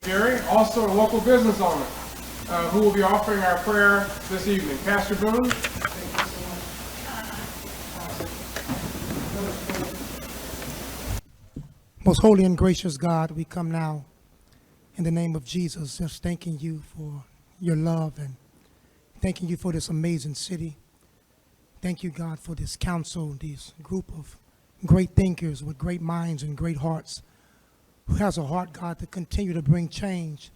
Gary, also a local business owner, who will be offering our prayer this evening. Pastor Boone. Most holy and gracious God, we come now in the name of Jesus, just thanking you for your love and thanking you for this amazing city. Thank you, God, for this council, this group of great thinkers with great minds and great hearts, who has a heart, God, to continue to bring change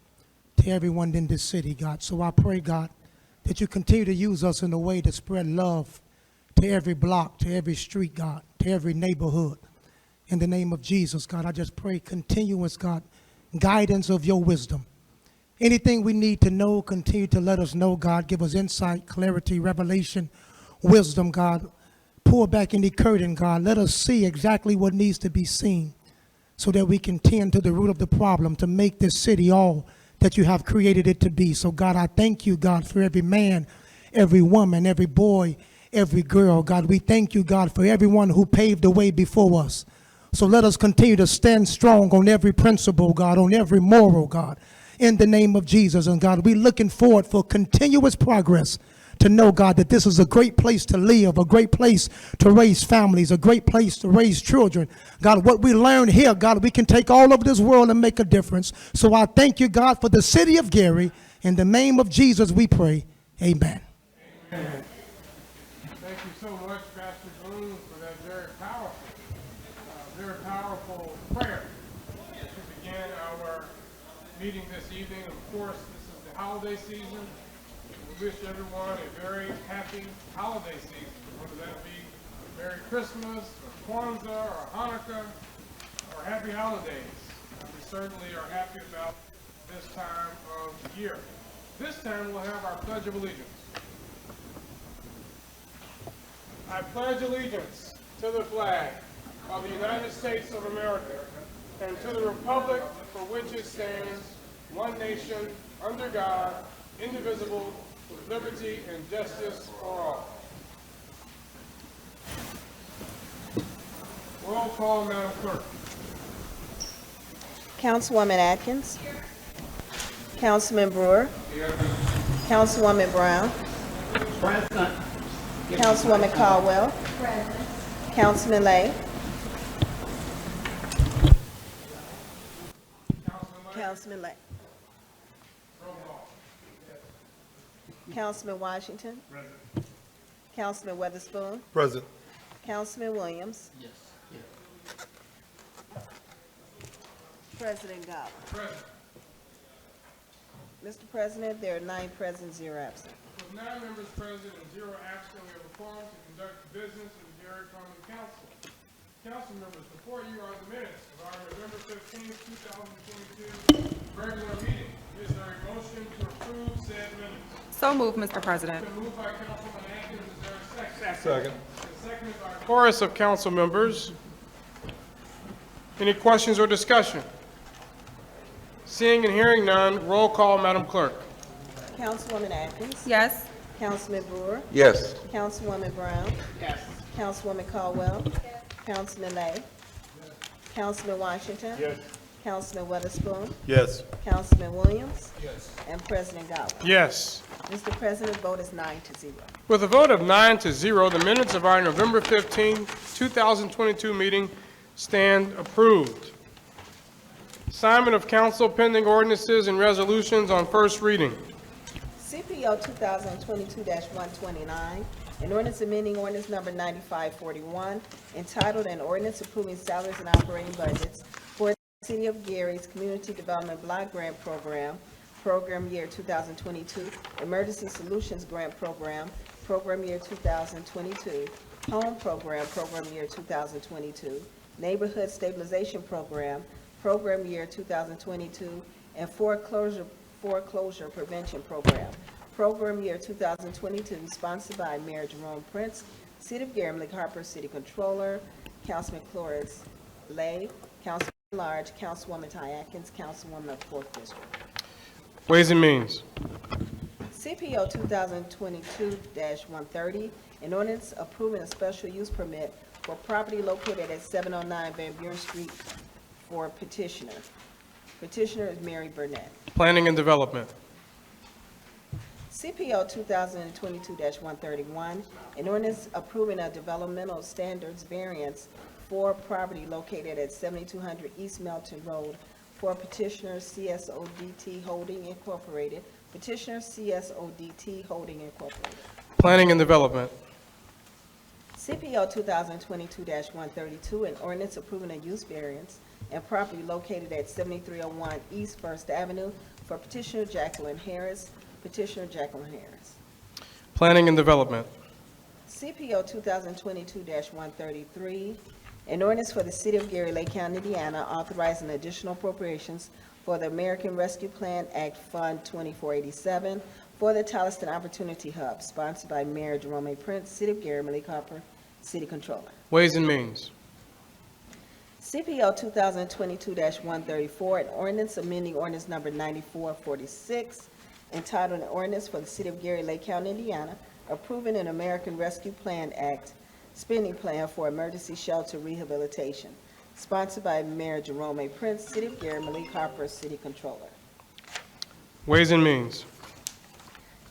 to everyone in this city, God. So I pray, God, that you continue to use us in a way to spread love to every block, to every street, God, to every neighborhood. In the name of Jesus, God, I just pray continuous, God, guidance of your wisdom. Anything we need to know, continue to let us know, God. Give us insight, clarity, revelation, wisdom, God. Pull back any curtain, God. Let us see exactly what needs to be seen so that we can tend to the root of the problem to make this city all that you have created it to be. So, God, I thank you, God, for every man, every woman, every boy, every girl. God, we thank you, God, for everyone who paved the way before us. So let us continue to stand strong on every principle, God, on every moral, God, in the name of Jesus. And God, we're looking forward for continuous progress to know, God, that this is a great place to live, a great place to raise families, a great place to raise children. God, what we learn here, God, we can take all over this world and make a difference. So I thank you, God, for the city of Gary. In the name of Jesus, we pray. Amen. Amen. Thank you so much, Pastor Boone, for that very powerful prayer to begin our meeting this evening. Of course, this is the holiday season. We wish everyone a very happy holiday season, whether that be Merry Christmas, or Kwanzaa, or Hanukkah, or Happy Holidays. We certainly are happy about this time of year. This time we'll have our Pledge of Allegiance. I pledge allegiance to the flag of the United States of America and to the republic for which it stands, one nation, under God, indivisible, with liberty and justice for all. Roll call, Madam Clerk. Councilwoman Atkins. Councilman Brewer. Here. Councilwoman Brown. Present. Councilwoman Caldwell. Councilman Lay. Councilman Lay. Roll call. Councilman Washington. Councilman Weatherspoon. Present. Councilman Williams. Yes. President Godwin. Present. Mr. President, there are 9 present, 0 absent. With 9 members present and 0 absent, we have a quorum to conduct business of the Gary Common Council. Council members, before you are the minutes of our November 15, 2022 regular meeting. Is there a motion to approve said minutes? So moved, Mr. President. Been moved by Councilman Atkins. Is there a second? Second. And seconded by a chorus of council members. Any questions or discussion? Seeing and hearing none, roll call, Madam Clerk. Councilwoman Atkins. Yes. Councilman Brewer. Yes. Councilwoman Brown. Yes. Councilwoman Caldwell. Councilman Lay. Councilman Washington. Yes. Councilman Weatherspoon. Yes. Councilman Williams. And President Godwin. Yes. Mr. President, vote is 9-0. With a vote of 9-0, the minutes of our November 15, 2022 meeting stand approved. Assignment of council pending ordinances and resolutions on first reading. CPO 2022-129, an ordinance amending ordinance number 9541, entitled an ordinance approving salaries and operating budgets for the City of Gary's Community Development Block Grant Program, Program Year 2022, Emergency Solutions Grant Program, Program Year 2022, Home Program, Program Year 2022, Neighborhood Stabilization Program, Program Year 2022, and Foreclosure Prevention Program, Program Year 2022, sponsored by Mayor Jerome Prince, City of Gary, Lake Harper City Controller, Councilman Cloris Lay, Councilman Large, Councilwoman Ty Atkins, Councilwoman of 4th District. Ways and Means. CPO 2022-130, an ordinance approving a special use permit for property located at 709 Van Buren Street for petitioner. Petitioner is Mary Burnett. Planning and Development. CPO 2022-131, an ordinance approving a developmental standards variance for property located at 7200 East Melton Road for petitioner CSODT Holding Incorporated. Petitioner CSODT Holding Incorporated. Planning and Development. CPO 2022-132, an ordinance approving a use variance and property located at 7301 East First Avenue for petitioner Jacqueline Harris. Petitioner Jacqueline Harris. Planning and Development. CPO 2022-133, an ordinance for the City of Gary, Lake County, Indiana, authorizing additional appropriations for the American Rescue Plan Act Fund 2487 for the Talistan Opportunity Hub, sponsored by Mayor Jerome Prince, City of Gary, Malik Harper, City Controller. Ways and Means. CPO 2022-134, an ordinance amending ordinance number 9446, entitled an ordinance for the City of Gary, Lake County, Indiana, approving an American Rescue Plan Act spending plan for emergency shelter rehabilitation, sponsored by Mayor Jerome Prince, City of Gary, Malik Harper, City Controller. Ways and Means.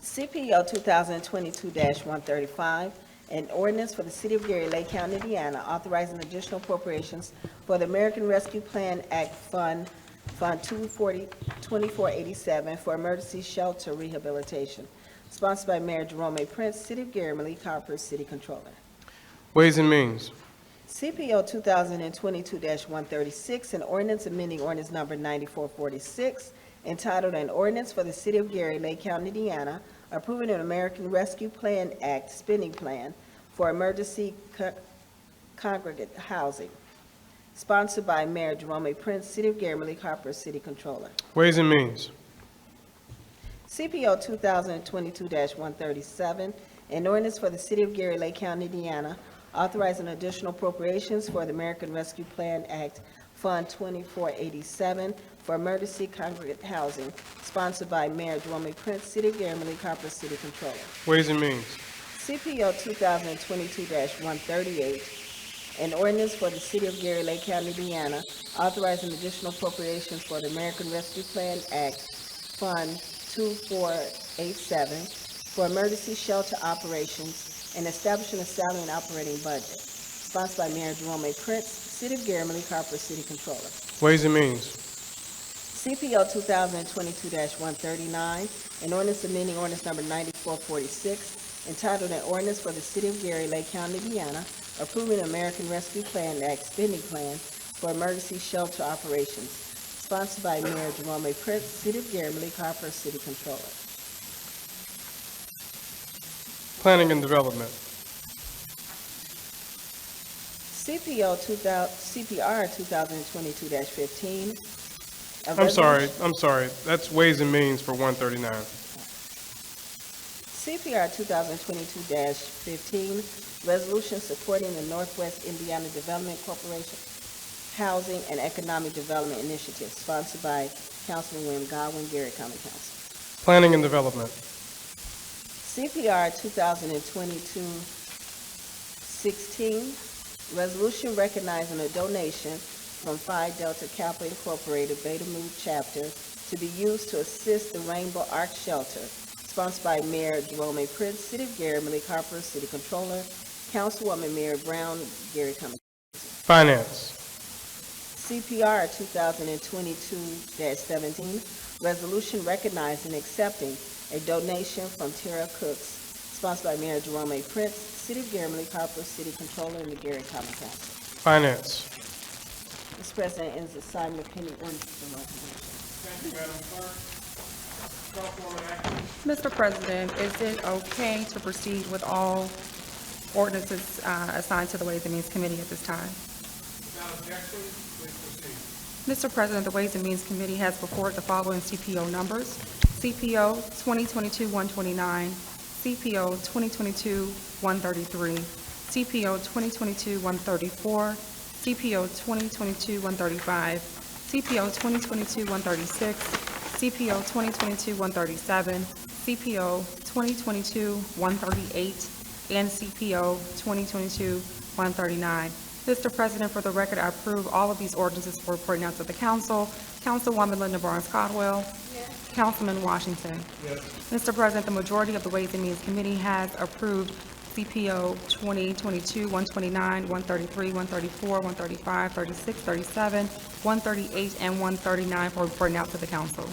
CPO 2022-135, an ordinance for the City of Gary, Lake County, Indiana, authorizing additional appropriations for the American Rescue Plan Act Fund 2487 for emergency shelter rehabilitation, sponsored by Mayor Jerome Prince, City of Gary, Malik Harper, City Controller. Ways and Means. CPO 2022-136, an ordinance amending ordinance number 9446, entitled an ordinance for the City of Gary, Lake County, Indiana, approving an American Rescue Plan Act spending plan for emergency congregate housing, sponsored by Mayor Jerome Prince, City of Gary, Malik Harper, City Controller. Ways and Means. CPO 2022-137, an ordinance for the City of Gary, Lake County, Indiana, authorizing additional appropriations for the American Rescue Plan Act Fund 2487 for emergency congregate housing, sponsored by Mayor Jerome Prince, City of Gary, Malik Harper, City Controller. Ways and Means. CPO 2022-138, an ordinance for the City of Gary, Lake County, Indiana, authorizing additional appropriations for the American Rescue Plan Act Fund 2487 for emergency shelter operations and establishing a salary and operating budget, sponsored by Mayor Jerome Prince, City of Gary, Malik Harper, City Controller. Ways and Means. CPO 2022-139, an ordinance amending ordinance number 9446, entitled an ordinance for the City of Gary, Lake County, Indiana, approving an American Rescue Plan Act spending plan for emergency shelter operations, sponsored by Mayor Jerome Prince, City of Gary, Malik Harper, City Controller. Planning and Development. CPR 2022-15. I'm sorry. That's Ways and Means for 139. CPR 2022-15, resolution supporting the Northwest Indiana Development Corporation Housing and Economic Development Initiative, sponsored by Councilman William Godwin, Gary County Council. Planning and Development. CPR 2022-16, resolution recognizing a donation from Phi Delta Kappa Incorporated Beta Mu Chapter to be used to assist the Rainbow Ark Shelter, sponsored by Mayor Jerome Prince, City of Gary, Malik Harper, City Controller, Councilwoman Mary Brown, Gary County. Finance. CPR 2022-17, resolution recognizing and accepting a donation from Tara Cooks, sponsored by Mayor Jerome Prince, City of Gary, Malik Harper, City Controller, and the Gary County Council. Finance. Mr. President, ends the assignment of pending ordinances and resolutions. Thank you, Madam Clerk. Councilwoman Atkins. Mr. President, is it okay to proceed with all ordinances assigned to the Ways and Means Committee at this time? Without objection, please proceed. Mr. President, the Ways and Means Committee has before it the following CPO numbers: CPO 2022-129, CPO 2022-133, CPO 2022-134, CPO 2022-135, CPO 2022-136, CPO 2022-137, CPO 2022-138, and CPO 2022-139. Mr. President, for the record, I approve all of these ordinances for reporting out to the council. Councilwoman Linda Barnes Caldwell. Councilman Washington. Mr. President, the majority of the Ways and Means Committee has approved CPO 2022-129, 133, 134, 135, 36, 37, 138, and 139 for reporting out to the council.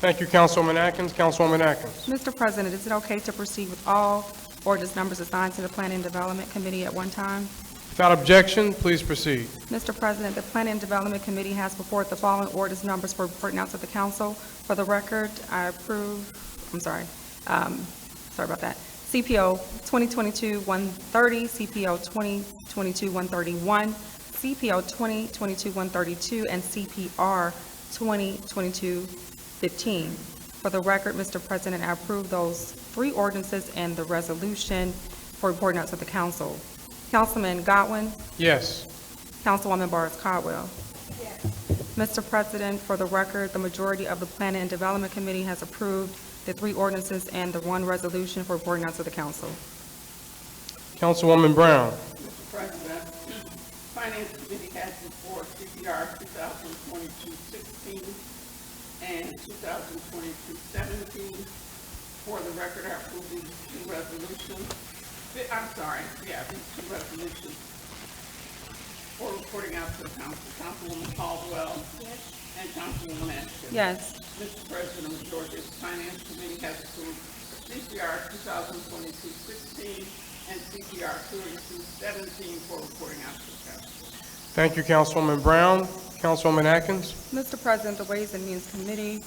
Thank you, Councilwoman Atkins. Councilwoman Atkins. Mr. President, is it okay to proceed with all ordinance numbers assigned to the Planning and Development Committee at one time? Without objection, please proceed. Mr. President, the Planning and Development Committee has before it the following ordinance numbers for reporting out to the council. For the record, I approve, sorry about that. CPO 2022-130, CPO 2022-131, CPO 2022-132, and CPR 2022-15. For the record, Mr. President, I approve those three ordinances and the resolution for reporting out to the council. Councilman Godwin? Yes. Councilwoman Barnes Caldwell? Yes. Mr. President, for the record, the majority of the Planning and Development Committee has approved the three ordinances and the one resolution for reporting out to the council. Councilwoman Brown. Mr. President, Finance Committee has before CPR 2022-16 and 2022-17. For the record, I approve these two resolutions. These two resolutions for reporting out to the council. Councilwoman Caldwell. Yes. And Councilwoman Atkins. Yes. Mr. President, the majority of the Finance Committee has approved CPR 2022-16 and CPR 22-17 for reporting out to the council. Thank you, Councilwoman Brown. Councilwoman Atkins. Mr. President, the Ways and Means Committee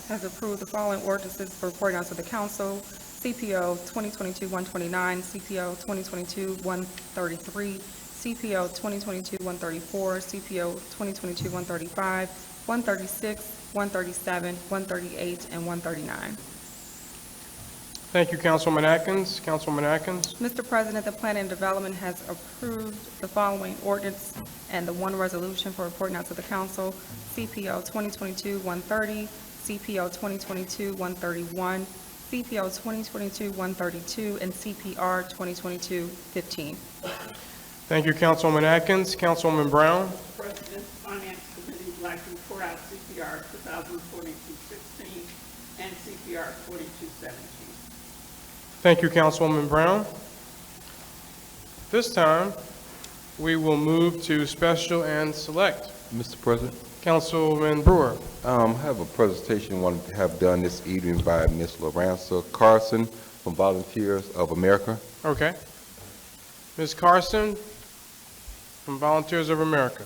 has approved the following ordinances for reporting out to the council. CPO 2022-129, CPO 2022-133, CPO 2022-134, CPO 2022-135, 136, 137, 138, and 139. Thank you, Councilwoman Atkins. Councilwoman Atkins. Mr. President, the Planning and Development has approved the following ordinance and the one resolution for reporting out to the council. CPO 2022-130, CPO 2022-131, CPO 2022-132, and CPR 2022-15. Thank you, Councilwoman Atkins. Councilwoman Brown. Mr. President, Finance Committee would like to report out CPR 2022-16 and CPR 22-17. Thank you, Councilwoman Brown. This time, we will move to special and select. Mr. President, Councilman Brewer. I have a presentation I wanted to have done this evening by Ms. Lorenza Carson from Volunteers of America. Okay. Ms. Carson from Volunteers of America.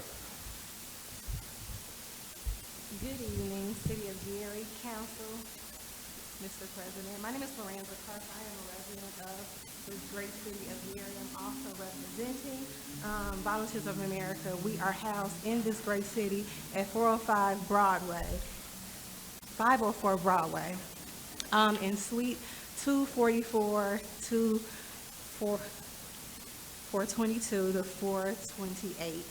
Good evening, City of Gary Council, Mr. President. My name is Lorenza Carson. I am a resident of this great city of Gary. I'm also representing Volunteers of America. We are housed in this great city at 405 Broadway, 504 Broadway, in Suite 244 to 422 to 428.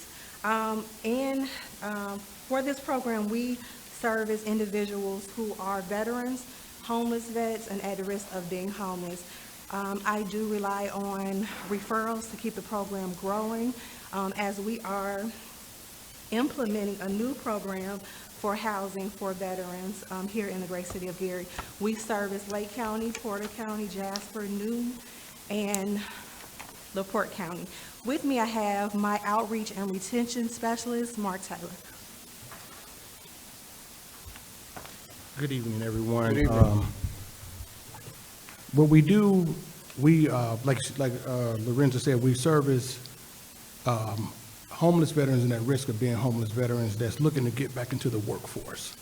For this program, we service individuals who are veterans, homeless vets, and at the risk of being homeless. I do rely on referrals to keep the program growing, as we are implementing a new program for housing for veterans here in the great city of Gary. We service Lake County, Porter County, Jasper, Newton, and LaPorte County. With me, I have my outreach and retention specialist, Mark Taylor. Good evening, everyone. Good evening. What we do, like Lorenzo said, we service homeless veterans and at risk of being homeless veterans that's looking to get back into the workforce.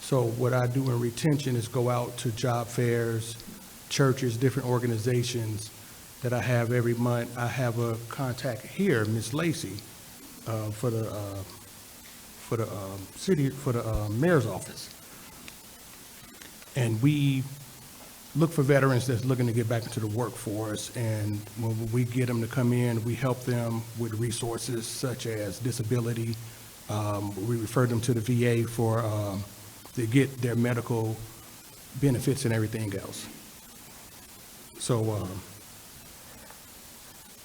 So what I do in retention is go out to job fairs, churches, different organizations that I have every month. I have a contact here, Ms. Lacey, for the mayor's office. And we look for veterans that's looking to get back into the workforce, and when we get them to come in, we help them with resources such as disability. We refer them to the VA to get their medical benefits and everything else. So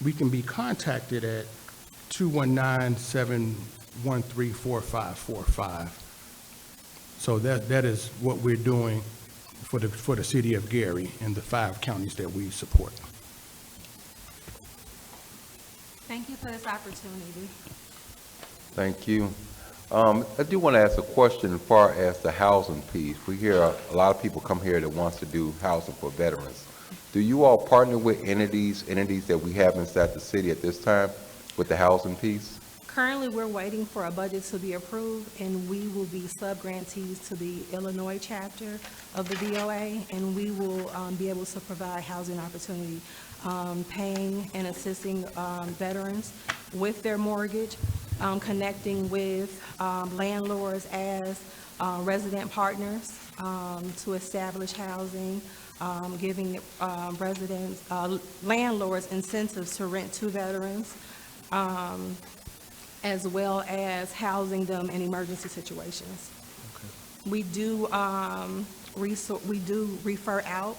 we can be contacted at 219-7 134545. So that is what we're doing for the city of Gary and the 5 counties that we support. Thank you for this opportunity. Thank you. I do want to ask a question as far as the housing piece. We hear a lot of people come here that wants to do housing for veterans. Do you all partner with entities that we have inside the city at this time with the housing piece? Currently, we're waiting for a budget to be approved, and we will be sub-grantees to the Illinois chapter of the DOA, and we will be able to provide housing opportunity, paying and assisting veterans with their mortgage, connecting with landlords as resident partners to establish housing, giving residents, landlords incentives to rent to veterans, as well as housing them in emergency situations. We do refer out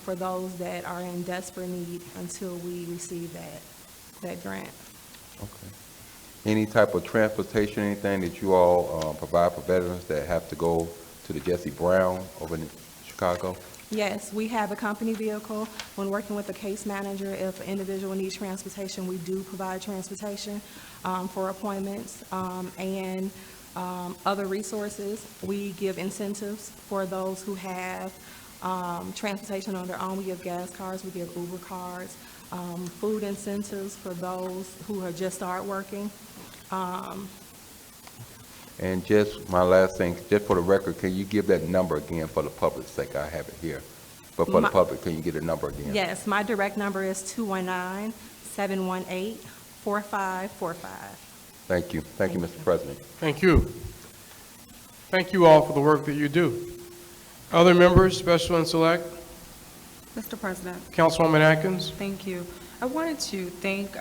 for those that are in desperate need until we receive that grant. Okay. Any type of transportation, anything that you all provide for veterans that have to go to the Jesse Brown over in Chicago? Yes, we have a company vehicle. When working with the case manager, if an individual needs transportation, we do provide transportation for appointments and other resources. We give incentives for those who have transportation on their own. We give gas cards, we give Uber cards, food incentives for those who have just started working. And just my last thing, just for the record, can you give that number again for the public's sake? I have it here. But for the public, can you get a number again? Yes, my direct number is 219-718-4545. Thank you. Thank you, Mr. President. Thank you. Thank you all for the work that you do. Other members, special and select, Mr. President, Councilwoman Atkins. thank you. I wanted to thank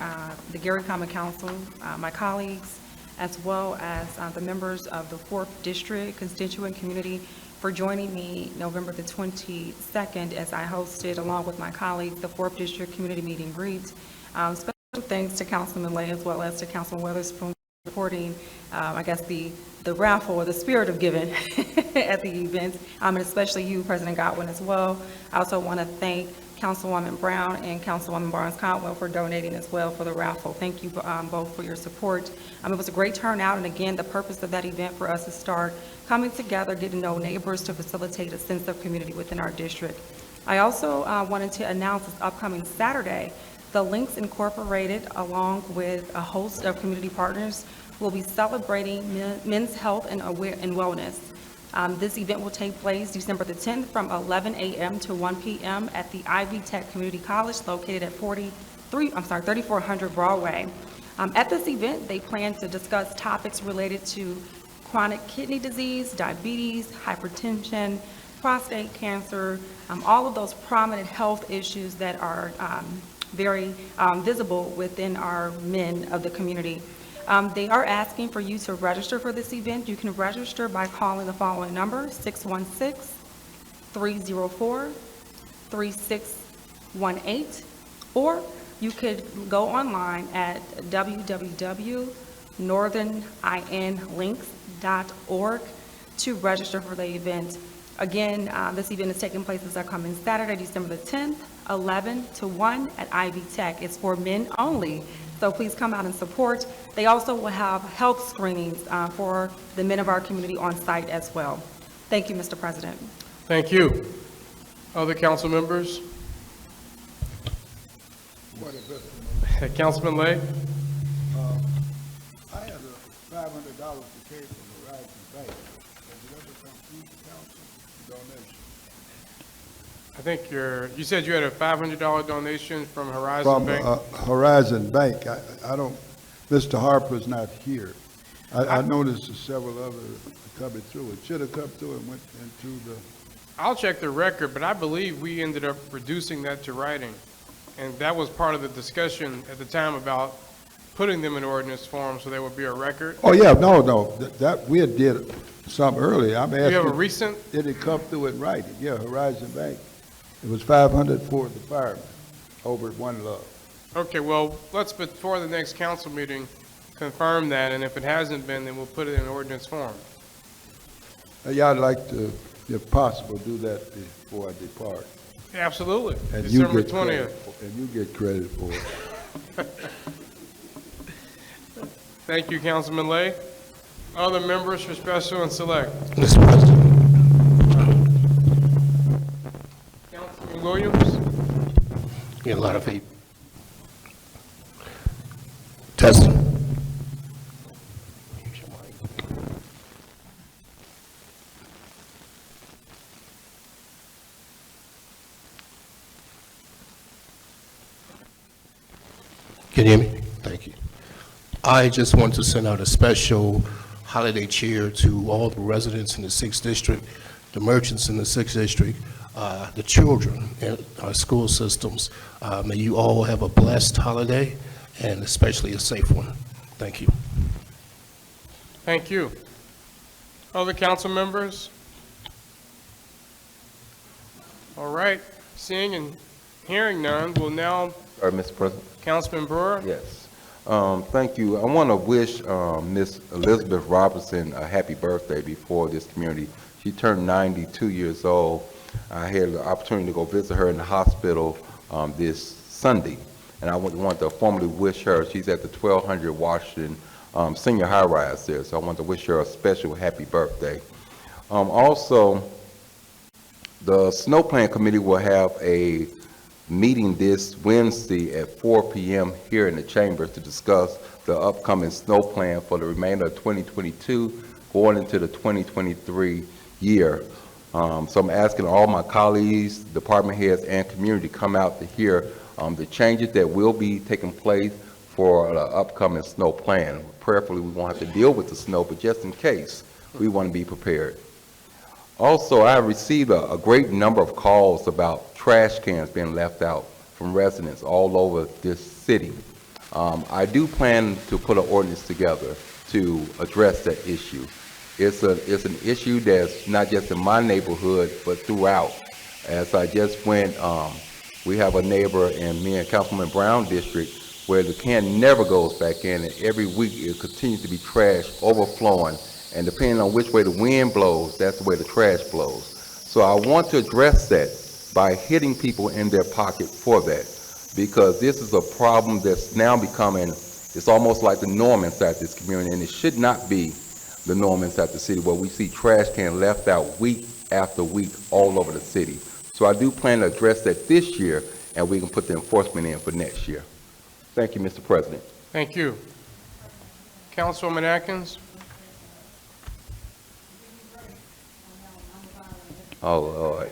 the Gary Common Council, my colleagues, as well as the members of the 4th District constituent community for joining me November the 22nd as I hosted, along with my colleagues, the 4th District Community Meet and Greet. Special thanks to Councilman Lay as well as to Councilman Weatherspoon for supporting, I guess, the raffle or the spirit of giving at the event, and especially you, President Godwin, as well. I also want to thank Councilwoman Brown and Councilwoman Barnes-Caldwell for donating as well for the raffle. Thank you both for your support. It was a great turnout, and again, the purpose of that event for us is start coming together, getting to know neighbors to facilitate a sense of community within our district. I also wanted to announce this upcoming Saturday, the Links Incorporated, along with a host of community partners, will be celebrating men's health and wellness. This event will take place December the 10th from 11 a.m. to 1 p.m. at the Ivy Tech Community College located at 3400 Broadway. At this event, they plan to discuss topics related to chronic kidney disease, diabetes, hypertension, prostate cancer, all of those prominent health issues that are very visible within our men of the community. They are asking for you to register for this event. You can register by calling the following number, 616-304-3618, or you could go online at www.northerninlinks.org to register for the event. Again, this event is taking place this upcoming Saturday, December the 10th, 11 to 1 at Ivy Tech. It's for men only, so please come out and support. They also will have health screenings for the men of our community on site as well. Thank you, Mr. President. Thank you. Other council members? Councilman Lay? I had $500 to pay for Horizon Bank. Has it ever come through the council donation? I think you said you had a $500 donation from Horizon Bank? From Horizon Bank. I don't, Mr. Harper's not here. I noticed several others coming through. It should have come through and went into the, I'll check the record, but I believe we ended up reducing that to writing. And that was part of the discussion at the time about putting them in ordinance form so there would be a record. oh, yeah, no, that, we had did some earlier. I'm asking. You have a recent? Did it come through in writing? Yeah, Horizon Bank. It was 500 for the firemen over at One Love. Okay, well, let's, before the next council meeting, confirm that, and if it hasn't been, then we'll put it in ordinance form. Yeah, I'd like to, if possible, do that before I depart. Absolutely. And you December get credit 20th. And you get credit for it. Thank you, Councilman Lay. Other members for special and select. Mr. President. Councilman Williams? Get a lot of people. Testing. Can you hear me? Thank you. I just want to send out a special holiday cheer to all the residents in the 6th District, the merchants in the 6th District, the children in our school systems. May you all have a blessed holiday and especially a safe one. Thank you. Thank you. Other council members? All right, seeing and hearing none, we'll now, Mr. President? Councilman Brewer? Yes. Thank you. I want to wish Miss Elizabeth Robertson a happy birthday before this community. She turned 92 years old. I had the opportunity to go visit her in the hospital this Sunday, and I want to formally wish her. She's at the 1200 Washington Senior High Rise there, so I want to wish her a special happy birthday. Also, the Snow Plan Committee will have a meeting this Wednesday at 4 p.m. here in the chambers to discuss the upcoming snow plan for the remainder of 2022 going into the 2023 year. So I'm asking all my colleagues, department heads, and community to come out to hear the changes that will be taking place for the upcoming snow plan. Prayerfully, we won't have to deal with the snow, but just in case, we want to be prepared. Also, I have received a great number of calls about trash cans being left out from residents all over this city. I do plan to put an ordinance together to address that issue. It's an issue that's not just in my neighborhood, but throughout. As I just went, we have a neighbor in me and Councilman Brown district where the can never goes back in, and every week it continues to be trash overflowing. And depending on which way the wind blows, that's the way the trash blows. So I want to address that by hitting people in their pocket for that, because this is a problem that's now becoming, it's almost like the norm inside this community, and it should not be the norm inside the city where we see trash cans left out week after week all over the city. So I do plan to address that this year, and we can put the enforcement in for next year. Thank you, Mr. President. Thank you. Councilwoman Atkins? Oh, Lord.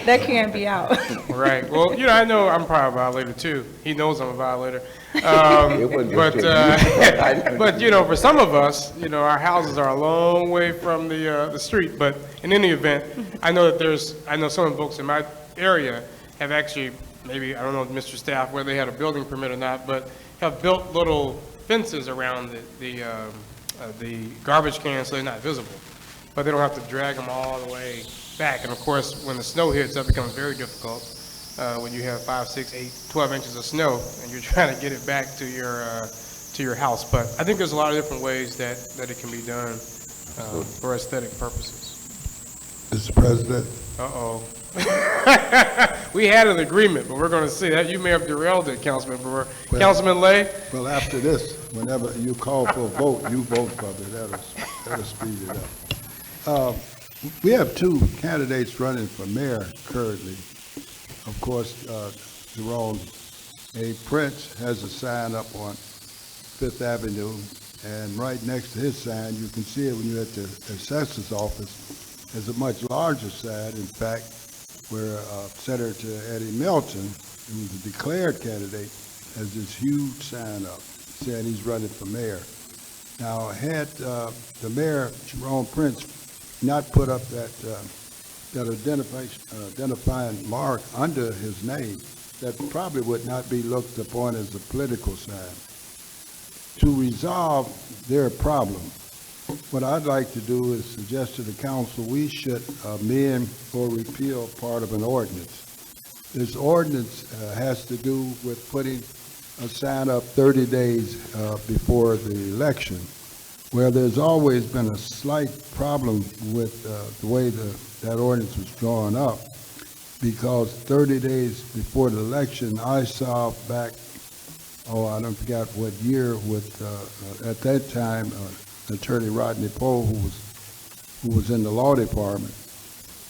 That can't be out. Right. Well, you know, I know I'm probably a violator too. He knows I'm a violator. It wasn't just you. But you know, for some of us, you know, our houses are a long way from the street. But in any event, I know that I know some folks in my area have actually, maybe, I don't know, Mr. Staff, whether they had a building permit or not, but have built little fences around the garbage cans so they're not visible. But they don't have to drag them all the way back. And of course, when the snow hits, that becomes very difficult when you have 5, 6, 8, 12 inches of snow and you're trying to get it back to your house. But I think there's a lot of different ways that it can be done for aesthetic purposes. Mr. President, Uh-oh. We had an agreement, but we're going to see that. You may have derailed it, Councilman Brewer. Well- Councilman Lay? well, after this, whenever you call for a vote, you vote for it. That'll speed it up. We have two candidates running for mayor currently. Of course, Jerome A. Prince has a sign up on Fifth Avenue, and right next to his sign, you can see it when you're at the assessor's office, there's a much larger sign, in fact, where Senator Eddie Melton, who's a declared candidate, has this huge sign up saying he's running for mayor. Now, had the mayor, Jerome Prince, not put up that identifying mark under his name, that probably would not be looked upon as a political sign. To resolve their problem, what I'd like to do is suggest to the council we should amend or repeal part of an ordinance. This ordinance has to do with putting a sign up 30 days before the election, where there's always been a slight problem with the way that ordinance was drawn up, because 30 days before the election, I saw back, I don't forget what year, with at that time Attorney Rodney Poe, who was in the law department,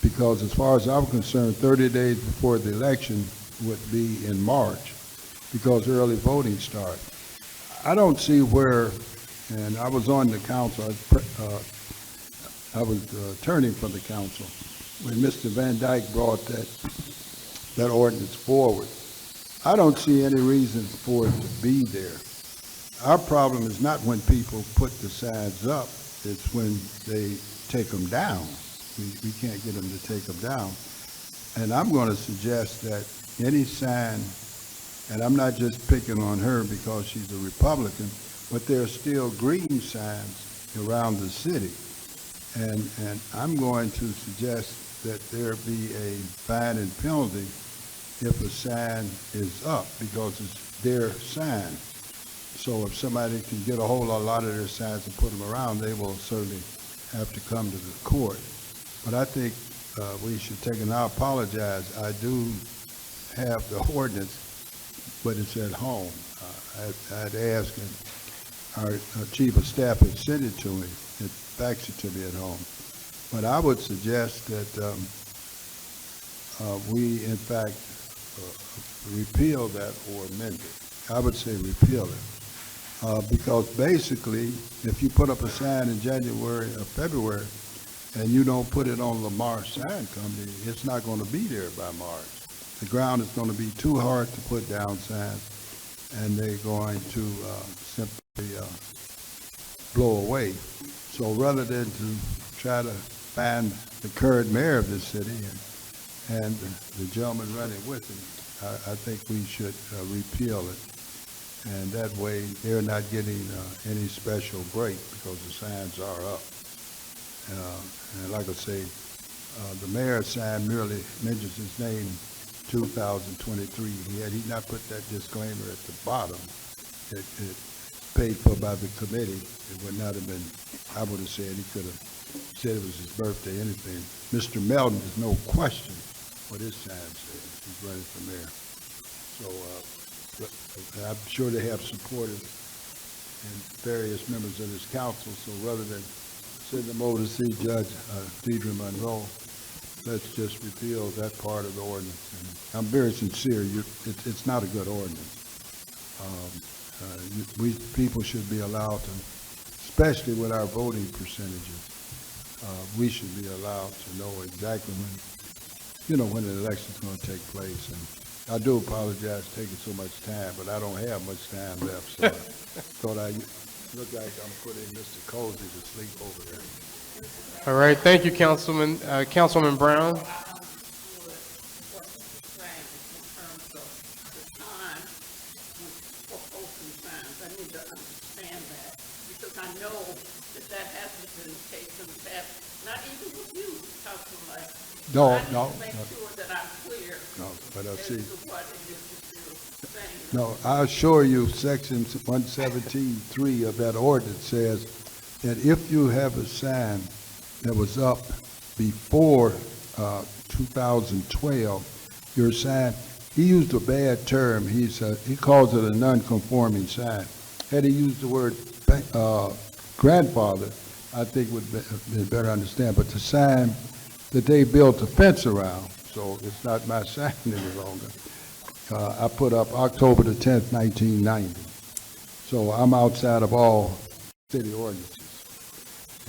because as far as I'm concerned, 30 days before the election would be in March, because early voting starts. I don't see where, and I was on the council, I was attorney for the council when Mr. Van Dyke brought that ordinance forward. I don't see any reason for it to be there. Our problem is not when people put the signs up, it's when they take them down. We can't get them to take them down. And I'm going to suggest that any sign, and I'm not just picking on her because she's a Republican, but there are still green signs around the city. And I'm going to suggest that there be a fine and penalty if a sign is up, because it's their sign. So if somebody can get a hold of a lot of their signs and put them around, they will certainly have to come to the court. But I think we should take, and I apologize, I do have the ordinance, but it's at home. I'd ask, and our chief of staff had sent it to me, it faxed it to me at home. But I would suggest that we, in fact, repeal that or amend it. I would say repeal it. Because basically, if you put up a sign in January or February and you don't put it on Lamar Sign Company, it's not going to be there by March. The ground is going to be too hard to put down signs, and they're going to simply blow away. So rather than to try to find the current mayor of this city and the gentleman running with him, I think we should repeal it. And that way, they're not getting any special break because the signs are up. And like I say, the mayor's sign merely mentions his name, 2023. Had he not put that disclaimer at the bottom, it paid for by the committee, it would not have been, I would have said, he could have said it was his birthday, anything. Mr. Melton, there's no question what his sign says. He's running for mayor. So I'm sure they have supported and various members of this council, so rather than send them over to see Judge Deidre Monroe, let's just repeal that part of the ordinance. And I'm very sincere, it's not a good ordinance. People should be allowed to, especially with our voting percentages, we should be allowed to know exactly when the election's going to take place. And I do apologize for taking so much time, but I don't have much time left, so I thought I look like I'm putting Mr. Cozy to sleep over there. All right, thank you, Councilman. Councilman Brown. No. Make sure that I'm clear. No, but I see. As to what it is that you're saying. No, I assure you, section 117.3 of that ordinance says that if you have a sign that was up before 2012, your sign, he used a bad term. He calls it a non-conforming sign. Had he used the word grandfather, I think would be better understand. But the sign that they built a fence around, so it's not my sign any longer. I put up October the 10th, 1990. So I'm outside of all city ordinances.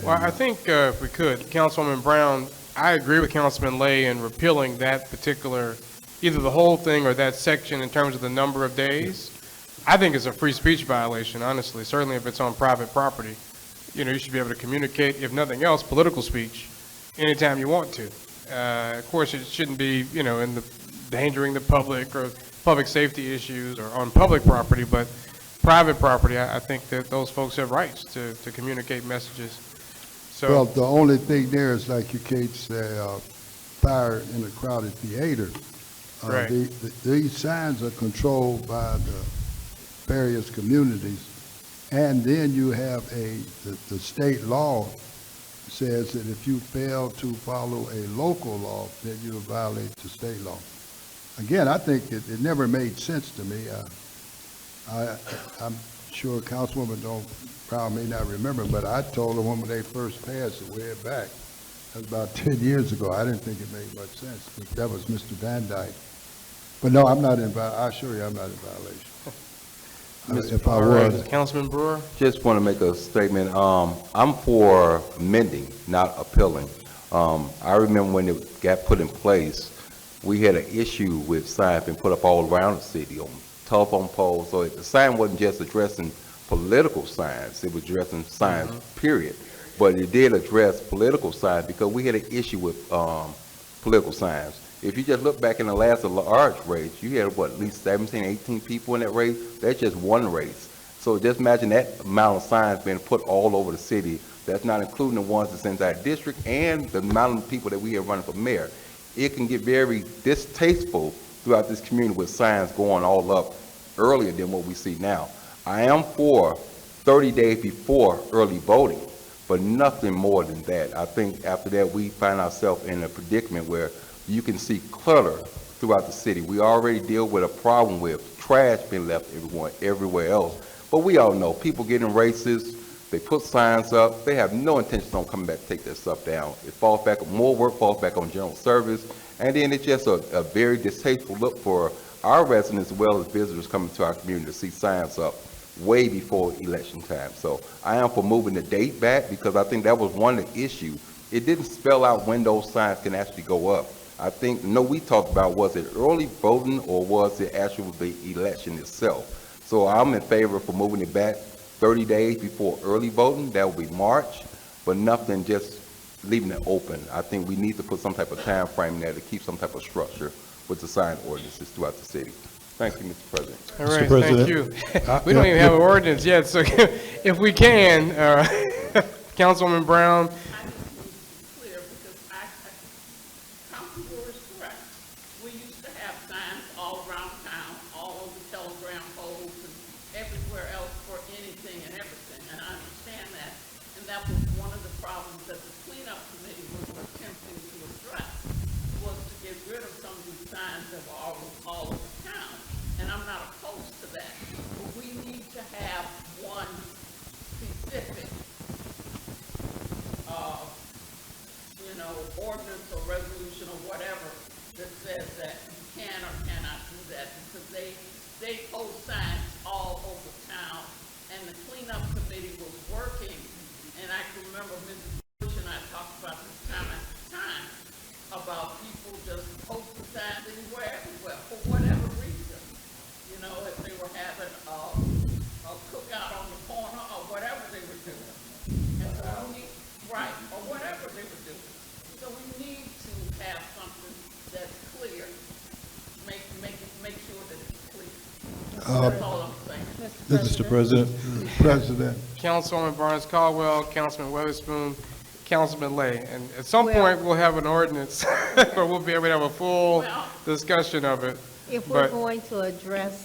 Well, I think if we could, Councilwoman Brown, I agree with Councilman Lay in repealing that particular, either the whole thing or that section in terms of the number of days. I think it's a free speech violation, honestly, certainly if it's on private property. You should be able to communicate, if nothing else, political speech anytime you want to. Of course, it shouldn't be, in the endangering the public or public safety issues or on public property, but private property, I think that those folks have rights to communicate messages. So, Well, the only thing there is, like you, Kate, say, fire in a crowded theater. Right. These signs are controlled by various communities. And then you have the state law says that if you fail to follow a local law, then you violate the state law. Again, I think it never made sense to me. I'm sure Councilwoman Brown may not remember, but I told her when they first passed it way back, that was about 10 years ago. I didn't think it made much sense. But that was Mr. Van Dyke. But no, I'm not in violation. I assure you I'm not in violation. If I All right, was, Councilman Brewer? Just want to make a statement. I'm for amending, not appealing. I remember when it got put in place, we had an issue with signs being put up all around the city on telephone poles. So the sign wasn't just addressing political signs, it was addressing signs, period. But it did address political signs because we had an issue with political signs. If you just look back in the last large race, you had, what, at least 17, 18 people in that race? That's just one race. So just imagine that amount of signs being put all over the city. That's not including the ones that's in that district and the amount of people that we have running for mayor. It can get very distasteful throughout this community with signs going all up earlier than what we see now. I am for 30 days before early voting, but nothing more than that. I think after that, we find ourselves in a predicament where you can see clutter throughout the city. We already deal with a problem with trash being left everywhere else. But we all know people getting racist, they put signs up, they have no intention on coming back to take that stuff down. It falls back, more work falls back on general service, and then it's just a very distasteful look for our residents as well as visitors coming to our community to see signs up way before election time. So I am for moving the date back because I think that was one of the issues. It didn't spell out when those signs can actually go up. I think, we talked about, was it early voting or was it actually the election itself? So I'm in favor for moving it back 30 days before early voting. That will be March, but nothing just leaving it open. I think we need to put some type of time frame there to keep some type of structure with the sign ordinances throughout the city. Thank you, Mr. President. All right, thank you. We don't even have an ordinance yet, so if we can, Councilwoman Brown. I just need to be clear because Council Brewer is correct. We used to have signs all around town, all over telegram poles and everywhere else for anything and everything, and I understand that. And that was one of the problems that the cleanup committee was attempting to address, was to get rid of some of these signs that were all over town. And I'm not opposed to that, but we need to have one specific ordinance or resolution or whatever that says that you can or cannot do that, because they post signs all over town, and the cleanup committee was working, and I can remember Mrs. Bush and I talked about this time after time about people just posting signs anywhere, everywhere, for whatever reason. You know, if they were having a cookout on the corner or whatever they were doing. And so we need, right, or whatever they were doing. So we need to have something that's clear, make sure that it's clear. That's all I'm saying. Mr. President. Councilwoman Barnes Caldwell, Councilman Weatherspoon, Councilman Lay. And at some point, we'll have an ordinance where we'll be able to have a full discussion of it. If we're But- going to address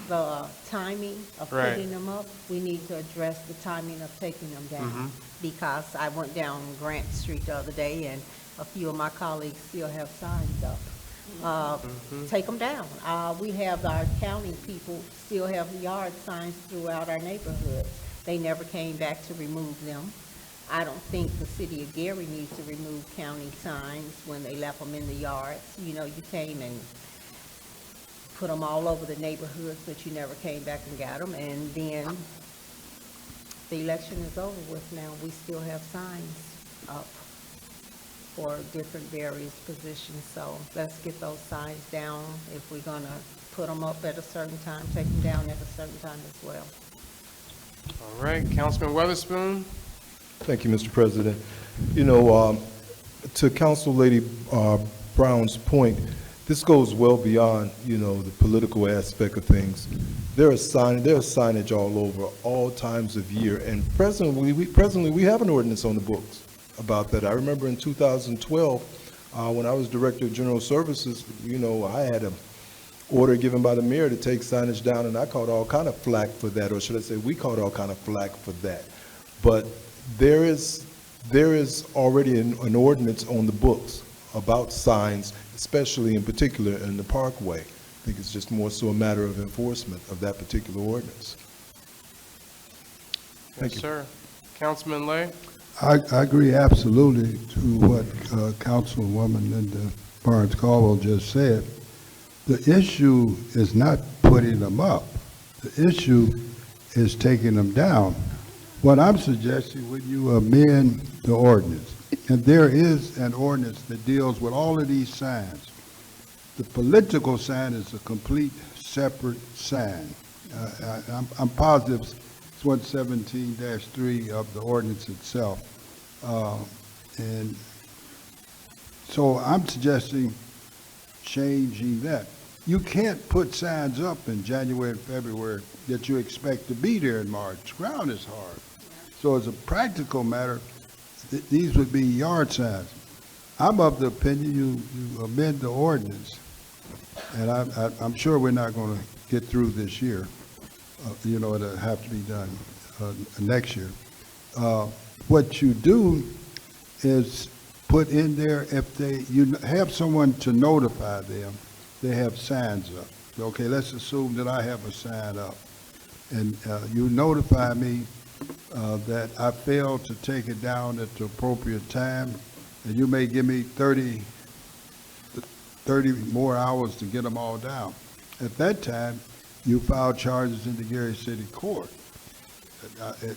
the timing of Right. putting them up, we need to address the timing of taking them down. Because I went down Grant Street the other day, and a few of my colleagues still have signs up. Take them down. We have our county people still have yard signs throughout our neighborhoods. They never came back to remove them. I don't think the city of Gary needs to remove county signs when they left them in the yards. You know, you came and put them all over the neighborhoods, but you never came back and got them. And then the election is over with now. We still have signs up for different various positions. So let's get those signs down. If we're gonna put them up at a certain time, take them down at a certain time as well. All right, Councilman Weatherspoon. Thank you, Mr. President. You know, to Council Lady Brown's point, this goes well beyond, the political aspect of things. There's signage all over, all times of year, and presently we have an ordinance on the books about that. I remember in 2012, when I was Director of General Services, I had order given by the mayor to take signage down, and I caught all kind of flack for that, or should I say, we caught all kind of flack for that. But there is already an ordinance on the books about signs, especially in particular in the Parkway. I think it's just more so a matter of enforcement of that particular ordinance. Thank Yes, you. sir. Councilman Lay? I agree absolutely to what Councilwoman Linda Barnes Caldwell just said. The issue is not putting them up. The issue is taking them down. What I'm suggesting, when you amend the ordinance, and there is an ordinance that deals with all of these signs. The political sign is a complete separate sign. I'm positive it's 117-3 of the ordinance itself. And so I'm suggesting changing that. You can't put signs up in January and February that you expect to be there in March. Ground is hard. So as a practical matter, these would be yard signs. I'm of the opinion you amend the ordinance, and I'm sure we're not going to get through this year. It'll have to be done next year. What you do is put in there, if you have someone to notify them, they have signs up. Okay, let's assume that I have a sign up, and you notify me that I failed to take it down at the appropriate time, and you may give me 30 more hours to get them all down. At that time, you file charges in the Gary City Court.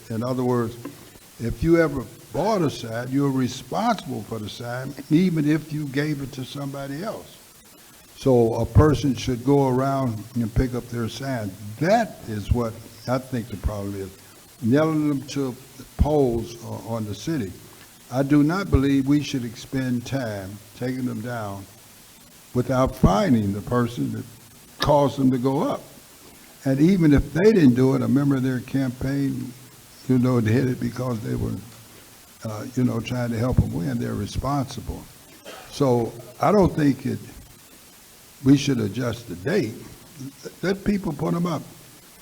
In other words, if you ever bought a sign, you're responsible for the sign, even if you gave it to somebody else. So a person should go around and pick up their sign. That is what I think the problem is. Nailing them to poles on the city. I do not believe we should expend time taking them down without finding the person that caused them to go up. And even if they didn't do it, a member of their campaign, did it because they were, trying to help them win, they're responsible. So I don't think we should adjust the date. Let people put them up.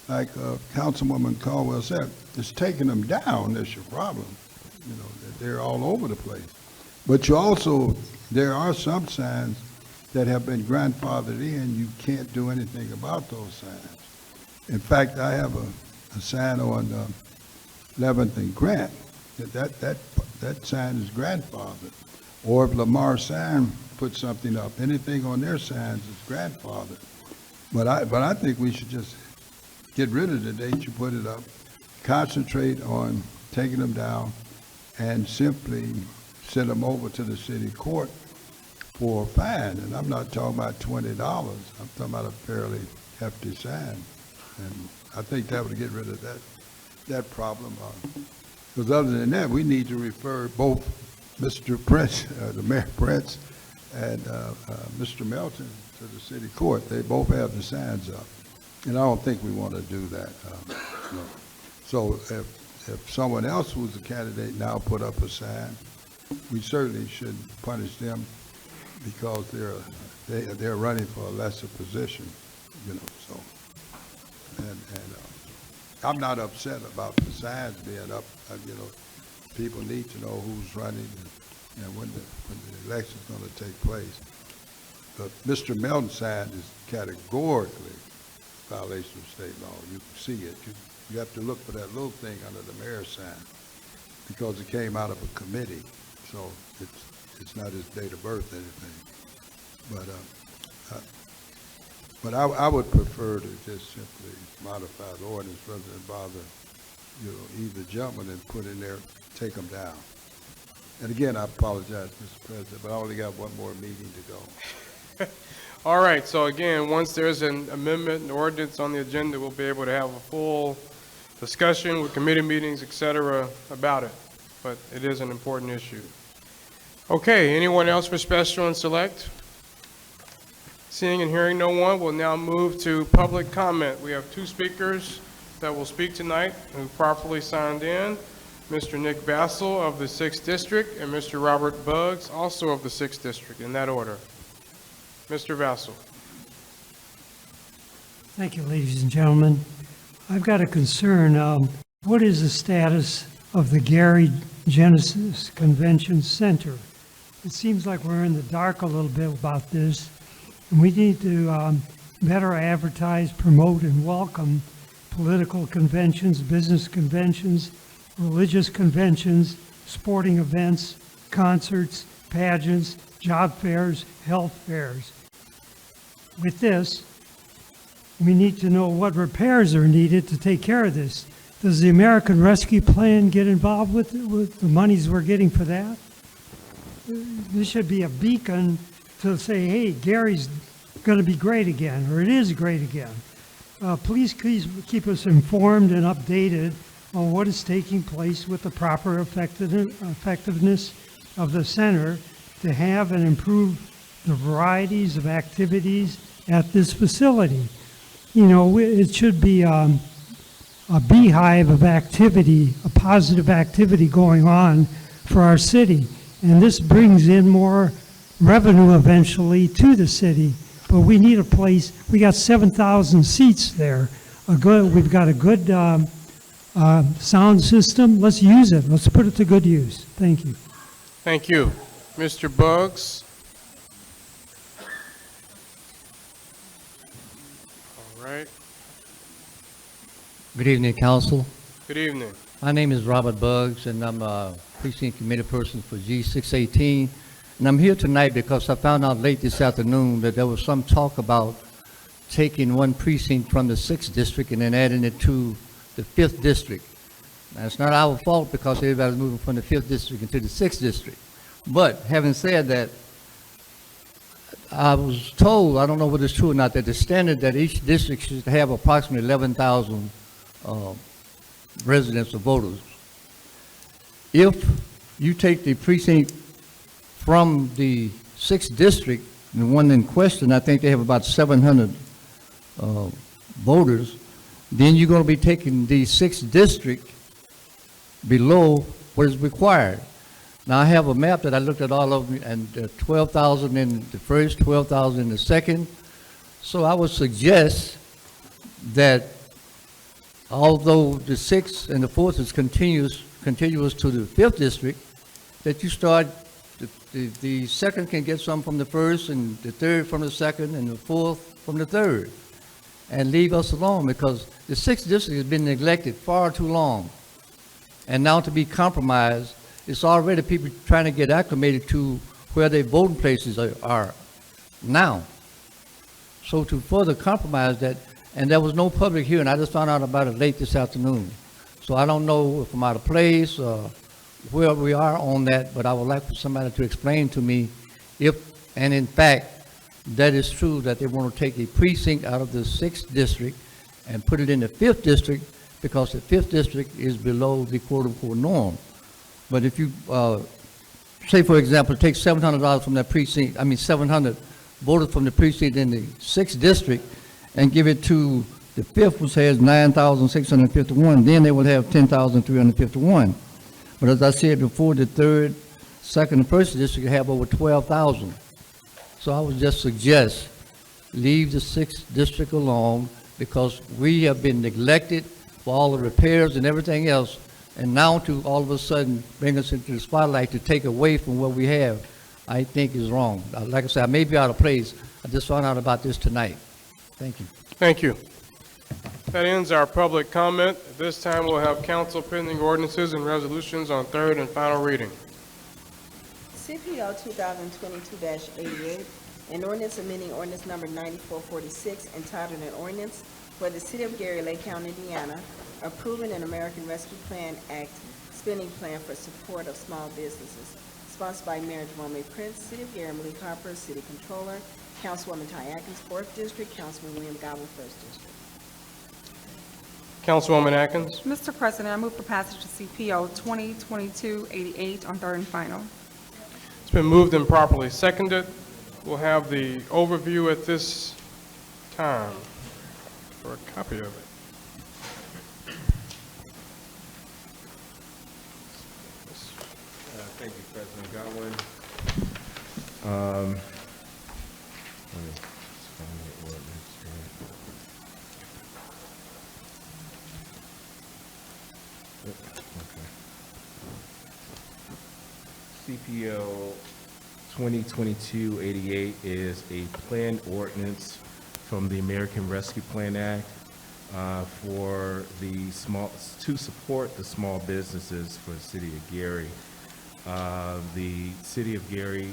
Like Councilwoman Caldwell said, it's taking them down that's your problem. They're all over the place. But there are some signs that have been grandfathered in. You can't do anything about those signs. In fact, I have a sign on 11th and Grant. That sign is grandfathered. Or if Lamar Sign puts something up, anything on their signs is grandfathered. But I think we should just get rid of the date you put it up, concentrate on taking them down, and simply send them over to the city court for a fine. And I'm not talking about $20. I'm talking about a fairly hefty fine. And I think that would get rid of that problem. Because other than that, we need to refer both Mr. Prince, the Mayor Prince, and Mr. Melton to the city court. They both have the signs up. And I don't think we want to do that. No. So if someone else who's a candidate now put up a sign, we certainly should punish them because they're running for a lesser position, so. And I'm not upset about the signs being up. People need to know who's running and when the election's going to take place. But Mr. Melton's sign is categorically a violation of state law. You can see it. You have to look for that little thing under the mayor's sign because it came out of a committee. So it's not his date of birth or anything. But I would prefer to just simply modify the ordinance rather than bother, either jumping and put in there, take them down. And again, I apologize, Mr. President, but I only got one more meeting to go. All right, so again, once there's an amendment, an ordinance on the agenda, we'll be able to have a full discussion with committee meetings, et cetera, about it. But it is an important issue. Okay, anyone else for special and select? Seeing and hearing no one, we'll now move to public comment. We have two speakers that will speak tonight who properly signed in. Mr. Nick Bassel of the 6th District and Mr. Robert Buggs, also of the 6th District, in that order. Mr. Vassell. Thank you, ladies and gentlemen. I've got a concern. What is the status of the Gary Genesis Convention Center? It seems like we're in the dark a little bit about this, and we need to better advertise, promote, and welcome political conventions, business conventions, religious conventions, sporting events, concerts, pageants, job fairs, health fairs. With this, we need to know what repairs are needed to take care of this. Does the American Rescue Plan get involved with the monies we're getting for that? This should be a beacon to say, hey, Gary's going to be great again, or it is great again. Please keep us informed and updated on what is taking place with the proper effectiveness of the center to have and improve the varieties of activities at this facility. You know, it should be a beehive of activity, a positive activity going on for our city. And this brings in more revenue eventually to the city. But we need a place, we got 7,000 seats there. We've got a good sound system. Let's use it. Let's put it to good use. Thank you. Thank you. Mr. Buggs? All right. Good evening, Council. Good evening. My name is Robert Buggs, and I'm a precinct committee person for G618. And I'm here tonight because I found out late this afternoon that there was some talk about taking one precinct from the 6th district and then adding it to the 5th district. Now, it's not our fault because everybody's moving from the 5th district into the 6th district. But having said that, I was told, I don't know whether it's true or not, that the standard that each district should have approximately 11,000 residents or voters. If you take the precinct from the 6th district, the one in question, I think they have about 700 voters, then you're going to be taking the 6th district below what is required. Now, I have a map that I looked at all of them, and 12,000 in the first, 12,000 in the second. So I would suggest that although the 6th and the 4th is continuous to the 5th district, that you start, the 2nd can get some from the 1st, and the 3rd from the 2nd, and the 4th from the 3rd, and leave us alone, because the 6th district has been neglected far too long. And now to be compromised, it's already people trying to get acclimated to where their voting places are now. So to further compromise that, and there was no public hearing, I just found out about it late this afternoon. So I don't know if I'm out of place or where we are on that, but I would like for somebody to explain to me if, and in fact, that is true, that they want to take a precinct out of the 6th district and put it in the 5th district, because the 5th district is below the quote-unquote norm. But if you, say for example, take $700 from that precinct, 700 voters from the precinct in the 6th district and give it to the 5th, which has 9,651, then they would have 10,351. But as I said before, the 3rd, 2nd, and 1st district have over 12,000. So I would just suggest leave the 6th district alone, because we have been neglected for all the repairs and everything else, and now to all of a sudden bring us into the spotlight to take away from what we have, I think is wrong. Like I said, I may be out of place. I just found out about this tonight. Thank you. Thank you. That ends our public comment. At this time, we'll have council pending ordinances and resolutions on third and final reading. CPO 2022-88, an ordinance amending ordinance number 9446, entitled an ordinance for the City of Gary, Lake County, Indiana, approving an American Rescue Plan Act spending plan for support of small businesses, sponsored by Mayor Jerome Prince, City of Gary, Malik Harper, City Controller, Councilwoman Ty Atkins, 4th District, Councilman William Goblin, 1st District. Councilwoman Atkins. Mr. President, I move for passage of CPO 2022-88 on third and final. It's been moved and properly seconded. We'll have the overview at this time for a copy of it. Thank you, President Godwin. Let me find the ordinance here. CPO 2022-88 is a planned ordinance from the American Rescue Plan Act for the to support the small businesses for the city of Gary. The city of Gary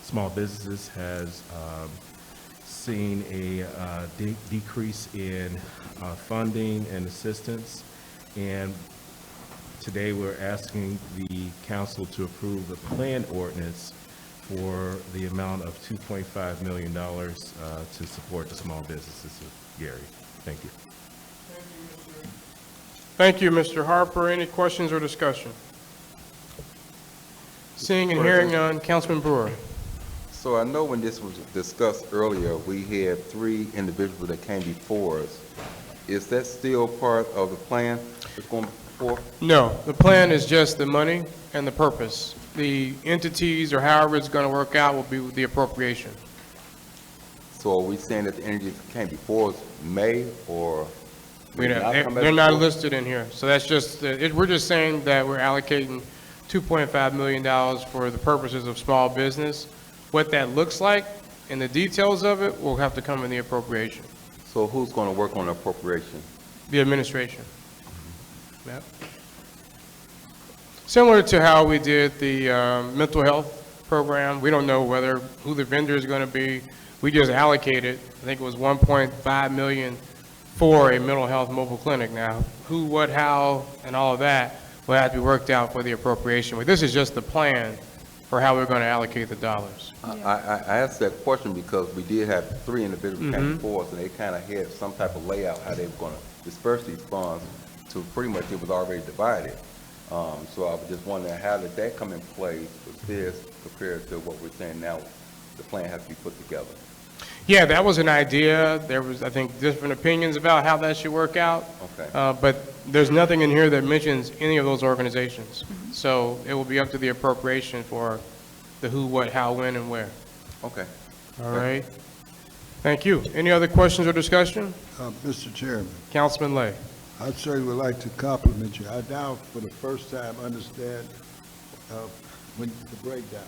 small businesses has seen a decrease in funding and assistance, and today we're asking the council to approve a planned ordinance for the amount of $2.5 million to support the small businesses of Gary. Thank you. Thank you, Mr. Harper. Any questions or discussion? Seeing and hearing none, Councilman Brewer. So I know when this was discussed earlier, we had 3 individuals that came before us. Is that still part of the plan that's going before? No, the plan is just the money and the purpose. The entities or however it's going to work out will be with the appropriation. So are we saying that the entities that came before us may or may not come back They're not before? listed in here. So that's just, we're just saying that we're allocating $2.5 million for the purposes of small business. What that looks like and the details of it will have to come in the appropriation. So who's going to work on the appropriation? The administration. Yep. Similar to how we did the mental health program, we don't know who the vendor is going to be. We just allocated, I think it was 1.5 million for a mental health mobile clinic. Now, who, what, how, and all of that will have to be worked out for the appropriation. But this is just the plan for how we're going to allocate the dollars. I asked that question because we did have 3 individuals who came before us, and they kind of had some type of layout how they were going to disperse these funds to pretty much it was already divided. So I was just wondering, how did that come in play with this compared to what we're saying now? The plan has to be put together. Yeah, that was an idea. There was, I think, different opinions about how that should work out. Okay. But there's nothing in here that mentions any of those organizations. So it will be up to the appropriation for the who, what, how, when, and where. Okay. All right. Thank you. Any other questions or discussion? Mr. Chairman, Councilman Lay. I certainly would like to compliment you. I now, for the first time, understand when the breakdown,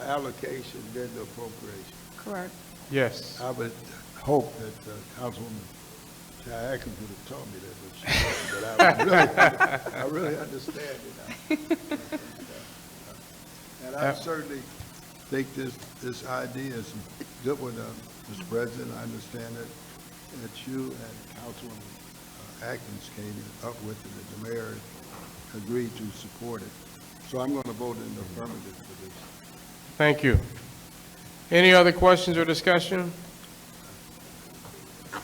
allocation, then the appropriation. Correct. Yes. I would hope that Councilwoman Jai Atkins would have told me that, but she didn't. But I really understand it now. And I certainly think this idea is a good one, Mr. President. I understand that you and Councilwoman Atkins came up with it, and the mayor agreed to support it. So I'm going to vote in the affirmative for this. Thank you. Any other questions or discussion?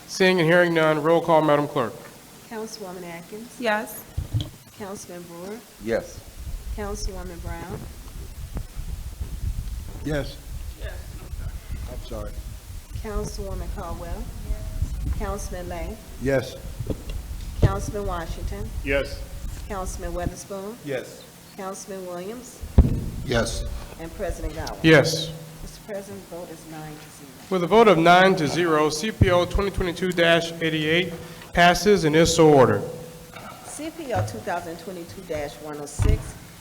Seeing and hearing none, roll call, Madam Clerk. Councilwoman Atkins. Yes. Councilman Brewer. Yes. Councilwoman Brown. Yes. I'm sorry. Councilwoman Caldwell. Councilman Lay. Yes. Councilman Washington. Yes. Councilman Weatherspoon. Yes. Councilman Williams. Yes. And President Godwin. Yes. Mr. President, vote is 9-0. With a vote of 9-0, CPO 2022-88 passes and is so ordered. CPO 2022-106,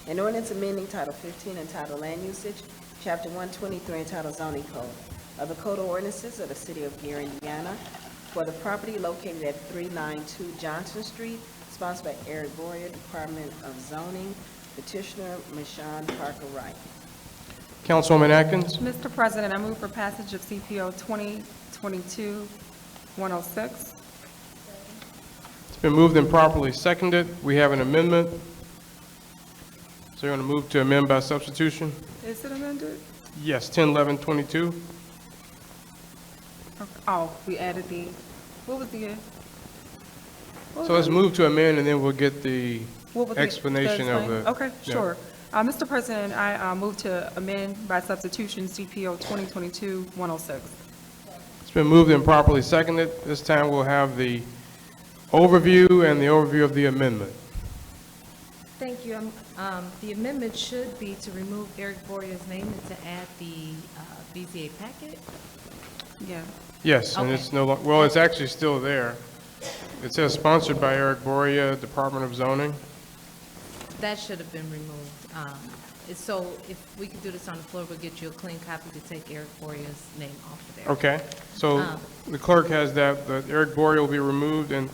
an ordinance amending Title 15 entitled Land Usage, Chapter 123 entitled Zoning Code of the Code of Ordinances of the City of Gary, Indiana, for the property located at 392 Johnson Street, sponsored by Eric Boyer, Department of Zoning, petitioner Michonne Parker Wright. Councilwoman Atkins. Mr. President, I move for passage of CPO 2022-106. It's been moved and properly seconded. We have an amendment. So you're going to move to amend by substitution? Is it amended? Yes, 10-11-22. Okay. Oh, we added the, what was the? So let's move to amend, and then we'll get the What was the explanation of the... Okay, yeah. sure. Mr. President, I move to amend by substitution CPO 2022-106. It's been moved and properly seconded. This time we'll have the overview and the overview of the amendment. Thank you. The amendment should be to remove Eric Boyer's name and to add the BZA packet. Yeah. Yes, and Okay. it's no longer, well, it's actually still there. It says sponsored by Eric Boria, Department of Zoning. That should have been removed. So if we could do this on the floor, we'll get you a clean copy to take Eric Boria's name off of there. Okay, so the clerk has that, the Eric Boria will be removed, and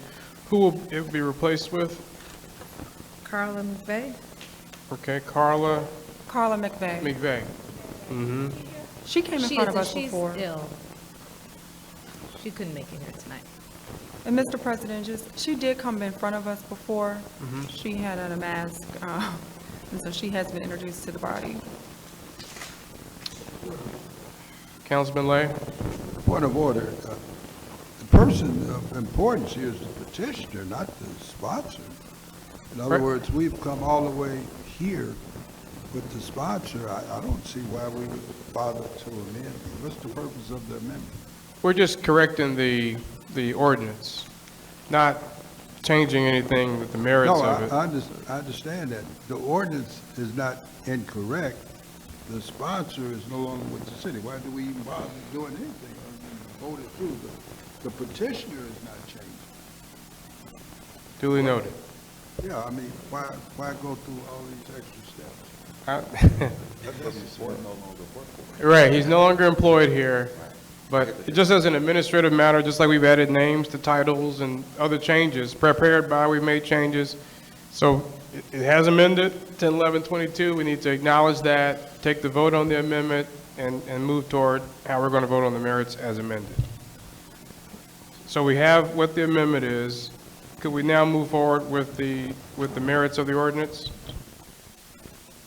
who will it be replaced with? Carla McVeigh? Okay, Carla Carla McVeigh. McVeigh. Mm-hmm. She came in front of us before. She's ill. She couldn't make it here tonight. And Mr. President, she did come in front of us before. Mm-hmm. She had on a mask, and so she has been introduced to the body. Councilman Lay? Point of order. The person of importance here is the petitioner, not the sponsor. In other Right. words, we've come all the way here with the sponsor. I don't see why we would bother to amend. What's the purpose of the amendment? We're just correcting the ordinance, not changing anything with the merits No, of it. I understand that. The ordinance is not incorrect. The sponsor is no longer with the city. Why do we even bother doing anything other than vote it through? The petitioner is not changing. Duly noted. Yeah, I mean, why go through all these extra steps? Right, he's no longer employed here, but it just as an administrative matter, just like we've added names to titles and other changes, prepared by, we've made changes. So it has amended 10-11-22. We need to acknowledge that, take the vote on the amendment, and move toward how we're going to vote on the merits as amended. So we have what the amendment is. Could we now move forward with the merits of the ordinance?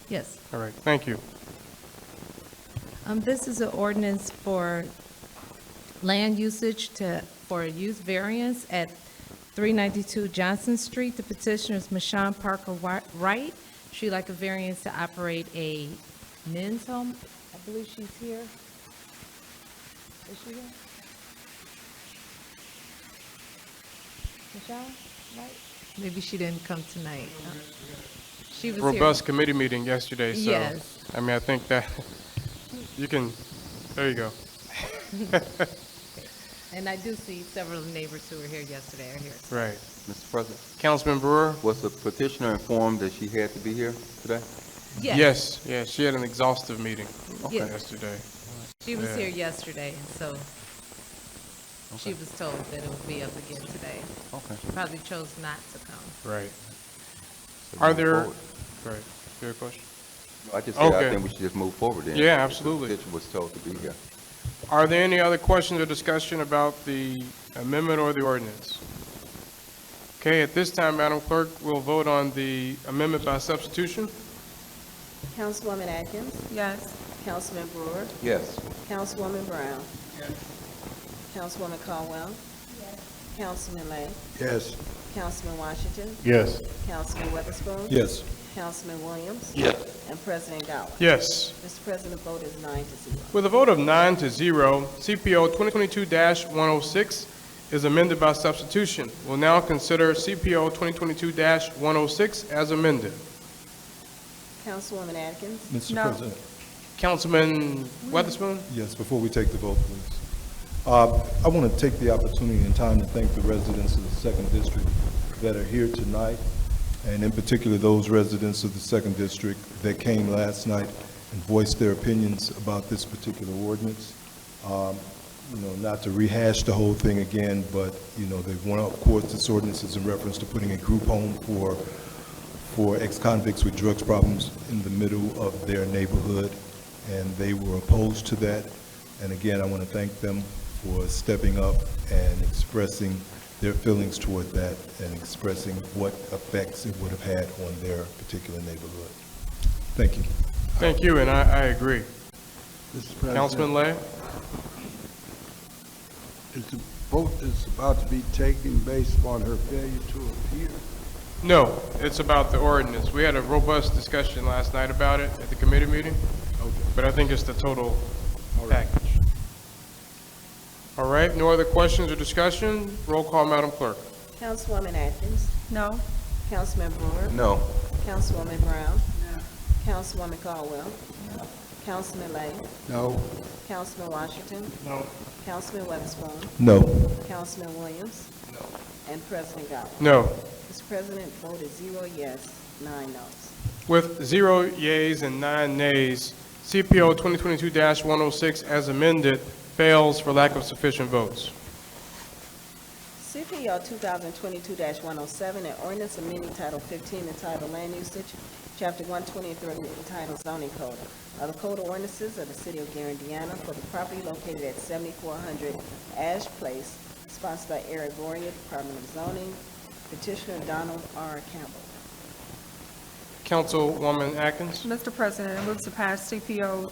Yes. All right, thank you. This is an ordinance for land usage for a use variance at 392 Johnson Street. The petitioner is Michonne Parker Wright. She'd like a variance to operate a men's home. I believe she's here. Is she here? Michonne, right? Maybe she didn't come tonight. She was here. Robust committee meeting yesterday, so. Yes. I mean, I think that, you can, there you go. And I do see several of the neighbors who were here yesterday are here. Right. Mr. President, Councilman Brewer? was the petitioner informed that she had to be here today? Yes. Yes, she had an exhaustive meeting Yes. yesterday. She was Yeah. here yesterday, and so she was told that it would be up again today. Okay. She probably chose not to come. Right. So Are move there, forward. right, you have a question? I just said, I Okay. think we should just move forward then. Yeah, absolutely. The petitioner was told to be here. Are there any other questions or discussion about the amendment or the ordinance? Okay, at this time, Madam Clerk, we'll vote on the amendment by substitution. Councilwoman Atkins, Yes. Councilman Brewer, Yes. Councilwoman Brown. Councilwoman Caldwell. Councilman Lay, Yes. Councilman Washington, Yes. Councilman Weatherspoon. Yes. Councilman Williams. Yes. And President Gower. Yes. Mr. President, the vote is 9-0. With a vote of 9-0, CPO 2022-106 is amended by substitution. We'll now consider CPO 2022-106 as amended. Councilwoman Atkins, Mr. No. President. Councilman Weatherspoon? Yes, before we take the vote, please. I want to take the opportunity and time to thank the residents of the Second District that are here tonight, and in particular those residents of the Second District that came last night and voiced their opinions about this particular ordinance. Not to rehash the whole thing again, but, they want, of course, this ordinance is in reference to putting a group home for ex-convicts with drugs problems in the middle of their neighborhood, and they were opposed to that. And again, I want to thank them for stepping up and expressing their feelings toward that and expressing what effects it would have had on their particular neighborhood. Thank you. Thank you, and I agree. Mr. President. Councilman Lay? Is the vote that's about to be taken based upon her failure to appear? No, it's about the ordinance. We had a robust discussion last night about it at the committee meeting, but I think it's the total package. All right, no other questions or discussion? Roll call, Madam Clerk. Councilwoman Atkins, No. Councilman Brewer, No. Councilwoman Brown. Councilwoman Caldwell. Councilman Lay, No. Councilman Washington. No. Councilman Weatherspoon, No. Councilman Williams. And President Gower. No. Mr. President, vote is 0 yes, 9 no's. With 0 yeas and 9 nays, CPO 2022-106 as amended fails for lack of sufficient votes. CPO 2022-107, an ordinance amending Title 15 entitled Land Usage, Chapter 123 entitled Zoning Code of the Code of Ordinances of the City of Gary, Indiana for the property located at 7400 Ash Place, sponsored by Eric Boria, Department of Zoning, petitioner Donald R. Campbell. Councilwoman Atkins. Mr. President, I move to pass CPO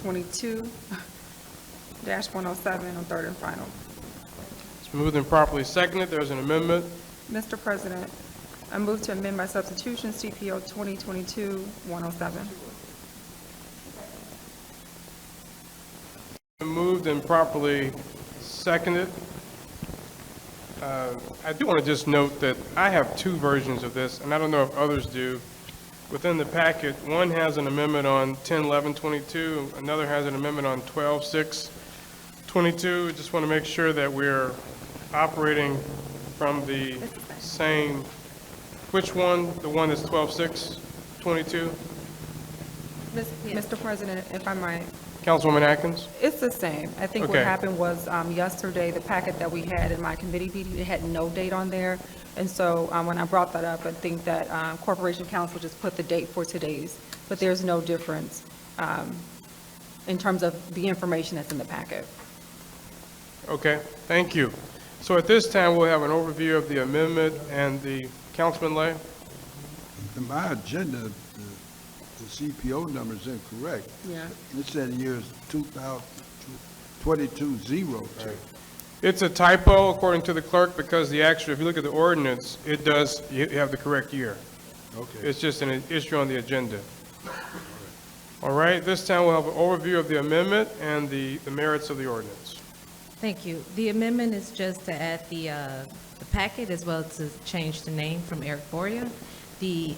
2022-107 on third and final. It's moved and properly seconded. There's an amendment. Mr. President, I move to amend by substitution CPO 2022-107. Moved and properly seconded. I do want to just note that I have two versions of this, and I don't know if others do. Within the packet, one has an amendment on 10-11-22, another has an amendment on 12-6-22. Just want to make sure that we're operating from the same, which one? The one that's 12-6-22? Mr. President, if I might. Councilwoman Atkins? It's the same. I think what Okay. happened was yesterday, the packet that we had in my committee meeting, it had no date on there. And so when I brought that up, I think that Corporation Council just put the date for today's, but there's no difference in terms of the information that's in the packet. Okay, thank you. So at this time, we'll have an overview of the amendment and the, Councilman Lay? In my agenda, the CPO number is incorrect. Yeah. It said years 2022-02. It's a typo according to the clerk because the actual, if you look at the ordinance, it does, you have the correct year. Okay. It's just an issue on the agenda. All right, this time we'll have an overview of the amendment and the merits of the ordinance. Thank you. The amendment is just to add the packet as well as to change the name from Eric Boria. The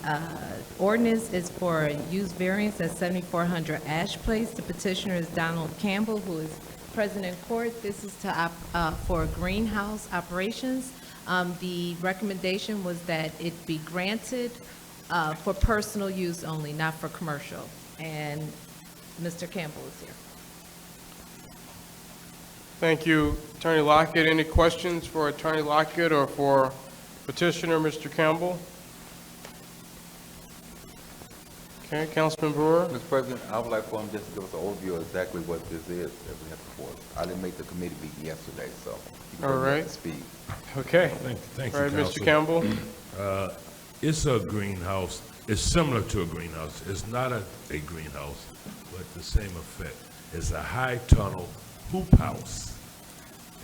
ordinance is for use variance at 7400 Ash Place. The petitioner is Donald Campbell, who is present in court. This is to for greenhouse operations. The recommendation was that it be granted for personal use only, not for commercial. And Mr. Campbell is here. Thank you, Attorney Lockett. Any questions for Attorney Lockett or for petitioner, Mr. Campbell? Okay, Councilman Brewer? Mr. President, I would like for him just to give us an overview of exactly what this is that we have before us. I didn't make the committee meeting yesterday, so you can All bring me up right. to speed. Okay. Thank All you, right, Mr. Council. Campbell? It's a greenhouse. It's similar to a greenhouse. It's not a greenhouse, but the same effect. It's a high tunnel hoop house.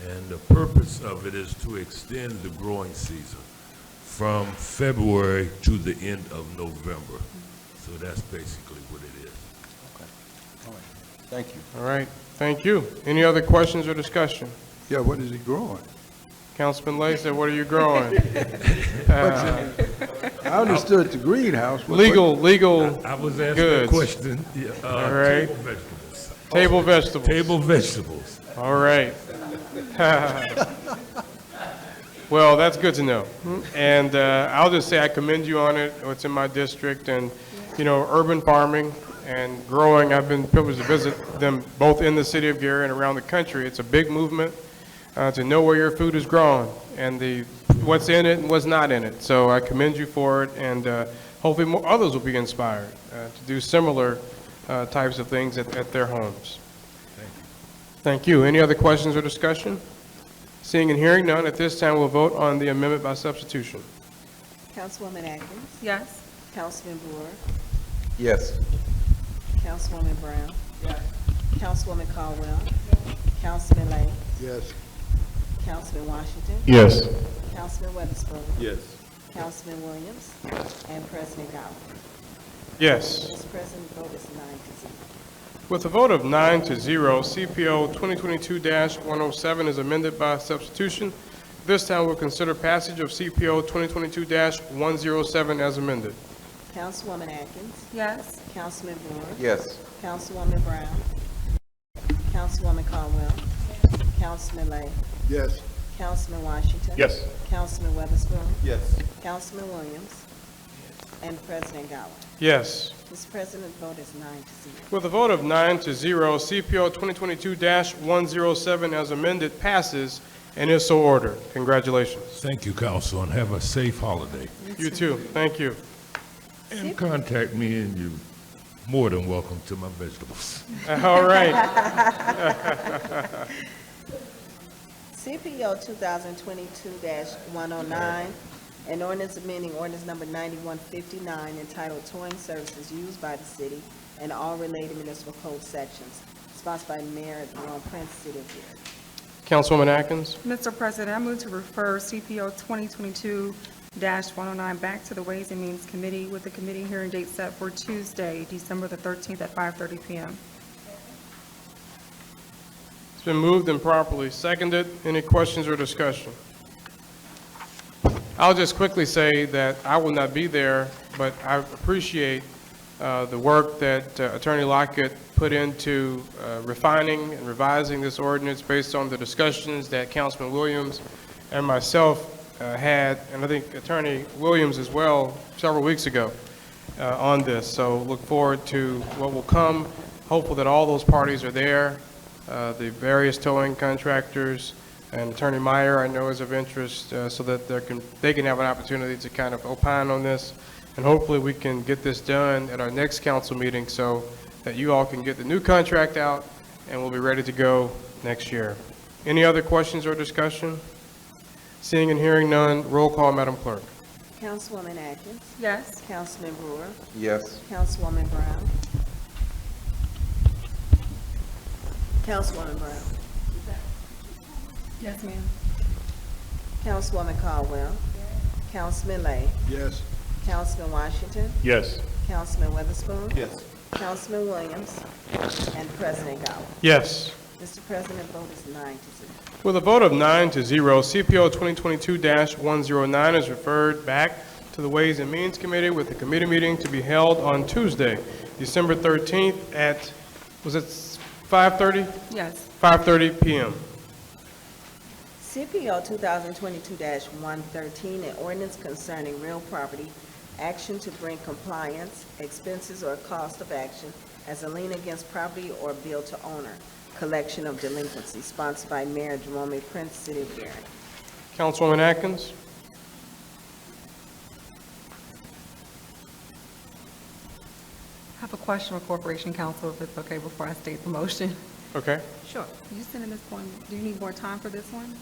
And the purpose of it is to extend the growing season from February to the end of November. So that's basically what it is. Okay. All right. Thank you. All right, thank you. Any other questions or discussion? Yeah, what is he growing? Councilman Lay said, what are you growing? I understood the greenhouse. Legal I was asking goods. a question. Yeah, All right. Table vegetables. Table vegetables. Table vegetables. All right. Well, that's good to know. And I'll just say I commend you on it. It's in my district and, you know, urban farming and growing. I've been privileged to visit them both in the city of Gary and around the country. It's a big movement to know where your food is grown and what's in it and what's not in it. So I commend you for it, and hopefully more others will be inspired to do similar types of things at their homes. Thank you. Any other questions or discussion? Seeing and hearing none, at this time we'll vote on the amendment by substitution. Councilwoman Atkins? Yes. Councilman Brewer? Yes. Councilwoman Brown? Yes. Councilwoman Caldwell? Councilman Lay? Yes. Councilman Washington? Yes. Councilman Weatherspoon? Yes. Councilman Williams? And President Gowell? Yes. Mr. President, the vote is 9-0. With a vote of 9-0, CPO 2022-107 is amended by substitution. This time we'll consider passage of CPO 2022-107 as amended. Councilwoman Atkins? Yes. Councilman Brewer? Yes. Councilwoman Brown? Councilwoman Caldwell? Councilman Lay? Yes. Councilman Washington? Yes. Councilman Weatherspoon? Yes. Councilman Williams? and President Gowen. Yes. Mr. President, the vote is 9-0. With a vote of 9-0, CPO 2022-107 as amended passes and is so ordered. Congratulations. Thank you, council, and have a safe holiday. You too. Thank you. And contact me, and you're more than welcome to my vegetables. All right. CPO 2022-109, an ordinance amending ordinance number 9159 entitled Towing Services Used by the City and all related municipal code sections, sponsored by Mayor Jerome Prince, City of Gary. Councilwoman Atkins. Mr. President, I move to refer CPO 2022-109 back to the Ways and Means Committee with the committee hearing date set for Tuesday, December the 13th at 5:30 p.m. It's been moved and properly seconded. Any questions or discussion? I'll just quickly say that I will not be there, but I appreciate the work that Attorney Lockett put into refining and revising this ordinance based on the discussions that Councilman Williams and myself had, and I think Attorney Williams as well, several weeks ago on this. So look forward to what will come. Hopeful that all those parties are there. The various towing contractors and Attorney Meyer, I know, is of interest, so that they can have an opportunity to kind of opine on this. And hopefully we can get this done at our next council meeting so that you all can get the new contract out and we'll be ready to go next year. Any other questions or discussion? Seeing and hearing none, roll call, Madam Clerk. Councilwoman Atkins. Yes. Councilman Brewer. Yes. Councilwoman Brown. Councilwoman Brown. Yes, ma'am. Councilwoman Caldwell. Councilman Lay. Yes. Councilman Washington. Yes. Councilman Witherspoon. Yes. Councilman Williams. And President Gowen. Yes. Mr. President, vote is 9-0. With a vote of 9-0, CPO 2022-109 is referred back to the Ways and Means Committee with the committee meeting to be held on Tuesday, December 13th at, was it 5:30? Yes. 5:30 p.m. CPO 2022-113, an ordinance concerning real property, action to bring compliance, expenses or cost of action as a lien against property or bill to owner, collection of delinquency, sponsored by Mayor Jerome Prince, City of Gary. Councilwoman Atkins. I have a question for Corporation Counsel, if it's okay, before I state the motion. Okay. Sure. You sending this one, do you need more time for this one?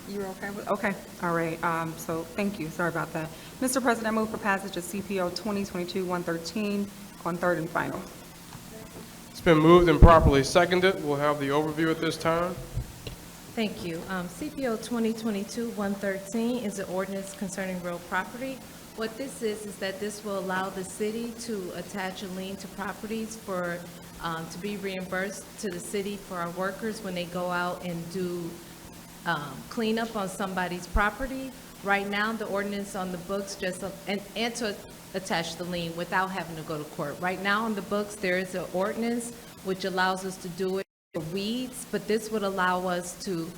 You're okay with, okay, all right, so thank you, sorry about that. Mr. President, I move for passage of CPO 2022-113 on third and final. It's been moved and properly seconded. We'll have the overview at this time. Thank you. CPO 2022-113 is an ordinance concerning real property. What this is that this will allow the city to attach a lien to properties for, to be reimbursed to the city for our workers when they go out and do cleanup on somebody's property. Right now, the ordinance on the books just, and to attach the lien without having to go to court. Right now on the books, there is an ordinance which allows us to do it for weeds, but this would allow us to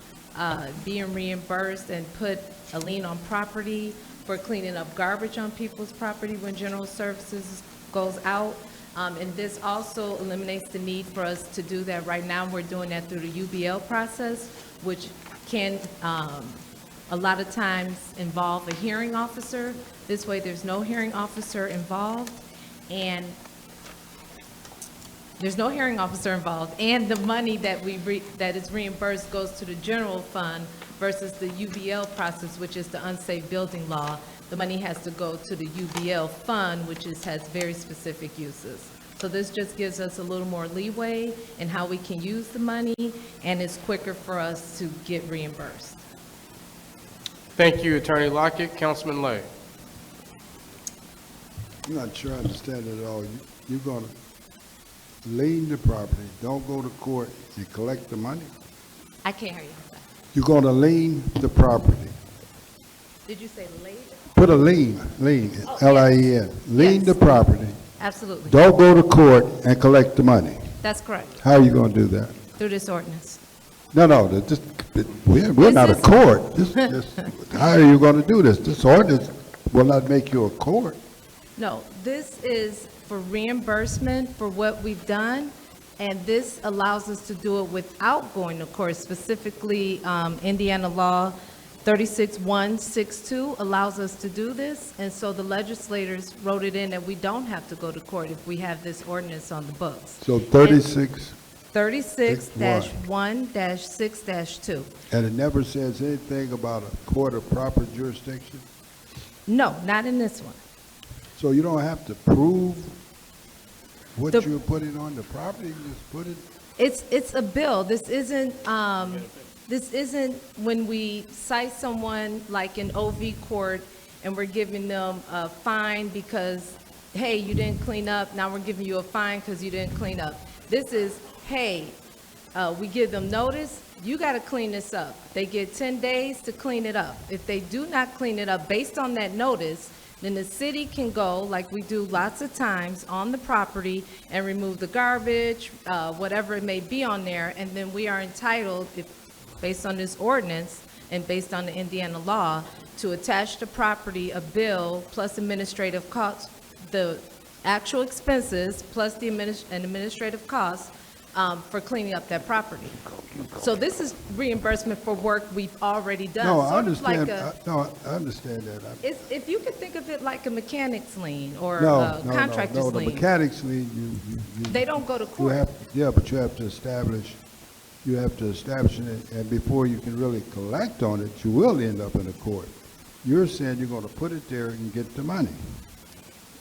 be reimbursed and put a lien on property for cleaning up garbage on people's property when general services goes out. And this also eliminates the need for us to do that. Right now, we're doing that through the UBL process, which can a lot of times involve a hearing officer. This way, there's no hearing officer involved, and there's no hearing officer involved, and the money that that is reimbursed goes to the general fund versus the UBL process, which is the unsafe building law. The money has to go to the UBL fund, which has very specific uses. So this just gives us a little more leeway in how we can use the money, and it's quicker for us to get reimbursed. Thank you, Attorney Lockett. Councilman Lay. I'm not sure I understand it at all. You're going to lien the property, don't go to court, and collect the money? I can't hear you. You're going to lien the property. Did you say late? Put a lien, L-I-E-N, lien the property. Absolutely. Don't go to court and collect the money. That's correct. How are you going to do that? Through this ordinance. No, we're not a court. How are you going to do this? This ordinance will not make you a court. No, this is for reimbursement for what we've done, and this allows us to do it without going to court. Specifically, Indiana law 36162 allows us to do this, and so the legislators wrote it in that we don't have to go to court if we have this ordinance on the books. So 36, 36-1-6-2. and it never says anything about a court of proper jurisdiction? No, not in this one. So you don't have to prove what The- you're putting on the property, you just put it? It's a bill. This isn't when we cite someone like in OV court and we're giving them a fine because, hey, you didn't clean up, now we're giving you a fine because you didn't clean up. This is, hey, we give them notice, you got to clean this up. They get 10 days to clean it up. If they do not clean it up based on that notice, then the city can go, like we do lots of times, on the property and remove the garbage, whatever it may be on there, and then we are entitled, based on this ordinance and based on the Indiana law, to attach to property a bill plus administrative costs, the actual expenses plus the administrative costs for cleaning up that property. So this is reimbursement for work we've already done. No, I sort of like understand, I understand that. if you could think of it like a mechanic's lien or No, a contractor's no, the lien. mechanics lien, you. They don't go to You court. have, yeah, but you have to establish it, and before you can really collect on it, you will end up in a court. You're saying you're gonna put it there and get the money.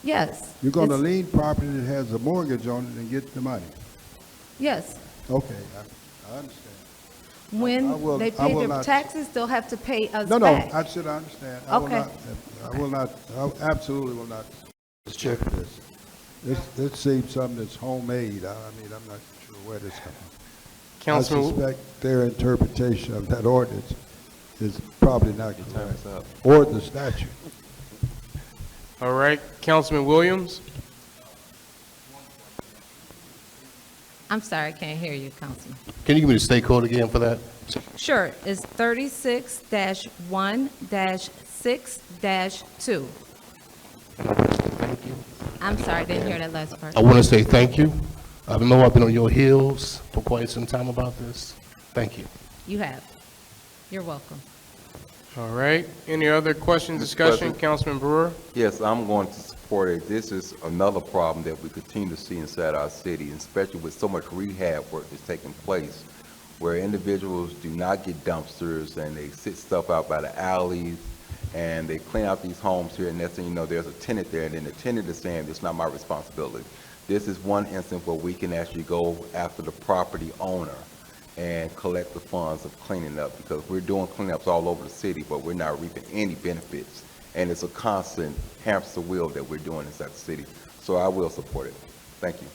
Yes. You're gonna It's- lien property that has a mortgage on it and get the money. Yes. Okay, I understand. I When will- they I pay will their not- taxes, they'll have to pay us No, back. I said I understand. Okay. I absolutely will not check this. This seems something that's homemade. I mean, I'm not sure where this comes from. I Councilman, suspect their interpretation of that ordinance is probably not correct, or the statute. all right, Councilman Williams? I'm sorry, I can't hear you, Councilman. Can you give me the state code again for that? Sure, it's 36-1-6-2. Thank you. I'm sorry, I didn't hear that last part. I want to say thank you. I know I've been on your heels for quite some time about this. Thank you. You have. You're welcome. All right, any other questions, discussion? President. Councilman Brewer? Yes, I'm going to support it. This is another problem that we continue to see inside our city, and especially with so much rehab work that's taking place, where individuals do not get dumpsters and they sit stuff out by the alleys, and they clean out these homes here, and next thing you know, there's a tenant there, and then the tenant is saying, it's not my responsibility. This is one instance where we can actually go after the property owner and collect the funds of cleaning up, because we're doing cleanups all over the city, but we're not reaping any benefits. And it's a constant hamster wheel that we're doing inside the city. So I will support it. Thank you.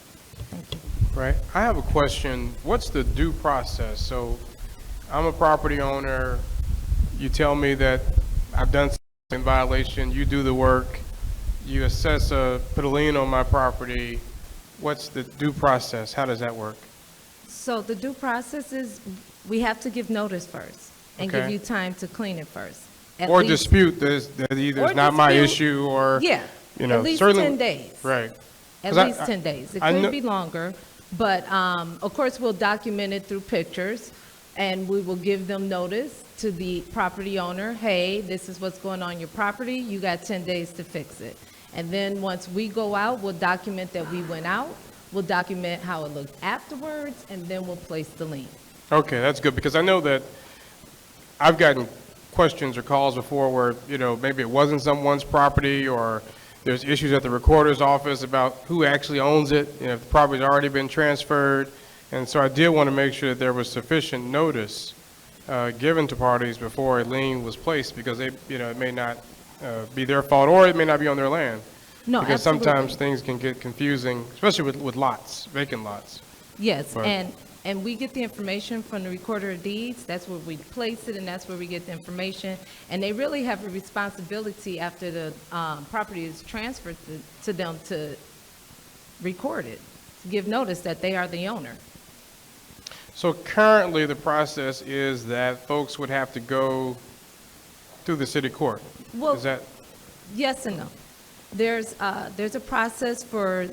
Right, I have a question. What's the due process? So I'm a property owner. You tell me that I've done something in violation. You do the work. You put a lien on my property. What's the due process? How does that work? So the due process is, we have to give notice first and give Okay. you time to clean it first. At Or least- dispute that either Or it's not my dispute- issue or, Yeah, you know, at least certainly. 10 days. Right. At 'Cause I- least 10 days. It I know- could be longer, but of course, we'll document it through pictures, and we will give them notice to the property owner, hey, this is what's going on your property, you got 10 days to fix it. And then once we go out, we'll document that we went out, we'll document how it looked afterwards, and then we'll place the lien. Okay, that's good, because I know that I've gotten questions or calls before where, you know, maybe it wasn't someone's property, or there's issues at the recorder's office about who actually owns it, you know, if the property's already been transferred. And so I did want to make sure that there was sufficient notice given to parties before a lien was placed, because they, you know, it may not be their fault, or it may not be on their land. No, Because absolutely. sometimes things can get confusing, especially with lots, vacant lots. Yes, But- and we get the information from the recorder of deeds, that's where we place it, and that's where we get the information. And they really have a responsibility after the property is transferred to them to record it, to give notice that they are the owner. So currently, the process is that folks would have to go through the city court. Well, Is that, Yes and no. There's a process for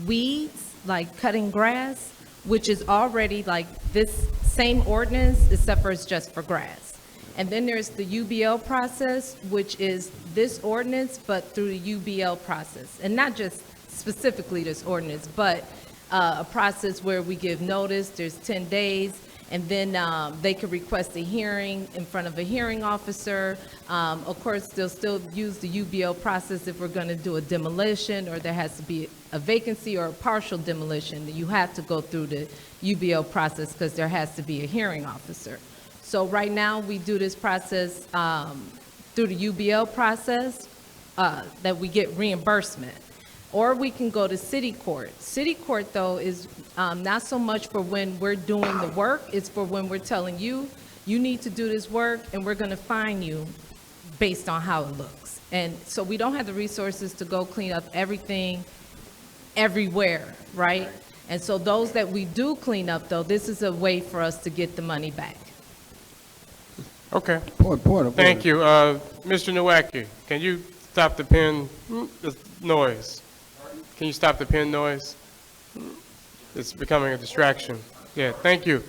weeds, like cutting grass, which is already like this same ordinance, except for it's just for grass. And then there's the UBL process, which is this ordinance, but through the UBL process. And not just specifically this ordinance, but a process where we give notice, there's 10 days, and then they could request a hearing in front of a hearing officer. Of course, they'll still use the UBL process if we're going to do a demolition, or there has to be a vacancy or a partial demolition. You have to go through the UBL process because there has to be a hearing officer. So right now, we do this process through the UBL process that we get reimbursement. Or we can go to city court. City court, though, is not so much for when we're doing the work, it's for when we're telling you, you need to do this work, and we're going to fine you based on how it looks. And so we don't have the resources to go clean up everything everywhere, right? And so those that we do clean up, though, this is a way for us to get the money back. Okay. Point of Thank order. you. Mr. Nowacki, can you stop the pen noise? Can you stop the pen noise? It's becoming a distraction. Yeah, thank you.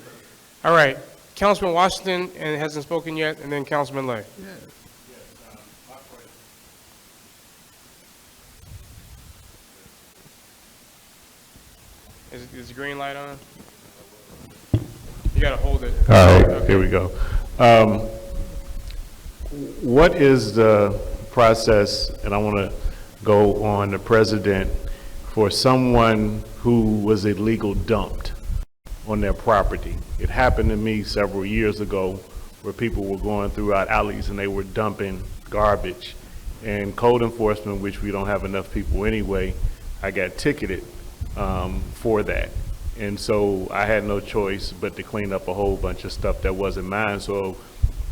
All right, Councilman Washington, and hasn't spoken yet, and then Councilman Lay. Is the green light on? You gotta hold it. All right, here we go. What is the process, and I want to go on the president, for someone who was illegal dumped on their property? It happened to me several years ago where people were going throughout alleys and they were dumping garbage. And code enforcement, which we don't have enough people anyway, I got ticketed for that. And so I had no choice but to clean up a whole bunch of stuff that wasn't mine. So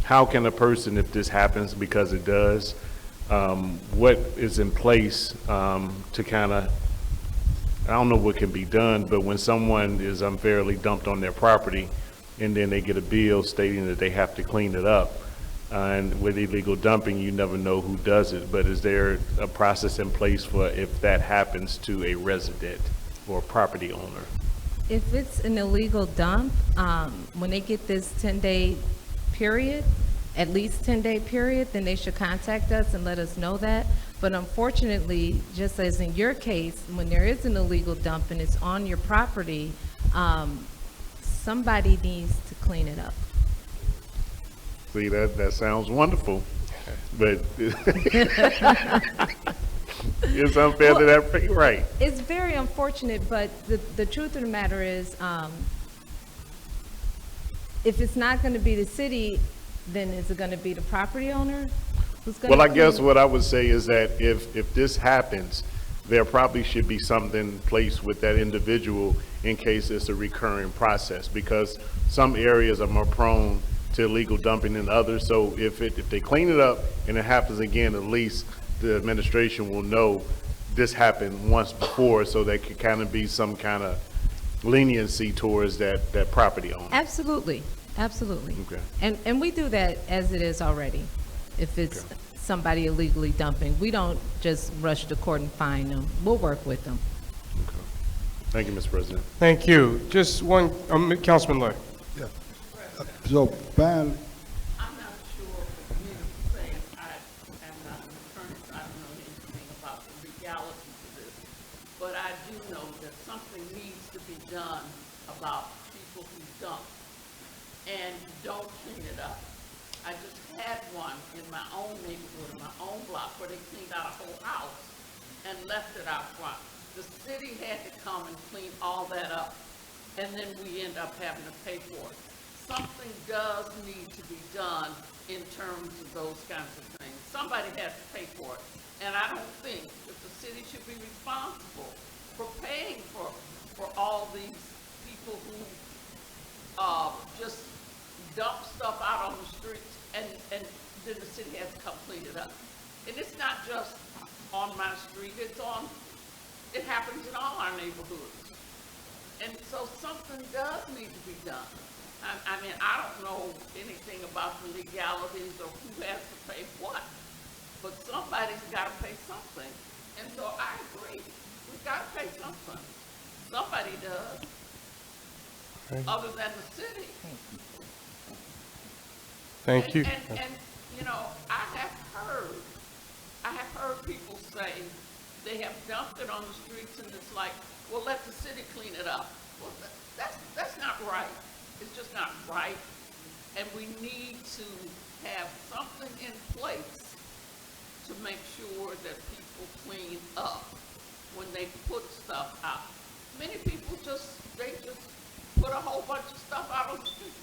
how can a person, if this happens, because it does, what is in place to kind of, I don't know what can be done, but when someone is unfairly dumped on their property and then they get a bill stating that they have to clean it up, and with illegal dumping, you never know who does it, but is there a process in place for if that happens to a resident or property owner? If it's an illegal dump, when they get this 10-day period, at least 10-day period, then they should contact us and let us know that. But unfortunately, just as in your case, when there is an illegal dump and it's on your property, somebody needs to clean it up. See, that sounds wonderful, but it's unfair to that, right? It's very unfortunate, but the truth of the matter is, if it's not going to be the city, then is it going to be the property owner? Who's going Well, I to guess what I would say is that if this happens, there probably should be something placed with that individual in case it's a recurring process, because some areas are more prone to illegal dumping than others. So if they clean it up and it happens again, at least the administration will know this happened once before, so there could kind of be some kind of leniency towards that property owner. Absolutely, absolutely. Okay. And we do that as it is already. If it's somebody illegally dumping, we don't just rush to court and fine them. We'll work with them. Okay. Thank you, Mr. President. Thank you. Just one, Councilman Lay. Yeah. So finally, I'm not sure, me saying I am not an attorney, so I don't know anything about the legalities of this. But I do know that something needs to be done about people who dump and don't clean it up. I just had one in my own neighborhood, in my own block, where they cleaned out a whole house and left it out front. The city had to come and clean all that up, and then we end up having to pay for it. Something does need to be done in terms of those kinds of things. Somebody has to pay for it. And I don't think that the city should be responsible for paying for all these people who just dump stuff out on the streets, and then the city has to come clean it up. And it's not just on my street, it happens in all our neighborhoods. And so something does need to be done. I mean, I don't know anything about the legalities or who has to pay what, but somebody's gotta pay something. And so I agree, we gotta pay something. Somebody does, other than the city. Thank you. And, you know, I have heard people say they have dumped it on the streets and it's like, well, let the city clean it up. Well, that's not right. It's just not right. And we need to have something in place to make sure that people clean up when they put stuff out. Many people they just put a whole bunch of stuff out on the street.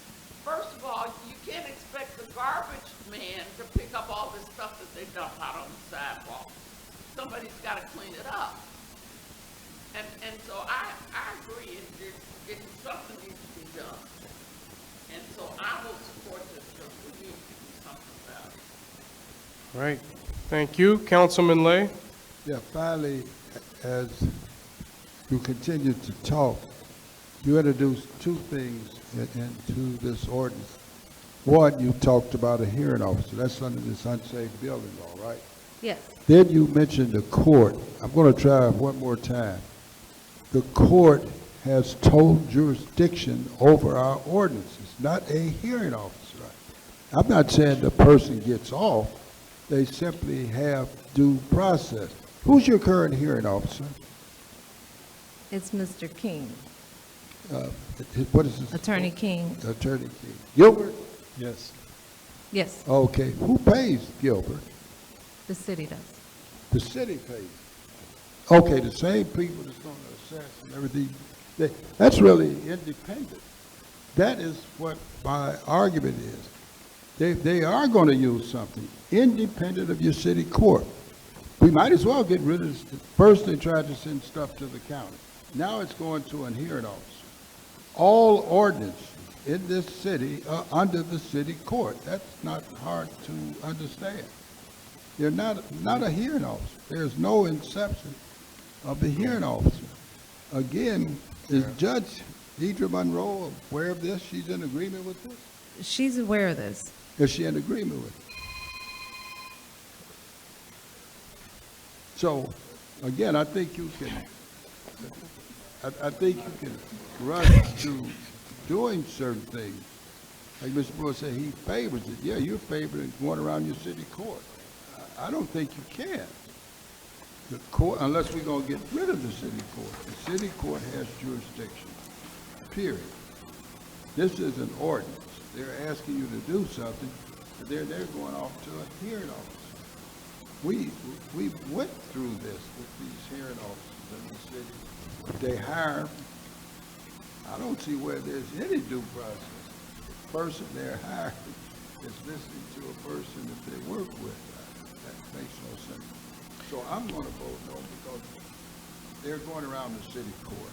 First of all, you can't expect the garbage man to pick up all this stuff that they dump out on the sidewalk. Somebody's got to clean it up. And so I agree, something needs to be done. And so I will support this because we need to do something about it. Right. Thank you. Councilman Lay? Yeah, finally, as you continue to talk, you introduced two things into this ordinance. One, you talked about a hearing officer. That's under this unsafe building law, right? Yes. Then you mentioned the court. I'm going to try one more time. The court has total jurisdiction over our ordinances, not a hearing officer. I'm not saying the person gets off. They simply have due process. Who's your current hearing officer? It's Mr. King, What is his? Attorney King. Attorney King. Gilbert? Yes. Yes, Okay. Who pays Gilbert? the city does. The city pays. Okay, the same people that's going to assess and everything. That's really independent. That is what my argument is. They are going to use something independent of your city court. We might as well get rid of this. First, they tried to send stuff to the county. Now it's going to a hearing officer. All ordinances in this city are under the city court. That's not hard to understand. They're not a hearing officer. There's no inception of the hearing officer. Again, is Judge Deidre Monroe aware of this? She's in agreement with this? She's aware of this. Is she in agreement with it? So, again, I think you can run to doing certain things. Like Mr. Brewer said, he favors it. Yeah, you favor it going around your city court. I don't think you can. The court, unless we're going to get rid of the city court. The city court has jurisdiction, period. This is an ordinance. They're asking you to do something, but they're going off to a hearing officer. We went through this with these hearing officers in the city. They hire, I don't see where there's any due process. The person they're hiring is listening to a person that they work with. That makes no sense. So I'm going to vote no because they're going around the city court.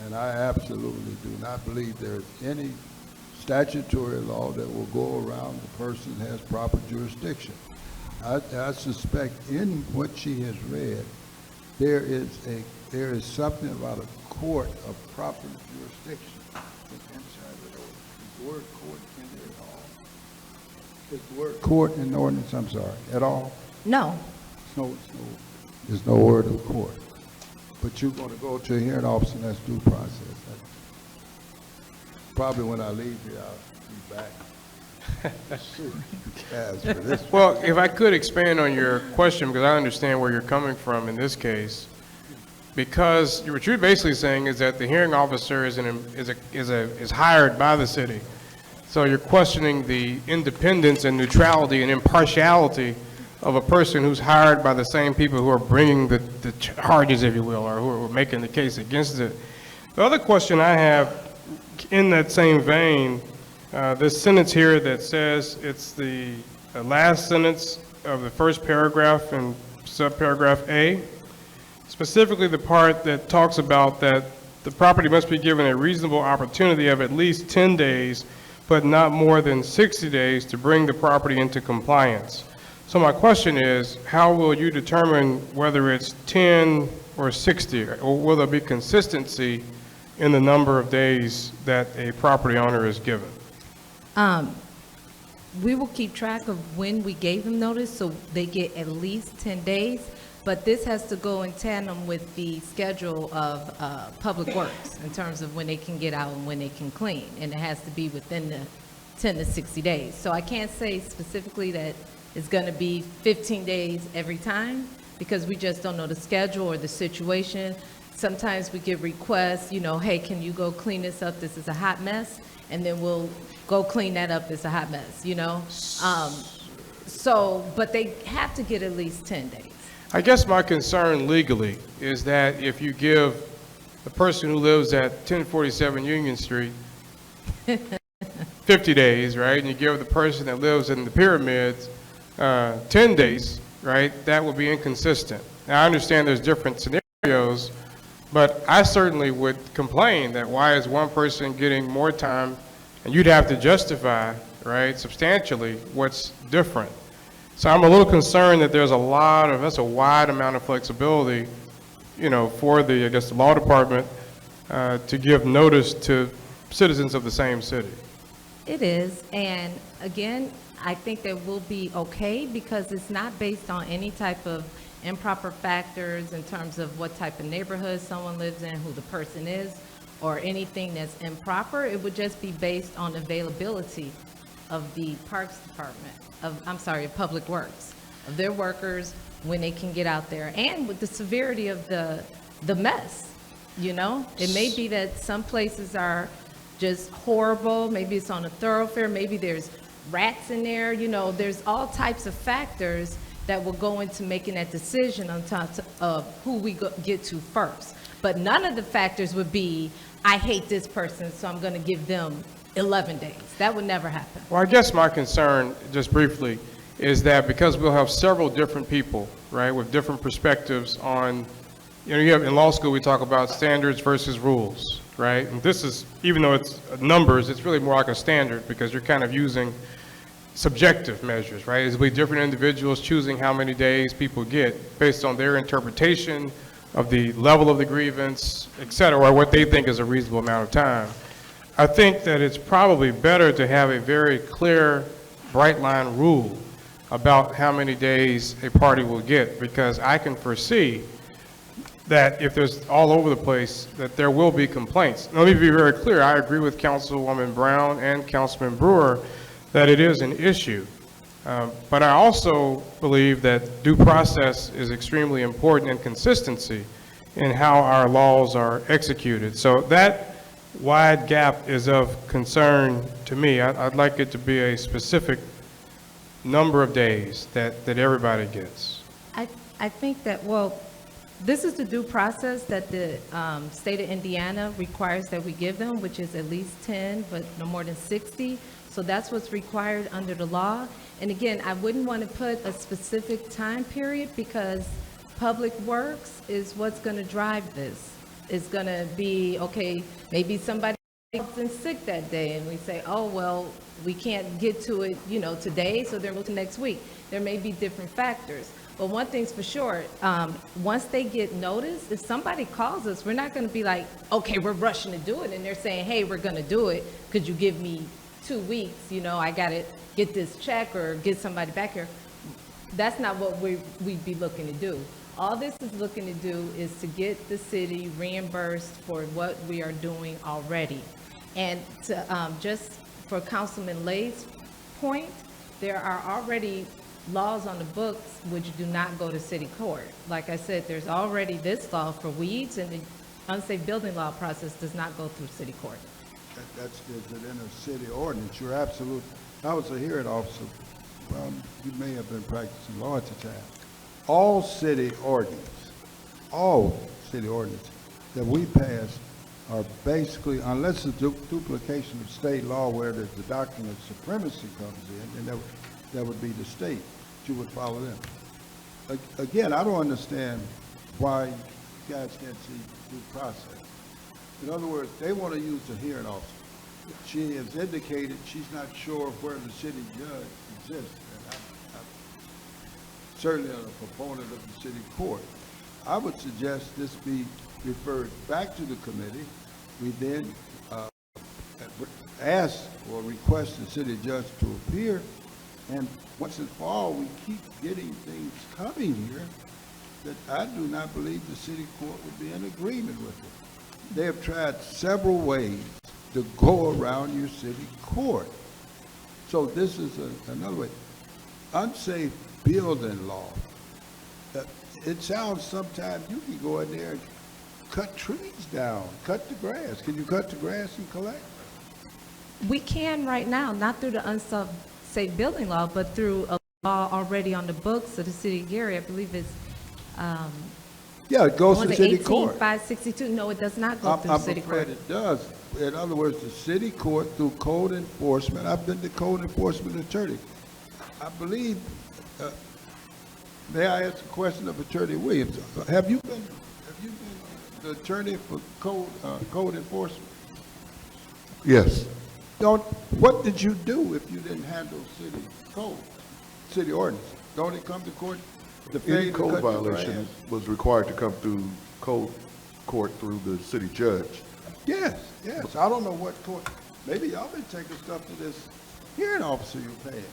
And I absolutely do not believe there's any statutory law that will go around the person who has proper jurisdiction. I suspect in what she has read, there is something about a court of proper jurisdiction inside the ordinance. Is the word court in there at all? Is the word court in the ordinance, I'm sorry, at all? No. There's no word of court. But you're going to go to a hearing officer and that's due process. Probably when I leave here, I'll be back. Well, if I could expand on your question, because I understand where you're coming from in this case, because what you're basically saying is that the hearing officer is hired by the city. So you're questioning the independence and neutrality and impartiality of a person who's hired by the same people who are bringing the charges, if you will, or who are making the case against it. The other question I have in that same vein, this sentence here that says it's the last sentence of the first paragraph in subparagraph A, specifically the part that talks about that the property must be given a reasonable opportunity of at least 10 days, but not more than 60 days to bring the property into compliance. So my question is, how will you determine whether it's 10 or 60, or will there be consistency in the number of days that a property owner is given? we will keep track of when we gave them notice, so they get at least 10 days. But this has to go in tandem with the schedule of Public Works in terms of when they can get out and when they can clean. And it has to be within the 10 to 60 days. So I can't say specifically that it's going to be 15 days every time, because we just don't know the schedule or the situation. Sometimes we get requests, you know, hey, can you go clean this up? This is a hot mess. And then we'll go clean that up. It's a hot mess, you know? But they have to get at least 10 days. I guess my concern legally is that if you give the person who lives at 1047 Union Street 50 days, right, and you give the person that lives in the Pyramids 10 days, right, that would be inconsistent. Now, I understand there's different scenarios, but I certainly would complain that why is one person getting more time, and you'd have to justify, right, substantially what's different. So I'm a little concerned that there's that's a wide amount of flexibility, you know, for the, I guess, the law department to give notice to citizens of the same city. It is, and again, I think that will be okay because it's not based on any type of improper factors in terms of what type of neighborhood someone lives in, who the person is, or anything that's improper. It would just be based on availability of the Parks Department, of Public Works, of their workers when they can get out there, and with the severity of the mess, you know? It may be that some places are just horrible, maybe it's on a thoroughfare, maybe there's rats in there, you know, there's all types of factors that will go into making that decision on top of who we get to first. But none of the factors would be, I hate this person, so I'm gonna give them 11 days. That would never happen. Well, I guess my concern, just briefly, is that because we'll have several different people, right, with different perspectives on, you know, you have in law school, we talk about standards versus rules, right? And this is, even though it's numbers, it's really more like a standard because you're kind of using subjective measures, right? It'll be different individuals choosing how many days people get based on their interpretation of the level of the grievance, et cetera, or what they think is a reasonable amount of time. I think that it's probably better to have a very clear, bright line rule about how many days a party will get, because I can foresee that if there's all over the place, that there will be complaints. Let me be very clear. I agree with Councilwoman Brown and Councilman Brewer that it is an issue. But I also believe that due process is extremely important, and consistency in how our laws are executed. So that wide gap is of concern to me. I'd like it to be a specific number of days that everybody gets. I think that, well, this is the due process that the state of Indiana requires that we give them, which is at least 10, but no more than 60. So that's what's required under the law. And again, I wouldn't want to put a specific time period because Public Works is what's going to drive this. It's going to be, okay, maybe somebody is in sick that day and we say, oh, well, we can't get to it, you know, today, so they're moving next week. There may be different factors. But one thing's for sure, once they get notice, if somebody calls us, we're not going to be like, okay, we're rushing to do it. And they're saying, hey, we're going to do it. Could you give me 2 weeks? You know, I got to get this check or get somebody back here. That's not what we'd be looking to do. All this is looking to do is to get the city reimbursed for what we are doing already. And to, just for Councilman Lay's point, there are already laws on the books which do not go to city court. Like I said, there's already this law for weeds, and the unsafe building law process does not go through city court. That's in a city ordinance. You're absolute. I was a hearing officer. Well, you may have been practicing law at the time. All city ordinance that we pass are basically, unless it's duplication of state law where the doctrine of supremacy comes in, and that would be the state, you would follow them. Again, I don't understand why you guys can't see due process. In other words, they want to use the hearing officer. She has indicated she's not sure where the city judge exists. And I'm certainly a proponent of the city court. I would suggest this be referred back to the committee. We then ask or request the city judge to appear And once and for all, we keep getting things coming here that I do not believe the city court would be in agreement with it. They have tried several ways to go around your city court. So this is another way. Unsafe building law. It sounds sometimes you can go in there and cut trees down, cut the grass. Can you cut the grass and collect? We can right now, not through the unsafe building law, but through a law already on the books of the city of Gary. I believe it's, Yeah, it goes on to the city court. 18562. No, it does not go through city court. I'm afraid it does. In other words, the city court through code enforcement, I've been the code enforcement attorney. I believe, may I ask a question of Attorney Williams? Have you been the attorney for code enforcement? Yes. What did you do if you didn't handle city code, city ordinance? Don't it come to court? Any code violation was required to come through code court through the city judge. Yes, yes. I don't know what court, maybe y'all been taking stuff to this hearing officer you're paying.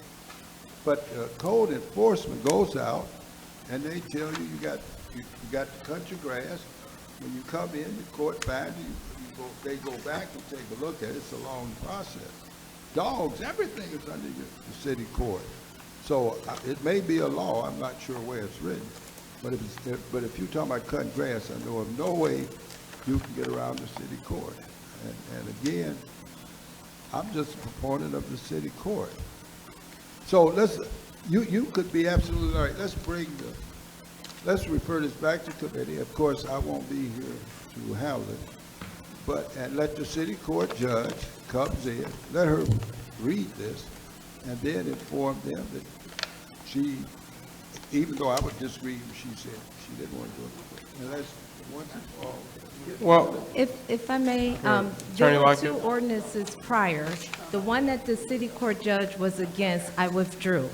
But code enforcement goes out and they tell you you got to cut your grass. When you come in, the court finds you, they go back and take a look at it. It's a long process. Dogs, everything is under the city court. So it may be a law, I'm not sure where it's written. But if you're talking about cutting grass, I know of no way you can get around the city court. And again, I'm just a proponent of the city court. So you could be absolutely right. Let's refer this back to committee. Of course, I won't be here to handle it. And let the city court judge comes in, let her read this, and then inform them that she, even though I would disagree, she said she didn't want to do it. And that's once and for all. Well, If I may, Attorney there were Lockett. 2 ordinances prior. The one that the city court judge was against, I withdrew.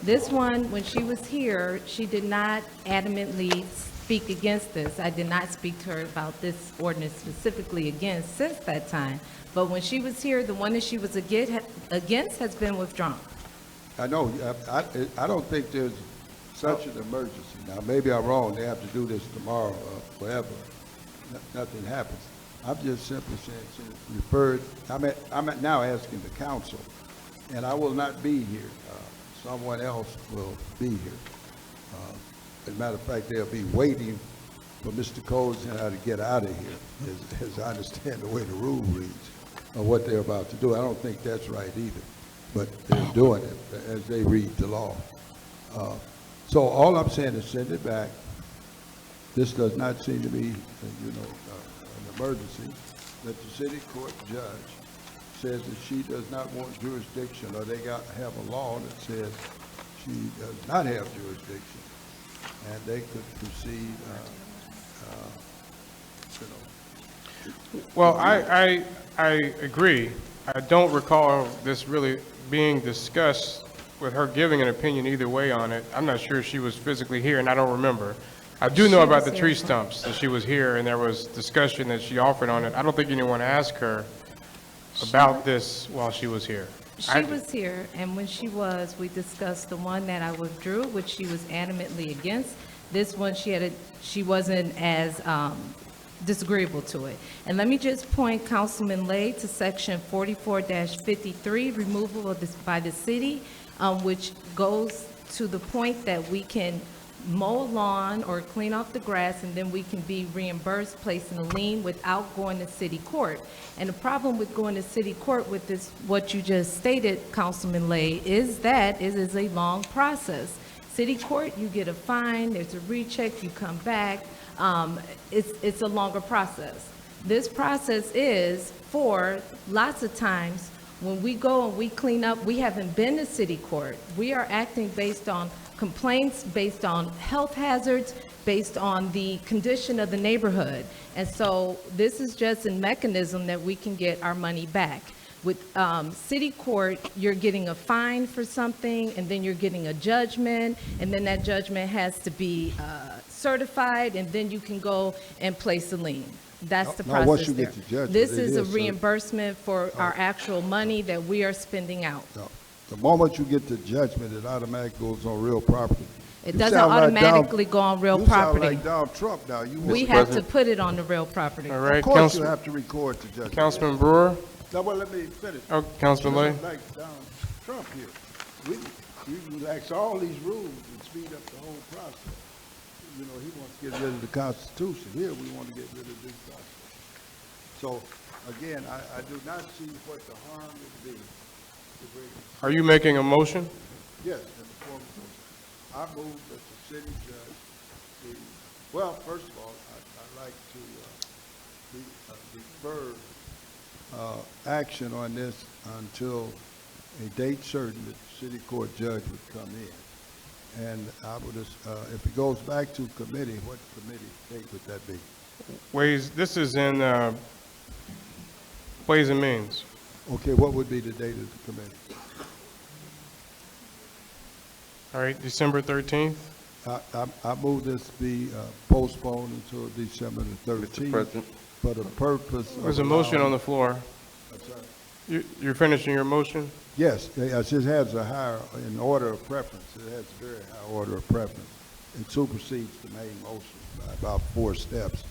This one, when she was here, she did not adamantly speak against this. I did not speak to her about this ordinance specifically against since that time. But when she was here, the one that she was against has been withdrawn. I know, I don't think there's such an emergency. Now, maybe I'm wrong, they have to do this tomorrow or forever. Nothing happens. I'm just simply saying, since referred, I'm now asking the council, and I will not be here. Someone else will be here. As a matter of fact, they'll be waiting for Mr. Cozen to get out of here, as I understand the way the rule reads, or what they're about to do. I don't think that's right either, but they're doing it as they read the law. So all I'm saying is send it back. This does not seem to be, an emergency. That the city court judge says that she does not want jurisdiction, or they have a law that says she does not have jurisdiction, and they could proceed. Well, I agree. I don't recall this really being discussed with her giving an opinion either way on it. I'm not sure she was physically here, and I don't remember. I do know about the tree stumps, that she was here, and there was discussion that she offered on it. I don't think anyone asked her about this while she was here. She was here, and when she was, we discussed the one that I withdrew, which she was adamantly against. This one, she wasn't as disagreeable to it. And let me just point Councilman Lay to section 44-53, removal of this by the city, which goes to the point that we can mow a lawn or clean off the grass, and then we can be reimbursed, placing a lien without going to city court. And the problem with going to city court with this, what you just stated, Councilman Lay, is that it is a long process. City court, you get a fine, there's a recheck, you come back. It's a longer process. This process is for lots of times when we go and we clean up, we haven't been to city court. We are acting based on complaints, based on health hazards, based on the condition of the neighborhood. And so this is just a mechanism that we can get our money back. With city court, you're getting a fine for something, and then you're getting a judgment, and then that judgment has to be certified, and then you can go and place a lien. That's the process once you there. get the judgment, This it is a is reimbursement for our actual money that we are spending out. The moment you get to judgment, it automatically goes on real property. It You doesn't sound like automatically go on real You property. sound like Donald Trump now. We have to put it on the real property. All right, Of course you Council- have to record the judgment. Councilman Brewer? Now, well, let me finish. Oh, Councilman You Lay? sound like Donald Trump here. We relax all these rules and speed up the whole process. You know, he wants to get rid of the Constitution. Here, we want to get rid of this process. So, again, I do not see what the harm would be to bring. Are you making a motion? Yes, in the form of, I move that the city judge, well, first of all, I'd like to defer action on this until a date certain that the city court judge would come in. And I would, if it goes back to committee, what committee date would that be? This is in Ways and Means. Okay, what would be the date of the committee? All right, December 13th? I move this be postponed until December the 13th. Mr. President? For the purpose of. There's a motion on the floor. I'm sorry. You're finishing your motion? Yes, it has a higher, in order of preference, it has a very high order of preference. It supersedes the main motion by about 4 steps.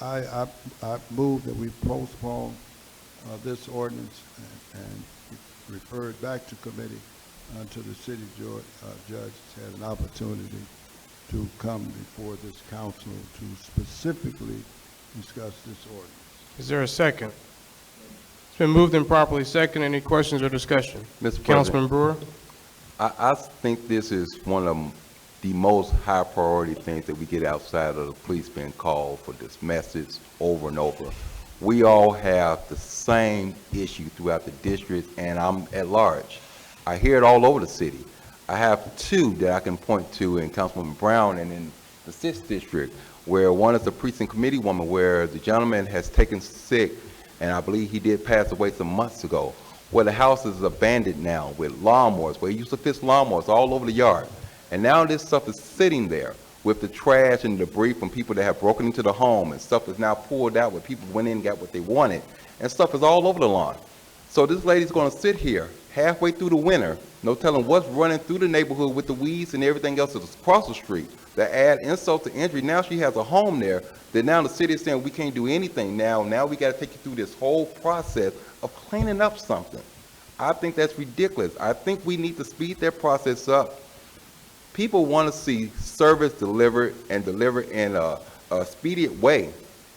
I move that we postpone this ordinance and refer it back to committee until the city judge has an opportunity to come before this council to specifically discuss this ordinance. Is there a second? It's been moved and properly second. Any questions or discussion? Mr. President. Councilman Brewer? I think this is one of the most high priority things that we get outside of the police being called for this message over and over. We all have the same issue throughout the district, and I'm at large. I hear it all over the city. I have 2 that I can point to in Councilwoman Brown and in the 6th district, where one is a precinct committee woman, where the gentleman has taken sick, and I believe he did pass away some months ago, where the house is abandoned now with lawnmowers, where he used to fix lawnmowers all over the yard. And now this stuff is sitting there with the trash and debris from people that have broken into the home, and stuff is now pulled out where people went in and got what they wanted, and stuff is all over the lawn. So this lady's gonna sit here halfway through the winter, no telling what's running through the neighborhood with the weeds and everything else that's across the street. To add insult to injury, now she has a home there that now the city is saying we can't do anything now. Now we gotta take you through this whole process of cleaning up something. I think that's ridiculous. I think we need to speed that process up. People want to see service delivered and delivered in a expedient way.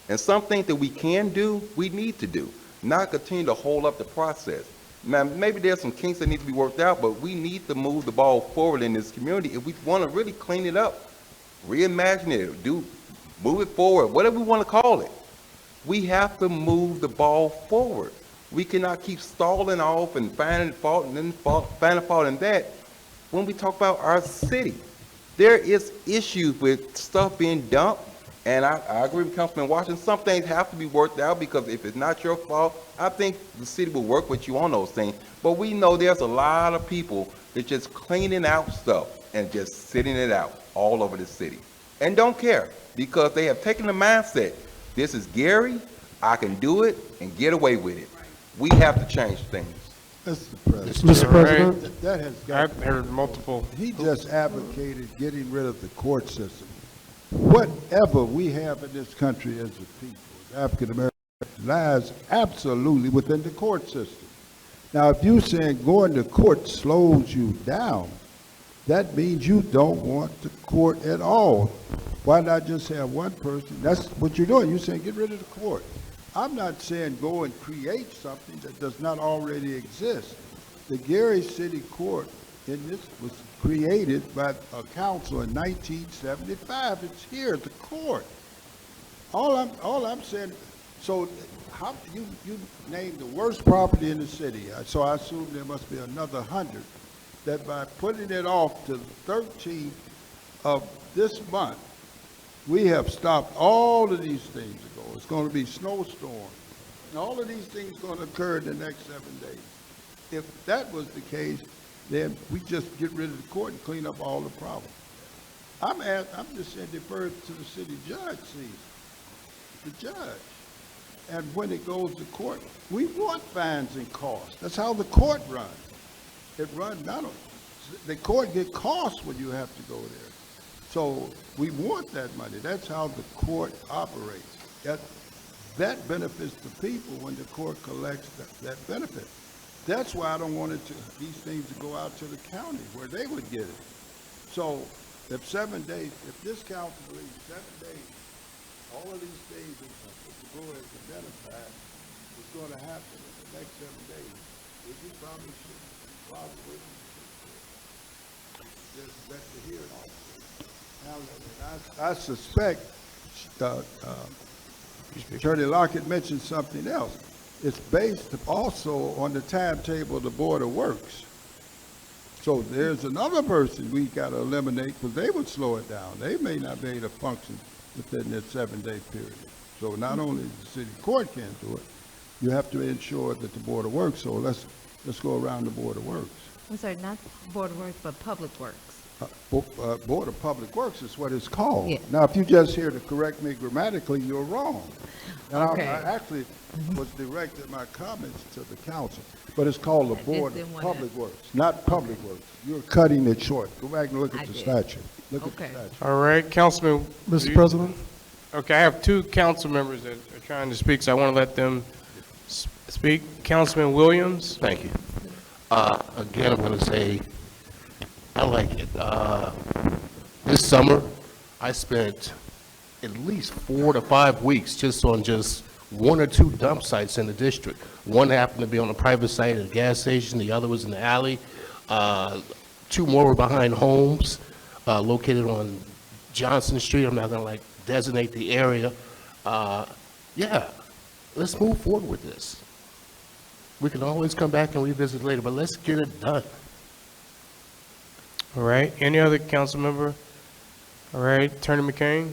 And some things that we can do, we need to do, not continue to hold up the process. Now, maybe there's some kinks that need to be worked out, but we need to move the ball forward in this community if we want to really clean it up, reimagine it, move it forward, whatever we want to call it. We have to move the ball forward. We cannot keep stalling off and finding fault and then finding fault in that. When we talk about our city, there is issues with stuff being dumped, and I agree with Councilman Washington. Some things have to be worked out, because if it's not your fault, I think the city will work with you on those things. But we know there's a lot of people that just cleaning out stuff and just sitting it out all over the city and don't care, because they have taken the mindset, this is Gary, I can do it and get away with it. We have to change things. Mr. President. Mr. President. That has got. I've heard multiple. He just advocated getting rid of the court system. Whatever we have in this country as a people, African Americans, lies absolutely within the court system. Now, if you're saying going to court slows you down, that means you don't want the court at all. Why not just have one person? That's what you're doing. You're saying get rid of the court. I'm not saying go and create something that does not already exist. The Gary City Court was created by a council in 1975. It's here at the court. All I'm saying, so how you named the worst property in the city, so I assume there must be another 100, that by putting it off to the 13th of this month, we have stopped all of these things ago. It's going to be snowstorm. And all of these things going to occur in the next 7 days. If that was the case, then we just get rid of the court and clean up all the problems. I'm just saying defer to the city judge, the judge. And when it goes to court, we want fines and costs. That's how the court runs. it runs, the court get costs when you have to go there. So we want that money. That's how the court operates. That benefits the people when the court collects that benefit. That's why I don't want these things to go out to the county where they would get it. So if 7 days, if this council believes 7 days, all of these things that the board has identified is going to happen in the next 7 days, would you probably just let the hearing officer? Now, I suspect Attorney Lockett mentioned something else. It's based also on the timetable of the Board of Works. So there's another person we got to eliminate because they would slow it down. They may not be able to function within that 7-day period. So not only the city court can't do it, you have to ensure that the Board of Works, so let's go around the Board of Works. I'm sorry, not Board of Works, but Public Works. Board of Public Works is what it's called. Yeah. Now, if you just here to correct me grammatically, you're wrong. And Okay. I actually was directed my comments to the council, but it's called the Board didn't of wanna- Public Works, not Public Works. You're cutting it short. Go back and look I at the did. statute. Look at the Okay. statute. All right, Councilman. Mr. President? Okay, I have two council members that are trying to speak, so I want to let them speak. Councilman Williams? Thank you. Again, I'm going to say, I like it. This summer, I spent at least 4 to 5 weeks just on just 1 or 2 dump sites in the district. One happened to be on a private site at a gas station, the other was in the alley. 2 more were behind homes located on Johnson Street. I'm not going to designate the area. Yeah, let's move forward with this. We can always come back and revisit later, but let's get it done. All right, any other council member? All right, Attorney McCain?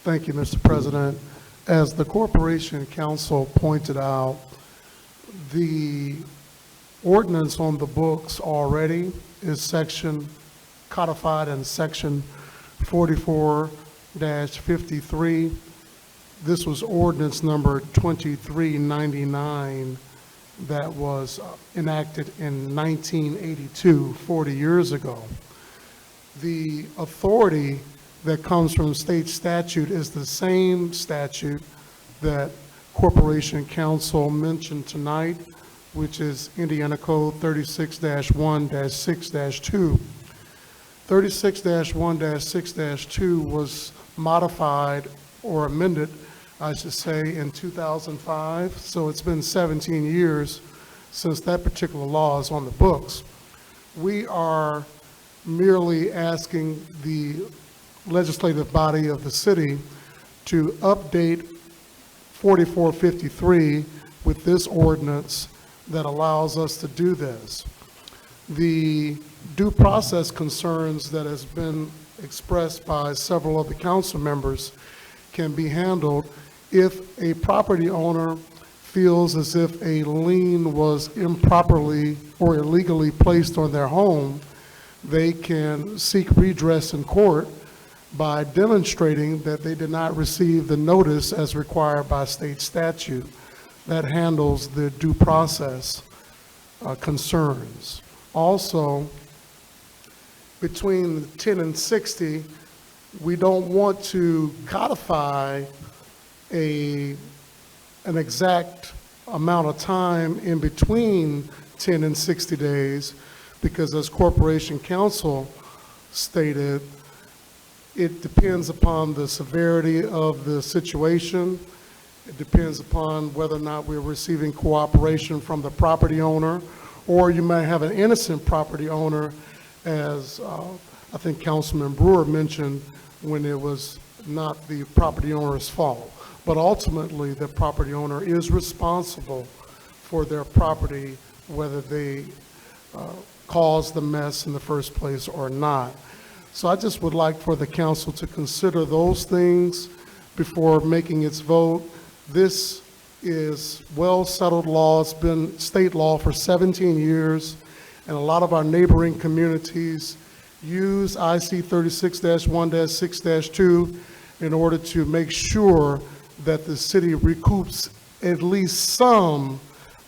Thank you, Mr. President. As the Corporation Council pointed out, the ordinance on the books already is codified in section 44-53. This was ordinance number 2399 that was enacted in 1982, 40 years ago. The authority that comes from state statute is the same statute that Corporation Council mentioned tonight, which is Indiana Code 36-1-6-2. 36-1-6-2 was modified or amended, I should say, in 2005. So it's been 17 years since that particular law is on the books. We are merely asking the legislative body of the city to update 4453 with this ordinance that allows us to do this. The due process concerns that has been expressed by several of the council members can be handled if a property owner feels as if a lien was improperly or illegally placed on their home. They can seek redress in court by demonstrating that they did not receive the notice as required by state statute. That handles the due process concerns. Also, between 10 and 60, we don't want to codify an exact amount of time in between 10 and 60 days, because as Corporation Council stated, it depends upon the severity of the situation. It depends upon whether or not we're receiving cooperation from the property owner, or you may have an innocent property owner, as I think Councilman Brewer mentioned, when it was not the property owner's fault. But ultimately, the property owner is responsible for their property, whether they caused the mess in the first place or not. So I just would like for the council to consider those things before making its vote. This is well-settled law. It's been state law for 17 years, and a lot of our neighboring communities use IC 36-1-6-2 in order to make sure that the city recoups at least some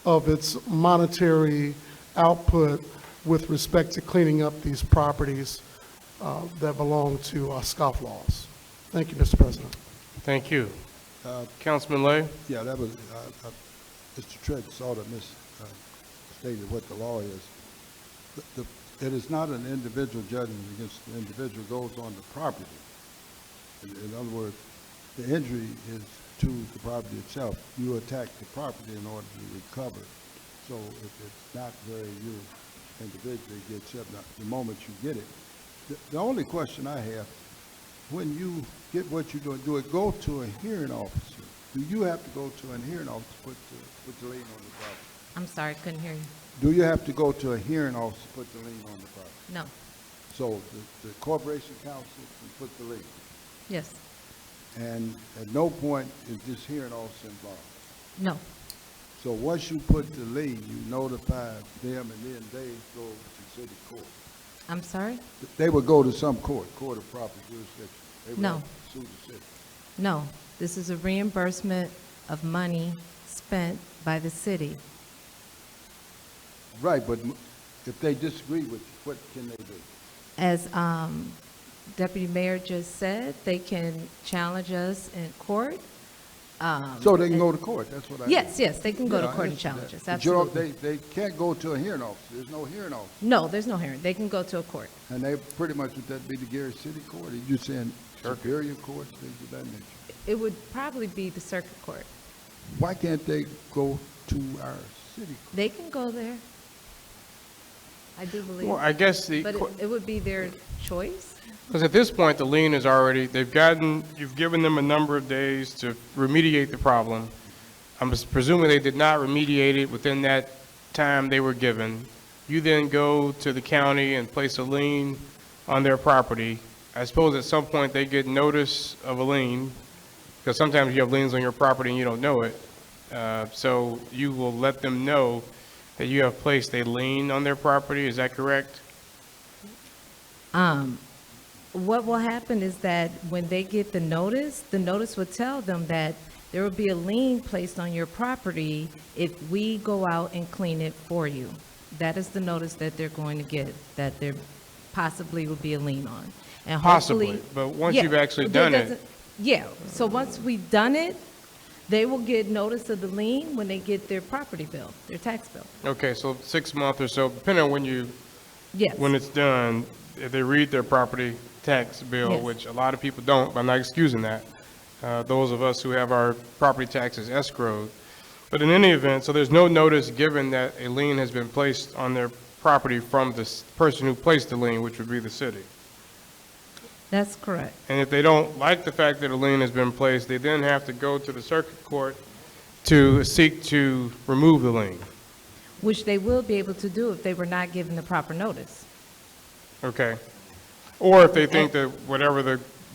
of its monetary output with respect to cleaning up these properties that belong to scofflaws. Thank you, Mr. President. Thank you. Councilman Lay? Yeah, that was, Mr. Trent sort of misstated what the law is. It is not an individual judgment against the individual, goes on the property. In other words, the injury is to the property itself. You attack the property in order to recover. So if it's not where you individually get hit, the moment you get it. The only question I have, when you get what you're going to do, it go to a hearing officer. Do you have to go to a hearing officer to put the lien on the property? I'm sorry, couldn't hear you. Do you have to go to a hearing officer to put the lien on the property? No. So the corporation counsel can put the lien? Yes. And at no point is this hearing officer involved? No. So once you put the lien, you notify them, and then they go to city court? I'm sorry? They would go to some court of property jurisdiction? They would No. have to sue the city? No. This is a reimbursement of money spent by the city. Right, but if they disagree with you, what can they do? As Deputy Mayor just said, they can challenge us in court. So they can go to court, that's what I mean. Yes, they can go to Yeah, I court and understand challenge that. us, But you don't- absolutely. They can't go to a hearing officer, there's no hearing officer. No, there's no hearing. They can go to a court. And they pretty much, would that be the Gary City Court? Are you saying Superior Court, things of that nature? It would probably be the circuit court. Why can't they go to our city? They can go there. I do believe. Well, I guess the But it would be their choice. Because at this point, the lien is already, you've given them a number of days to remediate the problem. I'm presuming they did not remediate it within that time they were given. You then go to the county and place a lien on their property. I suppose at some point they get notice of a lien, because sometimes you have liens on your property and you don't know it. So you will let them know that you have placed a lien on their property, is that correct? What will happen is that when they get the notice will tell them that there will be a lien placed on your property if we go out and clean it for you. That is the notice that they're going to get, that there possibly will be a lien on. And Possibly, hopefully- but once Yeah, you've actually there done it, doesn't- Yeah, so once we've done it, they will get notice of the lien when they get their property bill, their tax bill. okay, so 6 months or so, depending on Yes. when it's done, if they read their property tax bill, Yes. which a lot of people don't, but I'm not excusing that. Those of us who have our property taxes escrowed. But in any event, so there's no notice given that a lien has been placed on their property from the person who placed the lien, which would be the city. That's correct. And if they don't like the fact that a lien has been placed, they then have to go to the circuit court to seek to remove the lien. Which they will be able to do if they were not given the proper notice. Okay. Or if they think that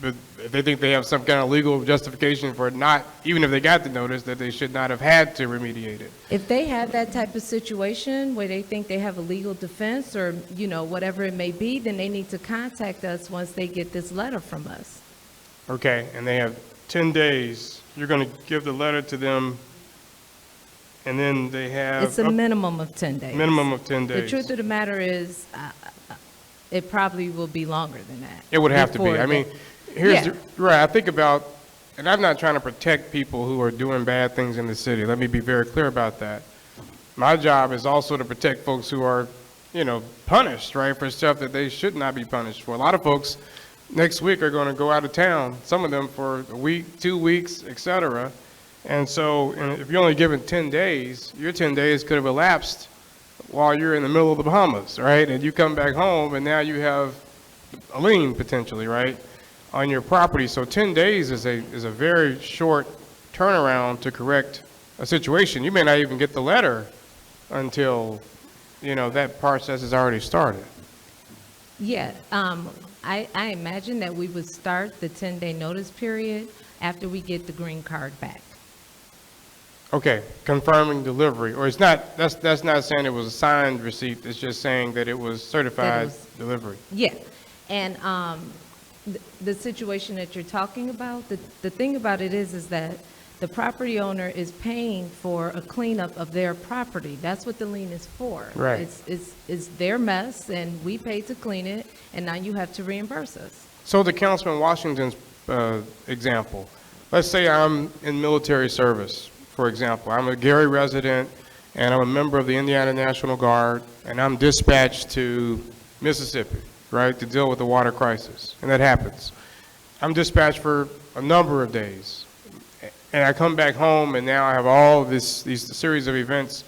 if they think they have some kind of legal justification for not, even if they got the notice, that they should not have had to remediate it. If they have that type of situation where they think they have a legal defense or, whatever it may be, then they need to contact us once they get this letter from us. Okay, and they have 10 days. You're going to give the letter to them, and then they have... It's a minimum of 10 days. Minimum of 10 days. The truth of the matter is, it probably will be longer than that. It would have to be. before I mean, that- right, I think about, and I'm not trying to protect people who are doing bad things in the city. Let me be very clear about that. My job is also to protect folks who are, punished, right, for stuff that they should not be punished for. A lot of folks next week are going to go out of town, some of them for a week, 2 weeks, et cetera. And so if you're only given 10 days, your 10 days could have elapsed while you're in the middle of the Bahamas, right? And you come back home and now you have a lien potentially, right, on your property. So 10 days is a very short turnaround to correct a situation. You may not even get the letter until, that process has already started. Yeah, I imagine that we would start the 10-day notice period after we get the green card back. Okay, confirming delivery, or it's not, that's not saying it was a signed receipt, it's just saying that it was certified delivery. Yeah, and the situation that you're talking about, the thing about it is that The property owner is paying for a cleanup of their property. That's what the lien is for. Right. It's their mess, and we paid to clean it, and now you have to reimburse us. So the Councilman Washington's example, let's say I'm in military service, for example. I'm a Gary resident, and I'm a member of the Indiana National Guard, and I'm dispatched to Mississippi, right, to deal with the water crisis, and that happens. I'm dispatched for a number of days, and I come back home, and now I have all these series of events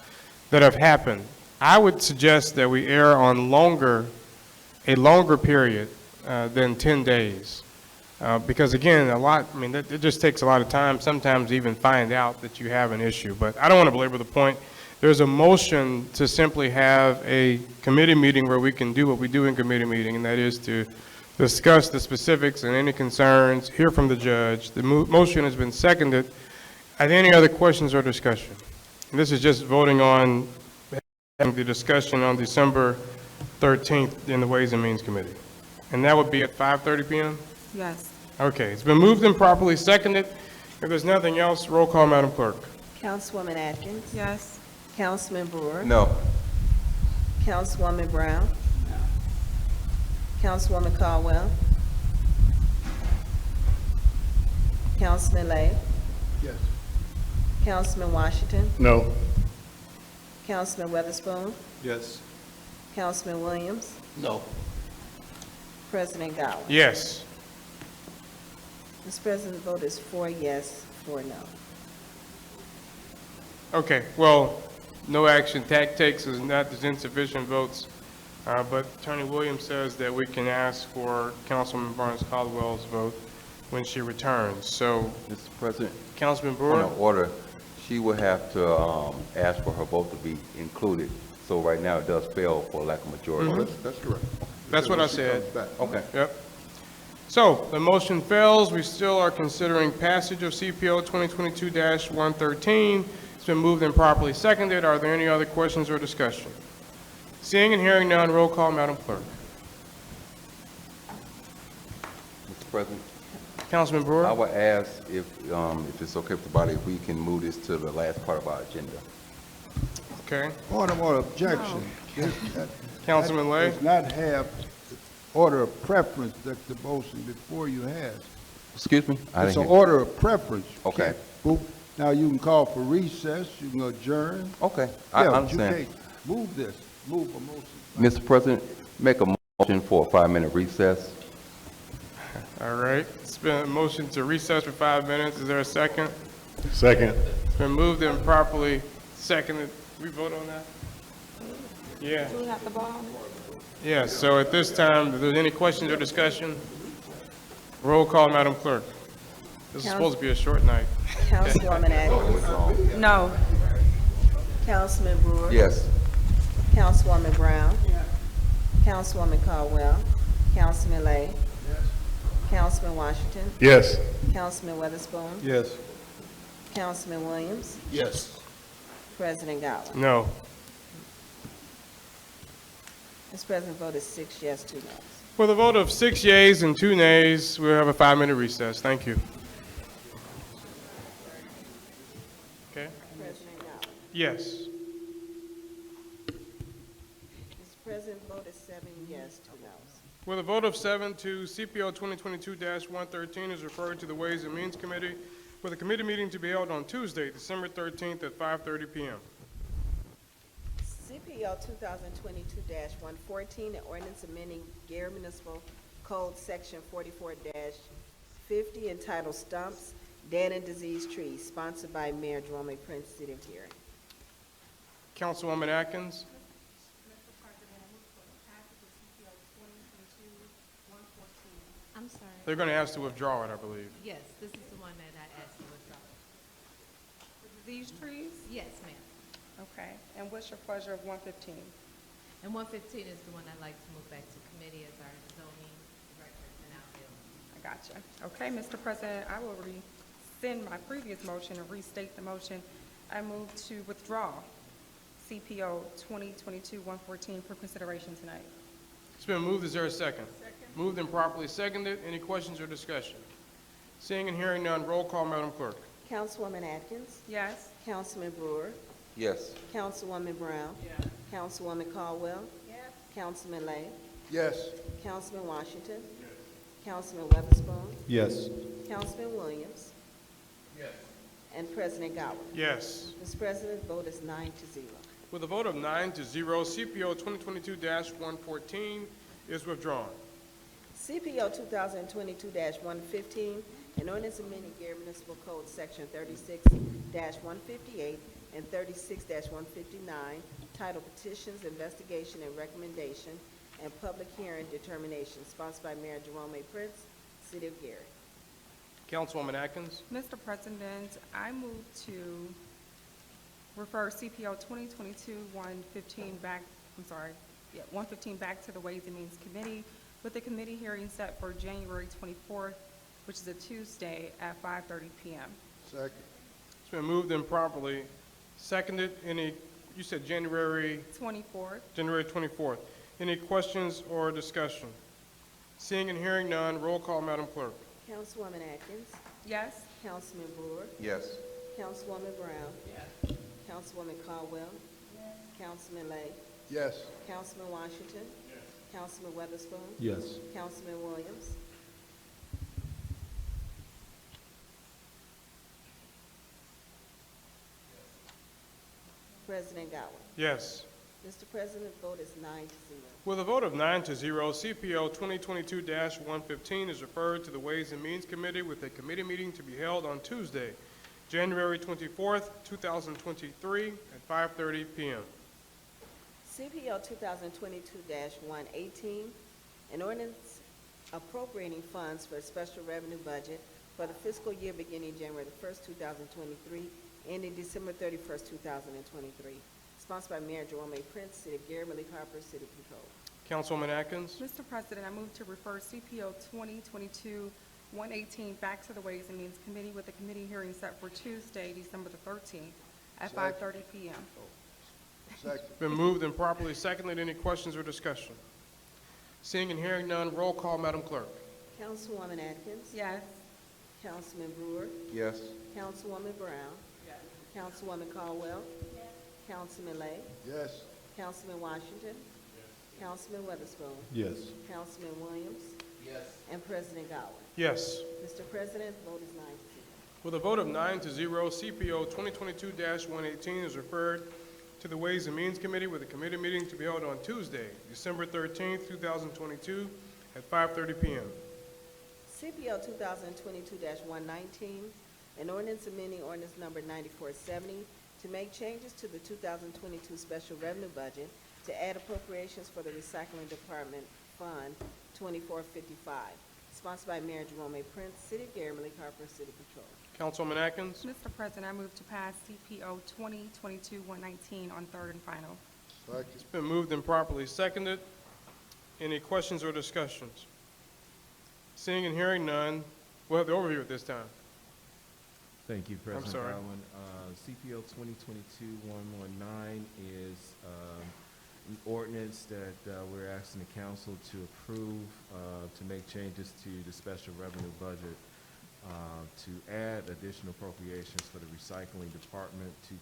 that have happened. I would suggest that we err on a longer period than 10 days. Because again, it just takes a lot of time, sometimes to even find out that you have an issue. But I don't want to belabor the point. There's a motion to simply have a committee meeting where we can do what we do in committee meeting, and that is to discuss the specifics and any concerns, hear from the judge. The motion has been seconded. Are there any other questions or discussion? And this is just voting on having the discussion on December 13th in the Ways and Means Committee. And that would be at 5:30 p.m.? Yes. Okay, it's been moved and properly seconded. If there's nothing else, roll call, Madam Clerk. Councilwoman Atkins. Yes. Councilman Brewer. No. Councilwoman Brown. Councilwoman Caldwell. Councilman Lay. Yes. Councilman Washington. No. Councilman Weatherspoon. Yes. Councilman Williams. No. President Godwin. Yes. Mr. President, the vote is 4 yes, 4 no. Okay, well, no action takes is not, there's insufficient votes. But Attorney Williams says that we can ask for Councilman Barnes Caldwell's vote when she returns. So, Mr. President, Councilman point Brewer? of order, she would have to ask for her vote to be included. So right now, it does fail for lack of majority. That's correct. That's what I She said. comes back. Okay. Yep. So, the motion fails. We still are considering passage of CPO 2022-113. It's been moved and properly seconded. Are there any other questions or discussion? Seeing and hearing none, roll call, Madam Clerk. Mr. President, Councilman Brewer? I would ask if it's okay with the body, if we can move this to the last part of our agenda. Okay. Point of order, objection. Councilman Lay? Does not have order of preference that the motion before you has. Excuse me? I It's didn't an hear. order of preference. You Okay. can't move- Now, you can call for recess, you can adjourn. Okay, I Yeah, but understand. you can't move this, move a motion. Mr. President, make a motion for a 5-minute recess. All right. It's been a motion to recess for 5 minutes. Is there a second? Second. It's been moved and properly seconded. We vote on that? Yeah. Do we have to vote on it? Yeah, so at this time, if there's any questions or discussion, roll call, Madam Clerk. This is supposed to be a short night. Councilwoman Atkins. No. Councilman Brewer. Yes. Councilwoman Brown. Councilwoman Caldwell. Councilman Lay. Councilman Washington. Yes. Councilman Weatherspoon. Yes. Councilman Williams. Yes. President Godwin. No. Mr. President, vote is 6 yes, 2 noes. With a vote of 6 yeas and 2 nays, we'll have a 5-minute recess. Thank you. Okay? President Godwin. Yes. Mr. President, vote is 7 yes, 2 noes. With a vote of 7 to CPO 2022-113 is referred to the Ways and Means Committee, with a committee meeting to be held on Tuesday, December 13th at 5:30 p.m. CPO 2022-114, an ordinance amending Gary Municipal Code Section 44-50 entitled Stumps, Dead and Diseased Trees, sponsored by Mayor Jerome Prince, City of Gary. Councilwoman Atkins? I'm sorry. They're going to ask to withdraw it, I believe. Yes, this is the one that I asked to withdraw. These trees? Yes, ma'am. Okay. And what's your pleasure of 115? And 115 is the one I'd like to move back to committee as our zoning records and our bill. I gotcha. Okay, Mr. President, I will rescind my previous motion and restate the motion. I move to withdraw CPO 2022-114 for consideration tonight. It's been moved. Is there a second? Second. Moved and properly seconded. Any questions or discussion? Seeing and hearing none, roll call, Madam Clerk. Councilwoman Atkins. Yes. Councilman Brewer. Yes. Councilwoman Brown. Yes. Councilwoman Caldwell. Yes. Councilman Lay. Yes. Councilman Washington. Councilman Weatherspoon. Yes. Councilman Williams. Yes. And President Godwin. Yes. Mr. President, the vote is 9-0. With a vote of 9-0, CPO 2022-114 is withdrawn. CPO 2022-115, an ordinance amending Gary Municipal Code Section 36-158 and 36-159, titled Petitions, Investigation, and Recommendation, and Public Hearing Determination, sponsored by Mayor Jerome A. Prince, City of Gary. Councilwoman Atkins. Mr. President, I move to refer CPO 2022-115 back, 115 back to the Ways and Means Committee, with the committee hearing set for January 24th, which is a Tuesday at 5:30 p.m. Second. It's been moved and properly seconded. You said January 24th. January 24th. Any questions or discussion? Seeing and hearing none, roll call, Madam Clerk. Councilwoman Atkins. Yes. Councilman Brewer. Yes. Councilwoman Brown. Yes. Councilwoman Caldwell. Councilman Lay. Yes. Councilman Washington. Councilman Weatherspoon. Yes. Councilman Williams. President Godwin. Yes. Mr. President, the vote is 9-0. With a vote of 9-0, CPO 2022-115 is referred to the Ways and Means Committee with a committee meeting to be held on Tuesday, January 24th, 2023 at 5:30 p.m. CPO 2022-118, an ordinance appropriating funds for a special revenue budget for the fiscal year beginning January the 1st, 2023, ending December 31st, 2023. Sponsored by Mayor Jerome A. Prince, City of Gary, Malik Harper, City Control. Councilwoman Atkins. Mr. President, I move to refer CPO 2022-118 back to the Ways and Means Committee, with the committee hearing set for Tuesday, December the 13th at 5:30 p.m. Second. Been moved and properly seconded. Any questions or discussion? Seeing and hearing none, roll call, Madam Clerk. Councilwoman Atkins. Yes. Councilman Brewer. Yes. Councilwoman Brown. Yes. Councilwoman Caldwell. Councilman Lay. Yes. Councilman Washington. Councilman Weatherspoon. Yes. Councilman Williams. Yes. And President Godwin. Yes. Mr. President, the vote is 9-0. With a vote of 9-0, CPO 2022-118 is referred to the Ways and Means Committee with a committee meeting to be held on Tuesday, December 13th, 2022 at 5:30 p.m. CPO 2022-119, an ordinance amending ordinance number 9470 to make changes to the 2022 special revenue budget to add appropriations for the Recycling Department Fund 2455, sponsored by Mayor Jerome A. Prince, City of Gary, Malik Harper, City Control. Councilwoman Atkins. Mr. President, I move to pass CPO 2022-119 on third and final. Second. It's been moved and properly seconded. Any questions or discussions? Seeing and hearing none, we'll have the overview at this time. Thank you, President sorry. Godwin. CPO 2022-119 is an ordinance that we're asking the council to approve to make changes to the special revenue budget to add additional appropriations for the recycling department to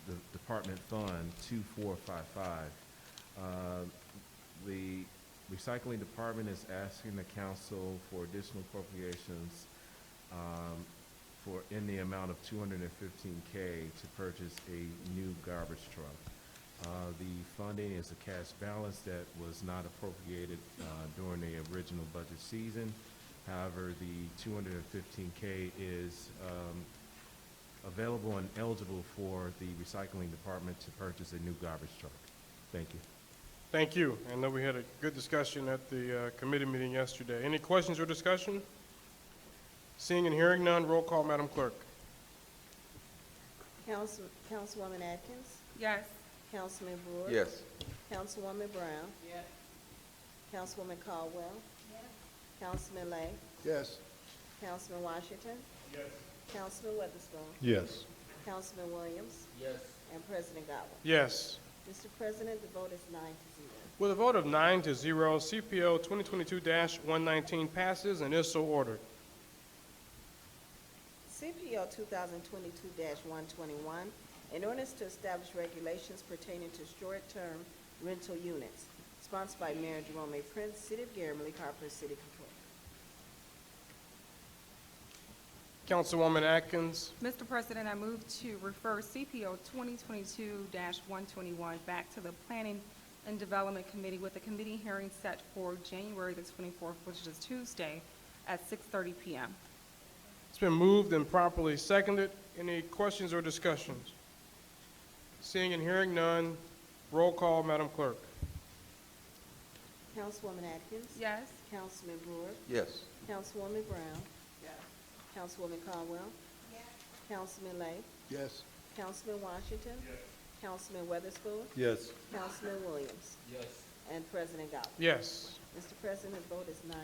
the Department Fund 2455. The recycling department is asking the council for additional appropriations in the amount of $215K to purchase a new garbage truck. The funding is a cash balance that was not appropriated during the original budget season. However, the $215K is available and eligible for the recycling department to purchase a new garbage truck. Thank you. Thank you. I know we had a good discussion at the committee meeting yesterday. Any questions or discussion? Seeing and hearing none, roll call, Madam Clerk. Councilwoman Atkins. Yes. Councilman Brewer. Yes. Councilwoman Brown. Yes. Councilwoman Caldwell. Councilman Lay. Yes. Councilman Washington. Yes. Councilman Weatherspoon. Yes. Councilman Williams. Yes. And President Godwin. Yes. Mr. President, the vote is 9-0. With a vote of 9-0, CPO 2022-119 passes and is so ordered. CPO 2022-121, an ordinance to establish regulations pertaining to short-term rental units, sponsored by Mayor Jerome A. Prince, City of Gary, Malik Harper, City Controller. Councilwoman Atkins. Mr. President, I move to refer CPO 2022-121 back to the Planning and Development Committee with a committee hearing set for January the 24th, which is Tuesday, at 6:30 p.m. It's been moved and properly seconded. Any questions or discussions? Seeing and hearing none, roll call, Madam Clerk. Councilwoman Atkins? Yes. Councilman Brewer? Yes. Councilwoman Brown? Councilwoman Caldwell? Councilman Lay? Yes. Councilman Washington? Councilman Weatherspoon? Yes. Councilman Williams? Yes. And President Gowdy? Yes. Mr. President, the vote is 9-0.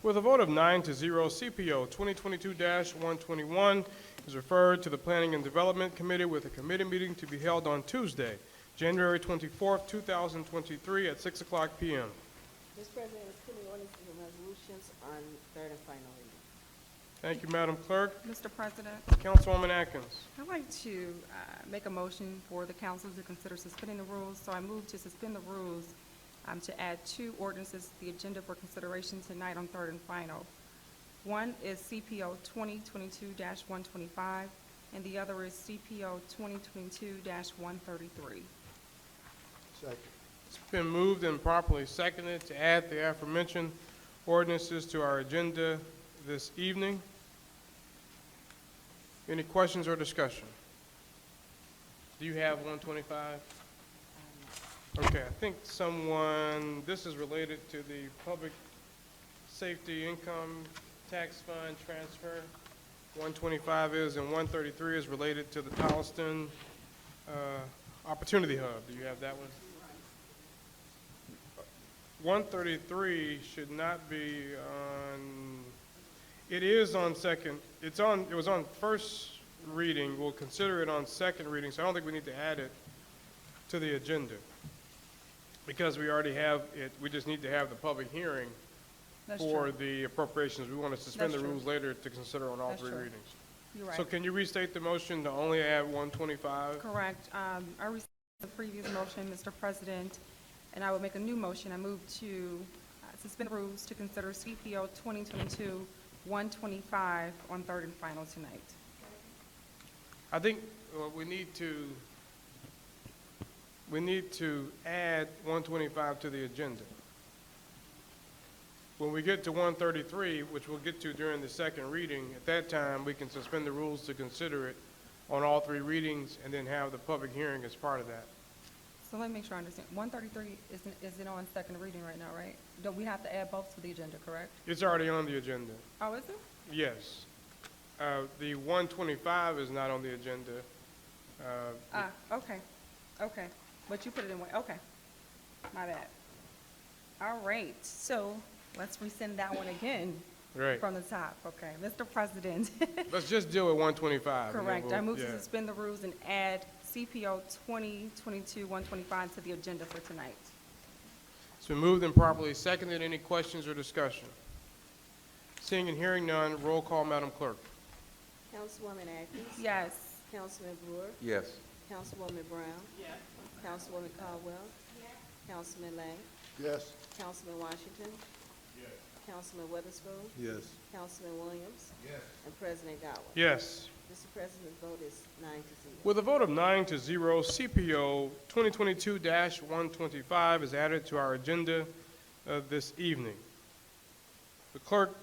With a vote of 9-0, CPO 2022-121 is referred to the Planning and Development Committee with a committee meeting to be held on Tuesday, January 24th, 2023 at 6 o'clock p.m. Mr. President, it's putting ordinances and resolutions on third and final reading. Thank you, Madam Clerk. Mr. President, Councilwoman Atkins. I'd like to make a motion for the council to consider suspending the rules. So I move to suspend the rules to add 2 ordinances to the agenda for consideration tonight on third and final. One is CPO 2022-125, and the other is CPO 2022-133. Second. It's been moved and properly seconded to add the aforementioned ordinances to our agenda this evening. Any questions or discussion? Do you have 125? Okay, I think someone, this is related to the Public Safety Income Tax Fund transfer. 125 is, and 133 is related to the Towson Opportunity Hub. Do you have that one? 133 should not be on, it is on second, it was on first reading. We'll consider it on second reading, so I don't think we need to add it to the agenda. Because we already have it, we just need to have the public hearing That's for true. the appropriations. We want to suspend That's the true. rules later to consider on all That's 3 true. readings. You're right. So can you restate the motion to only add 125? Correct. I received the previous motion, Mr. President, and I would make a new motion. I move to suspend rules to consider CPO 2022-125 on third and final tonight. I think we need to add 125 to the agenda. When we get to 133, which we'll get to during the second reading, at that time, we can suspend the rules to consider it on all 3 readings and then have the public hearing as part of that. So let me make sure I understand. 133 isn't on second reading right now, right? Don't we have to add both to the agenda, correct? It's already on the agenda. Oh, is it? Yes. The 125 is not on the agenda. Okay. Okay. But you put it in, okay. My bad. All right. So let's rescind that one again. Right. From the top. Okay. Mr. President. Let's just deal with 125. and then Correct. I move to yeah. suspend the rules and add CPO 2022-125 to the agenda for tonight. It's been moved and properly seconded. Any questions or discussion? Seeing and hearing none, roll call, Madam Clerk. Councilwoman Atkins? Yes. Councilman Brewer? Yes. Councilwoman Brown? Yes. Councilwoman Caldwell? Councilman Lang? Yes. Councilman Washington? Councilman Weatherspoon? Yes. Councilman Williams? And President Gowdy? Yes. Mr. President, the vote is 9-0. With a vote of 9-0, CPO 2022-125 is added to our agenda this evening. The clerk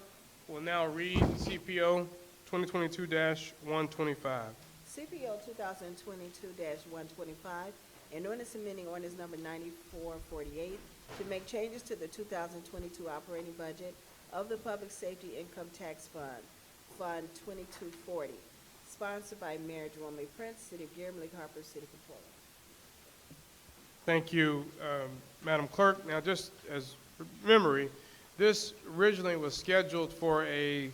will now read CPO 2022-125. CPO 2022-125, an ordinance amending ordinance number 9448 to make changes to the 2022 operating budget of the Public Safety Income Tax Fund, Fund 2240, sponsored by Mayor Jerome A. Prince, City of Gary, Malik Harper, City Controller. Thank you, Madam Clerk. Now, just as memory, this originally was scheduled for a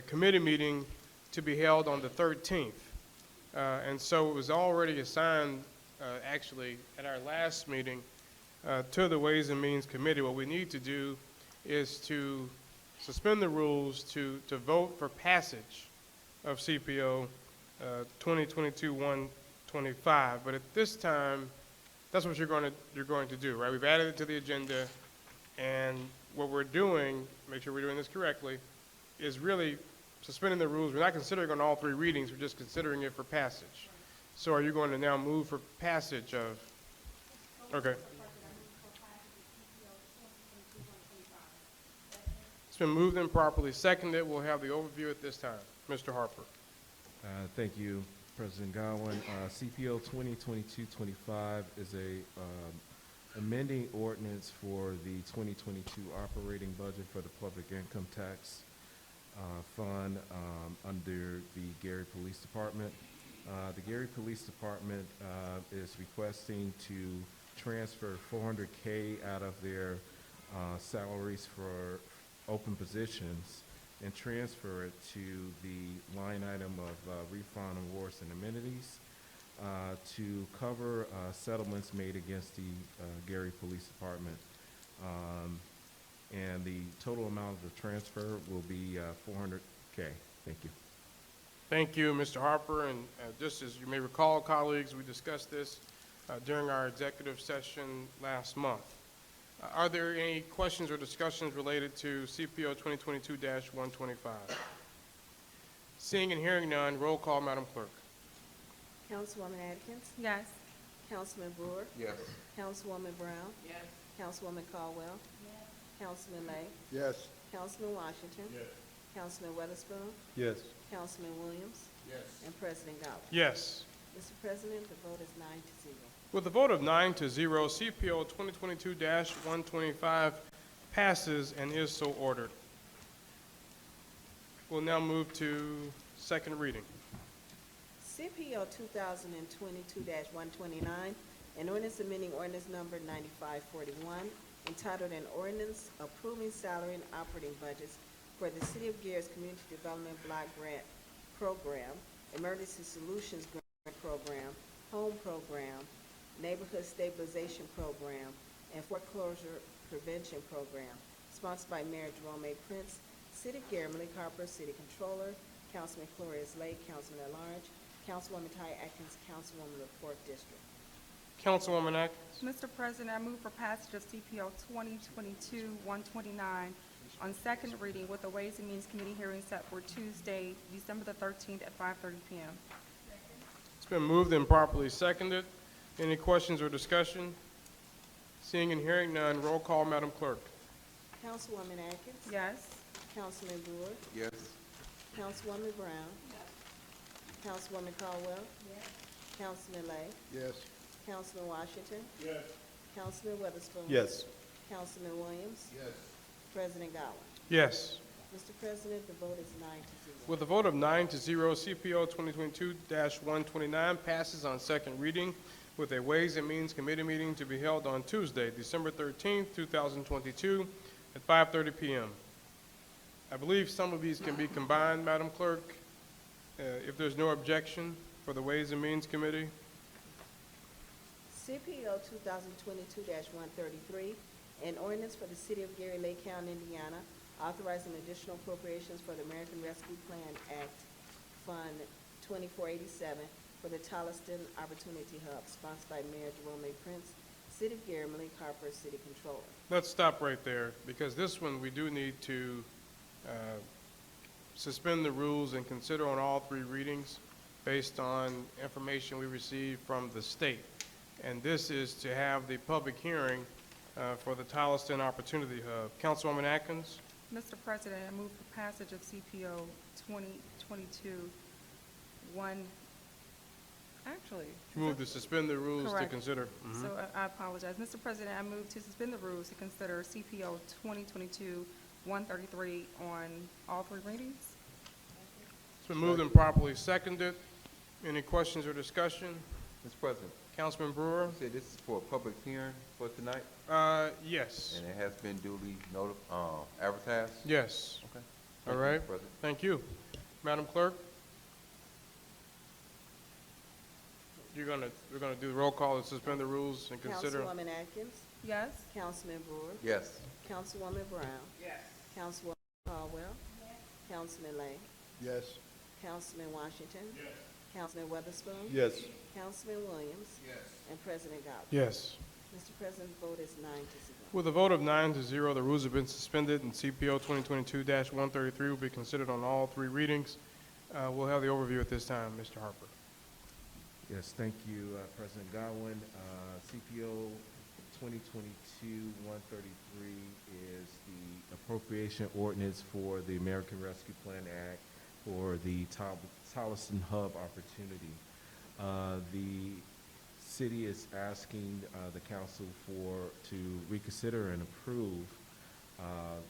committee meeting to be held on the 13th. And so it was already assigned, actually, at our last meeting to the Ways and Means Committee. What we need to do is to suspend the rules to vote for passage of CPO 2022-125. But at this time, that's what you're going to do, right? We've added it to the agenda, and what we're doing, make sure we're doing this correctly, is really suspending the rules. We're not considering on all three readings, we're just considering it for passage. So are you going to now move for passage of, okay. It's been moved and properly seconded. We'll have the overview at this time. Mr. Harper. Thank you, President Godwin. CPO 2022-25 is a amending ordinance for the 2022 operating budget for the public income tax fund under the Gary Police Department. The Gary Police Department is requesting to transfer $400K out of their salaries for open positions and transfer it to the line item of refund awards and amenities to cover settlements made against the Gary Police Department. And the total amount of the transfer will be $400K. Thank you. Thank you, Mr. Harper. And just as you may recall, colleagues, we discussed this during our executive session last month. Are there any questions or discussions related to CPO 2022-125? Seeing and hearing none, roll call, Madam Clerk. Councilwoman Atkins? Yes. Councilman Brewer? Yes. Councilwoman Brown? Yes. Councilwoman Caldwell? Councilman Lay? Yes. Councilman Washington? Yes. Councilman Weatherspoon? Yes. Councilman Williams? Yes. And President Godwin. Yes. Mr. President, the vote is 9-0. With a vote of 9-0, CPO 2022-125 passes and is so ordered. We'll now move to second reading. CPO 2022-129, an ordinance amending ordinance number 9541, entitled an ordinance approving salary and operating budgets for the City of Gary's Community Development Block Grant Program, Emergency Solutions Grant Program, Home Program, Neighborhood Stabilization Program, and Foreclosure Prevention Program, sponsored by Mayor Jerome A. Prince, City of Gary, Malik Harper, City Controller, Councilman Gloria Slade, Councilman at Large, Councilwoman Ty Atkins, Councilwoman of the 4th District. Councilwoman Atkins. Mr. President, I move for passage of CPO 2022-129 on second reading with the Ways and Means Committee hearing set for Tuesday, December the 13th at 5:30 p.m. It's been moved and properly seconded. Any questions or discussion? Seeing and hearing none, roll call, Madam Clerk. Councilwoman Atkins. Yes. Councilman Brewer. Yes. Councilwoman Brown. Councilwoman Caldwell. Councilman Lay. Yes. Councilman Washington. Yes. Councilman Weatherspoon. Yes. Councilman Williams. Yes. President Godwin. Yes. Mr. President, the vote is 9-0. With a vote of 9-0, CPO 2022-129 passes on second reading with a Ways and Means Committee meeting to be held on Tuesday, December 13th, 2022 at 5:30 p.m. I believe some of these can be combined, Madam Clerk, if there's no objection for the Ways and Means Committee. CPO 2022-133, an ordinance for the City of Gary, Lake County, Indiana, authorizing additional appropriations for the American Rescue Plan Act Fund 2487 for the Tolliston Opportunity Hub, sponsored by Mayor Jerome A. Prince, City of Gary, Malik Harper, City Controller. Let's stop right there, because this one we do need to suspend the rules and consider on all three readings based on information we received from the state. And this is to have the public hearing for the Tolliston Opportunity Hub. Councilwoman Atkins? Mr. President, I move for passage of CPO 2022-1, actually. Move to suspend the rules to Correct. consider. So I apologize. Mr. President, I move to suspend the rules to consider CPO 2022-133 on all three readings. It's been moved and properly seconded. Any questions or discussion? Mr. President. Councilman Brewer? You said this is for a public hearing for tonight? Yes. And it has been duly advertised? Yes. Okay. All Thank you, right. Mr. President. Thank you. Madam Clerk? We're gonna do the roll call and suspend the rules and consider. Councilwoman Atkins. Yes. Councilman Brewer. Yes. Councilwoman Brown. Yes. Councilwoman Caldwell. Councilman Lay. Yes. Councilman Washington. Yes. Councilman Weatherspoon. Yes. Councilman Williams. Yes. And President Godwin. Yes. Mr. President, the vote is 9 to 0. With a vote of 9 to 0, the rules have been suspended, and CPO 2022-133 will be considered on all three readings. We'll have the overview at this time. Mr. Harper. Yes, thank you, President Godwin. CPO 2022-133 is the appropriation ordinance for the American Rescue Plan Act for the Tolleson Hub opportunity. The city is asking the council to reconsider and approve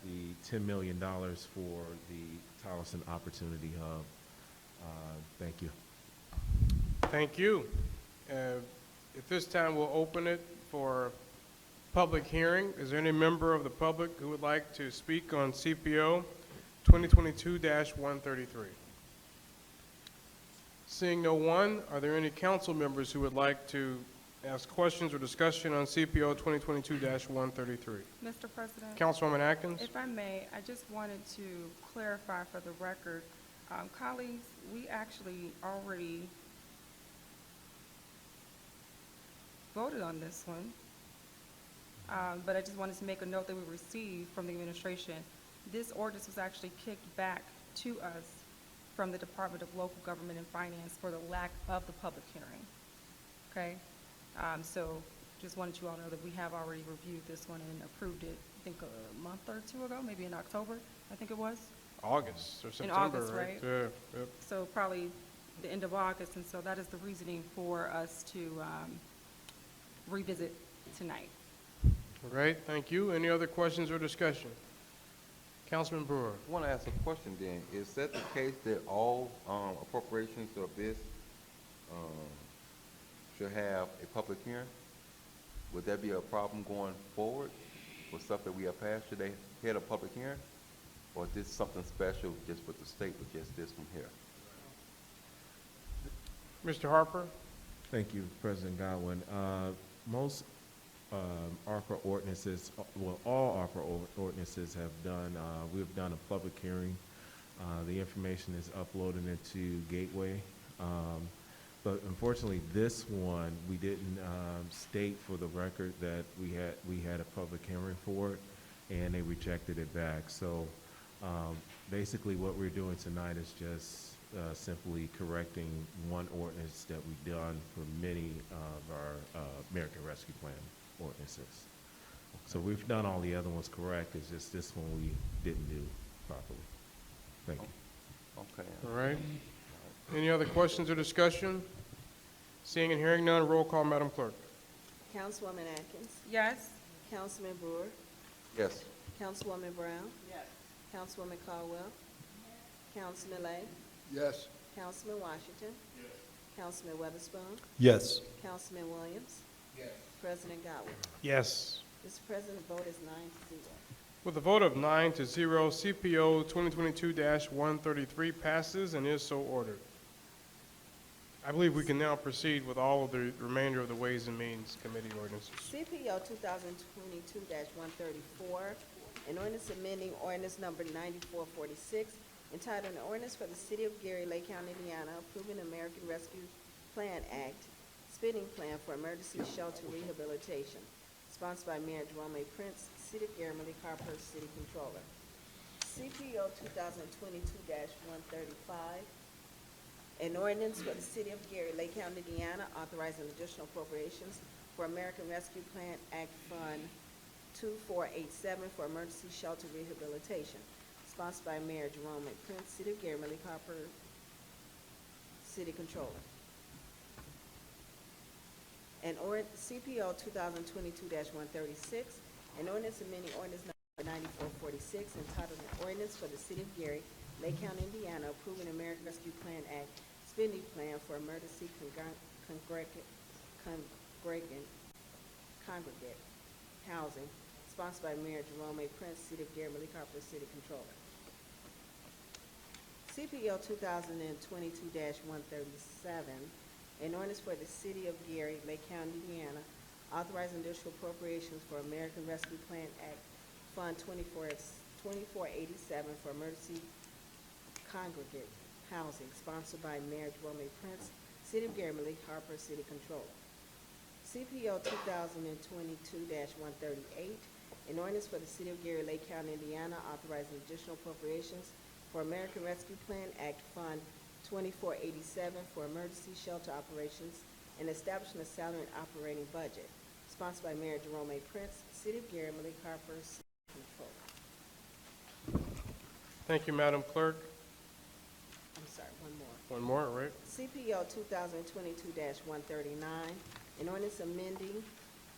the $10 million for the Tolleson Opportunity Hub. Thank you. Thank you. At this time, we'll open it for public hearing. Is there any member of the public who would like to speak on CPO 2022-133? Seeing no one, are there any council members who would like to ask questions or discussion on CPO 2022-133? Mr. President? Councilwoman Atkins? If I may, I just wanted to clarify for the record, colleagues, we actually already voted on this one, but I just wanted to make a note that we received from the administration. This ordinance was actually kicked back to us from the Department of Local Government and Finance for the lack of the public hearing, okay? So just wanted you all to know that we have already reviewed this one and approved it, I think a month or two ago, maybe in October, I think it was. August or September, In August, right? Yeah, yep. So probably the end of August, and so that is the reasoning for us to revisit tonight. All right, thank you. Any other questions or discussion? Councilman Brewer. I want to ask a question then. Is that the case that all appropriations of this should have a public hearing? Would that be a problem going forward with stuff that we have passed? Should they have a public hearing? Or is this something special just with the state, with just this one here? Mr. Harper? Thank you, President Godwin. Most ARPA ordinances, well, all ARPA ordinances have done, we've done a public hearing. The information is uploaded into Gateway. But unfortunately, this one, we didn't state for the record that we had a public hearing for it, and they rejected it back. So basically what we're doing tonight is just simply correcting one ordinance that we've done for many of our American Rescue Plan ordinances. So we've done all the other ones correct, it's just this one we didn't do properly. Thank you. Okay. All right. Any other questions or discussion? Seeing and hearing none, roll call, Madam Clerk. Councilwoman Atkins. Yes. Councilman Brewer. Yes. Councilwoman Brown. Yes. Councilwoman Caldwell. Councilman Lay. Yes. Councilman Washington. Yes. Councilman Weatherspoon. Yes. Councilman Williams. Yes. President Godwin. Yes. Mr. President, the vote is 9 to 0. With a vote of 9 to 0, CPO 2022-133 passes and is so ordered. I believe we can now proceed with all of the remainder of the Ways and Means Committee ordinances. CPO 2022-134, an ordinance amending ordinance number 9446, entitled an ordinance for the City of Gary, Lake County, Indiana, approving American Rescue Plan Act, spending plan for emergency shelter rehabilitation, sponsored by Mayor Jerome A. Prince, City of Gary, Malik Harper, City Controller. CPO 2022-135, an ordinance for the City of Gary, Lake County, Indiana, authorizing additional appropriations for American Rescue Plan Act Fund 2487 for emergency shelter rehabilitation, sponsored by Mayor Jerome A. Prince, City of Gary, Malik Harper, City Controller. And CPO 2022-136, an ordinance amending ordinance number 9446, entitled an ordinance for the City of Gary, Lake County, Indiana, approving American Rescue Plan Act spending plan for emergency congregate housing, sponsored by Mayor Jerome A. Prince, City of Gary, Malik Harper, City Controller. CPO 2022-137, an ordinance for the City of Gary, Lake County, Indiana, authorizing additional appropriations for American Rescue Plan Act Fund 2487 for emergency congregate Housing, sponsored by Mayor Jerome Prince, City of Gary, Malik Harper, City Controller. CPO 2022-138, an ordinance for the City of Gary, Lake County, Indiana, authorizing additional appropriations for American Rescue Plan Act Fund 2487 for emergency shelter operations and establishing a salary and operating budget, sponsored by Mayor Jerome Prince, City of Gary, Malik Harper, City Controller. Thank you, Madam Clerk. I'm sorry, one more. One more, all right? CPO 2022-139, an ordinance amending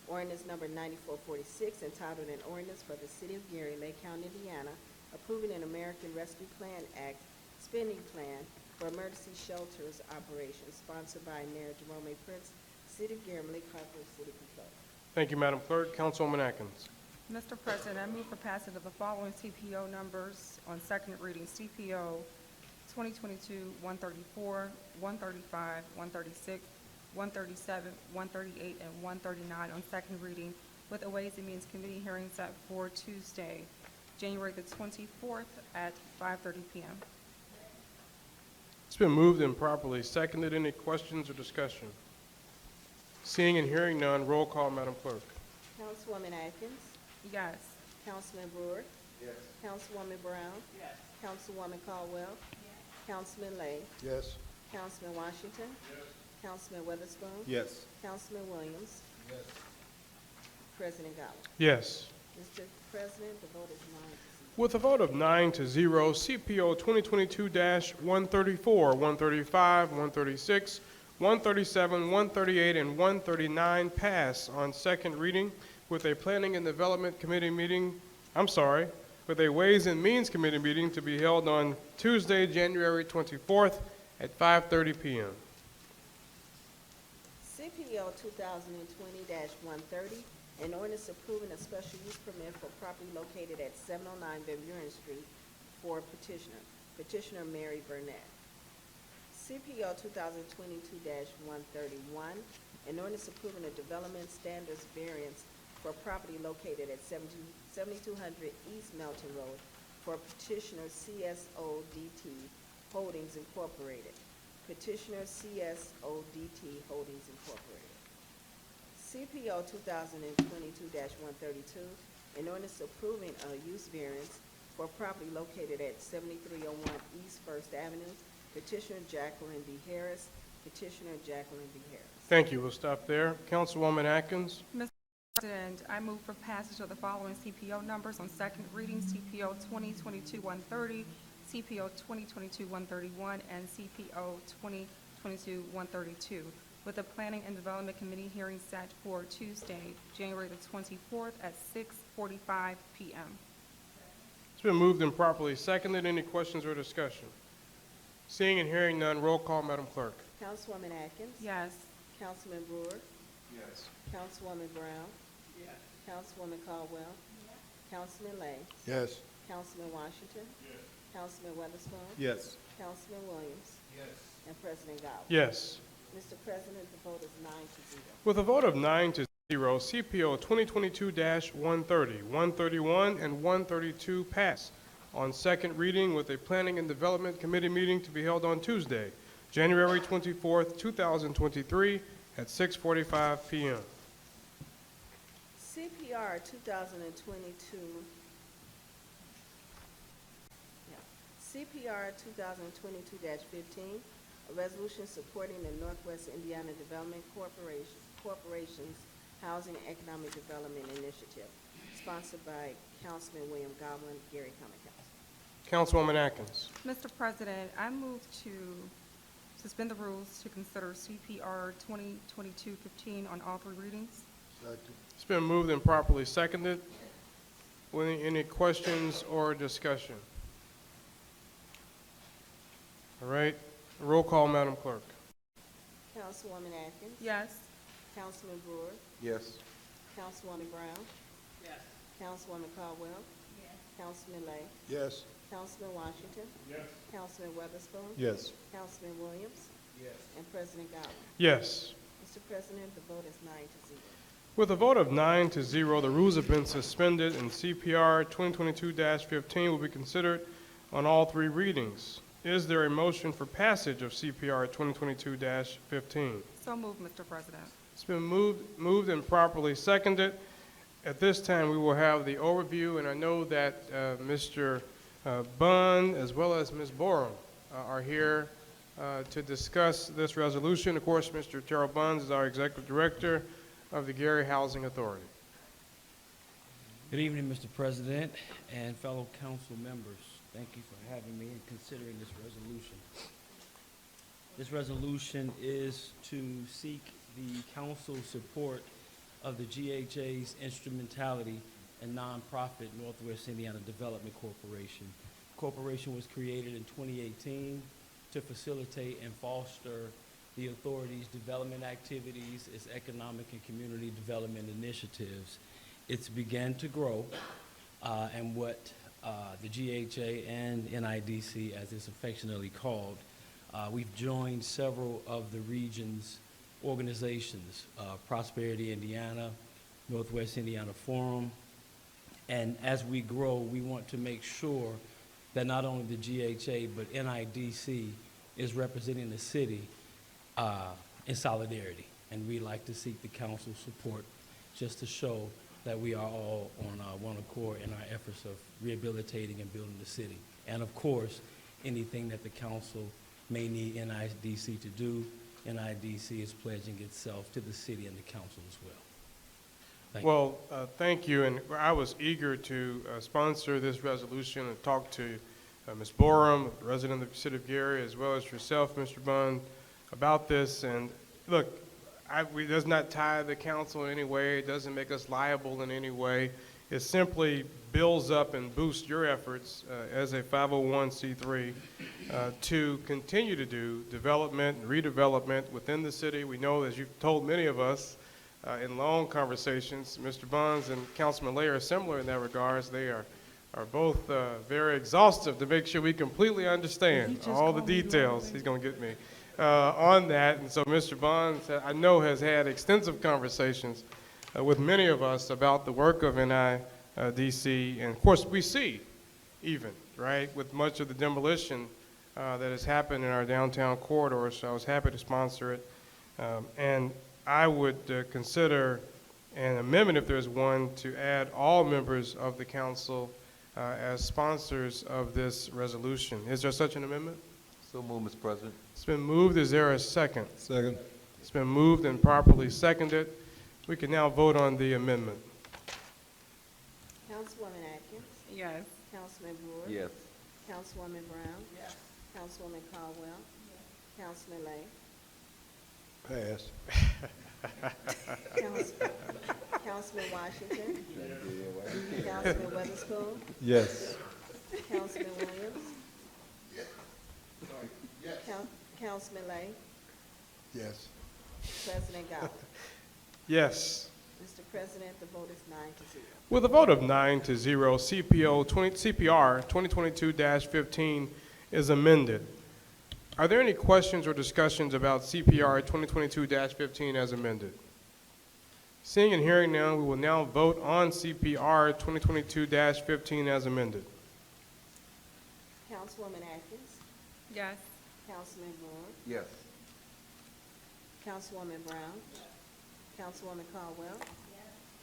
ordinance number 9446 entitled an ordinance for the City of Gary, Lake County, Indiana, approving an American Rescue Plan Act spending plan for emergency shelters operations, sponsored by Mayor Jerome Prince, City of Gary, Malik Harper, City Controller. Thank you, Madam Clerk. Councilwoman Atkins. Mr. President, I move for passage of the following CPO numbers on second reading. CPO 2022-134, 135, 136, 137, 138, and 139 on second reading, with a Ways and Means Committee hearing set for Tuesday, January the 24th at 5:30 p.m. It's been moved and properly seconded. Any questions or discussion? Seeing and hearing none, roll call, Madam Clerk. Councilwoman Atkins? Yes. Councilman Brewer? Yes. Councilwoman Brown? Yes. Councilwoman Caldwell? Councilman Lay? Yes. Councilman Washington? Councilman Witherspoon? Yes. Councilman Williams? Yes. President Godwin? Yes. Mr. President, the vote is 9-0. With a vote of 9-0, CPO 2022-134, 135, 136, 137, 138, and 139 pass on second reading, with a Planning and Development Committee meeting, with a Ways and Means Committee meeting to be held on Tuesday, January 24th at 5:30 p.m. CPO 2020-130, an ordinance approving a special use permit for property located at 709 Van Buren Street for petitioner Mary Burnett. CPO 2022-131, an ordinance approving a development standards variance for property located at 7200 East Melton Road for petitioner CSODT Holdings Incorporated. Petitioner CSODT Holdings Incorporated. CPO 2022-132, an ordinance approving a use variance for property located at 7301 East First Avenue. Petitioner Jacqueline B. Harris. Petitioner Jacqueline B. Harris. Thank you. We'll stop there. Councilwoman Atkins. Mr. President, I move for passage of the following CPO numbers on second reading. CPO 2022-130, CPO 2022-131, and CPO 2022-132, with a Planning and Development Committee hearing set for Tuesday, January the 24th at 6:45 p.m. It's been moved and properly seconded. Any questions or discussion? Seeing and hearing none, roll call, Madam Clerk. Councilwoman Atkins? Yes. Councilman Brewer? Yes. Councilwoman Brown? Yes. Councilwoman Caldwell? Councilman Lay? Yes. Councilman Washington? Councilman Witherspoon? Yes. Councilman Williams? Yes. And President Godwin? Yes. Mr. President, the vote is 9-0. With a vote of 9-0, CPO 2022-130, 131, and 132 pass on second reading, with a Planning and Development Committee meeting to be held on Tuesday, January 24th, 2023 at 6:45 p.m. CPR 2022, CPR 2022-15, a resolution supporting the Northwest Indiana Development Corporation's Housing and Economic Development Initiative, sponsored by Councilman William Godwin, Gary County Council. Councilwoman Atkins. Mr. President, I move to suspend the rules to consider CPR 2022-15 on all three readings. It's been moved and properly seconded. Any questions or discussion? All right. Roll call, Madam Clerk. Councilwoman Atkins? Yes. Councilman Brewer? Yes. Councilwoman Brown? Yes. Councilwoman Caldwell? Yes. Councilman Lay? Yes. Councilman Washington? Yes. Councilman Witherspoon? Yes. Councilman Williams? Yes. And President Godwin? Yes. Mr. President, the vote is 9-0. With a vote of 9-0, the rules have been suspended, and CPR 2022-15 will be considered on all three readings. Is there a motion for passage of CPR 2022-15? So moved, Mr. President. It's been moved and properly seconded. At this time, we will have the overview, and I know that Mr. Bunn as well as Ms. Borum are here to discuss this resolution. Of course, Mr. Terrell Bunns is our Executive Director of the Gary Housing Authority. Good evening, Mr. President and fellow council members. Thank you for having me and considering this resolution. This resolution is to seek the council's support of the GHA's instrumentality and nonprofit Northwest Indiana Development Corporation. The corporation was created in 2018 to facilitate and foster the authority's development activities, its economic and community development initiatives. It's began to grow, and what the GHA and NIDC, as it's affectionately called, we've joined several of the region's organizations, Prosperity Indiana, Northwest Indiana Forum, and as we grow, we want to make sure that not only the GHA, but NIDC is representing the city in solidarity, and we like to seek the council's support just to show that we are all on one accord in our efforts of rehabilitating and building the city. And of course, anything that the council may need NIDC to do, NIDC is pledging itself to the city and the council as well. Thank you. Thank you, and I was eager to sponsor this resolution and talk to Ms. Borum, resident of the city of Gary, as well as yourself, Mr. Bunn, about this. And look, it does not tie the council in any way. It doesn't make us liable in any way. It simply builds up and boosts your efforts as a 501c3 to continue to do development and redevelopment within the city. We know, as you've told many of us in long conversations, Mr. Bonds and Councilman Lay are similar in that regards. They are both very exhaustive to make sure we completely understand all the details. He's going to get me on that. And so Mr. Bonds, I know, has had extensive conversations with many of us about the work of NIDC. And of course, we see even, right, with much of the demolition that has happened in our downtown corridor. So I was happy to sponsor it. And I would consider an amendment, if there's one, to add all members of the council as sponsors of this resolution. Is there such an amendment? So moved, Mr. President. It's been moved. Is there a second? Second. It's been moved and properly seconded. We can now vote on the amendment. Councilwoman Atkins. Yes. Councilman Brewer. Yes. Councilwoman Brown. Yes. Councilwoman Caldwell. Councilman Lay. Pass. Councilman Washington. Councilman Weatherspoon. Yes. Councilman Williams. Councilman Lay. Yes. President Gowell. Yes. Mr. President, the vote is 9-0. With a vote of 9-0, CPR 2022-15 is amended. Are there any questions or discussions about CPR 2022-15 as amended? Seeing and hearing none, we will now vote on CPR 2022-15 as amended. Councilwoman Atkins. Yes. Councilman Brewer. Yes. Councilwoman Brown. Councilwoman Caldwell.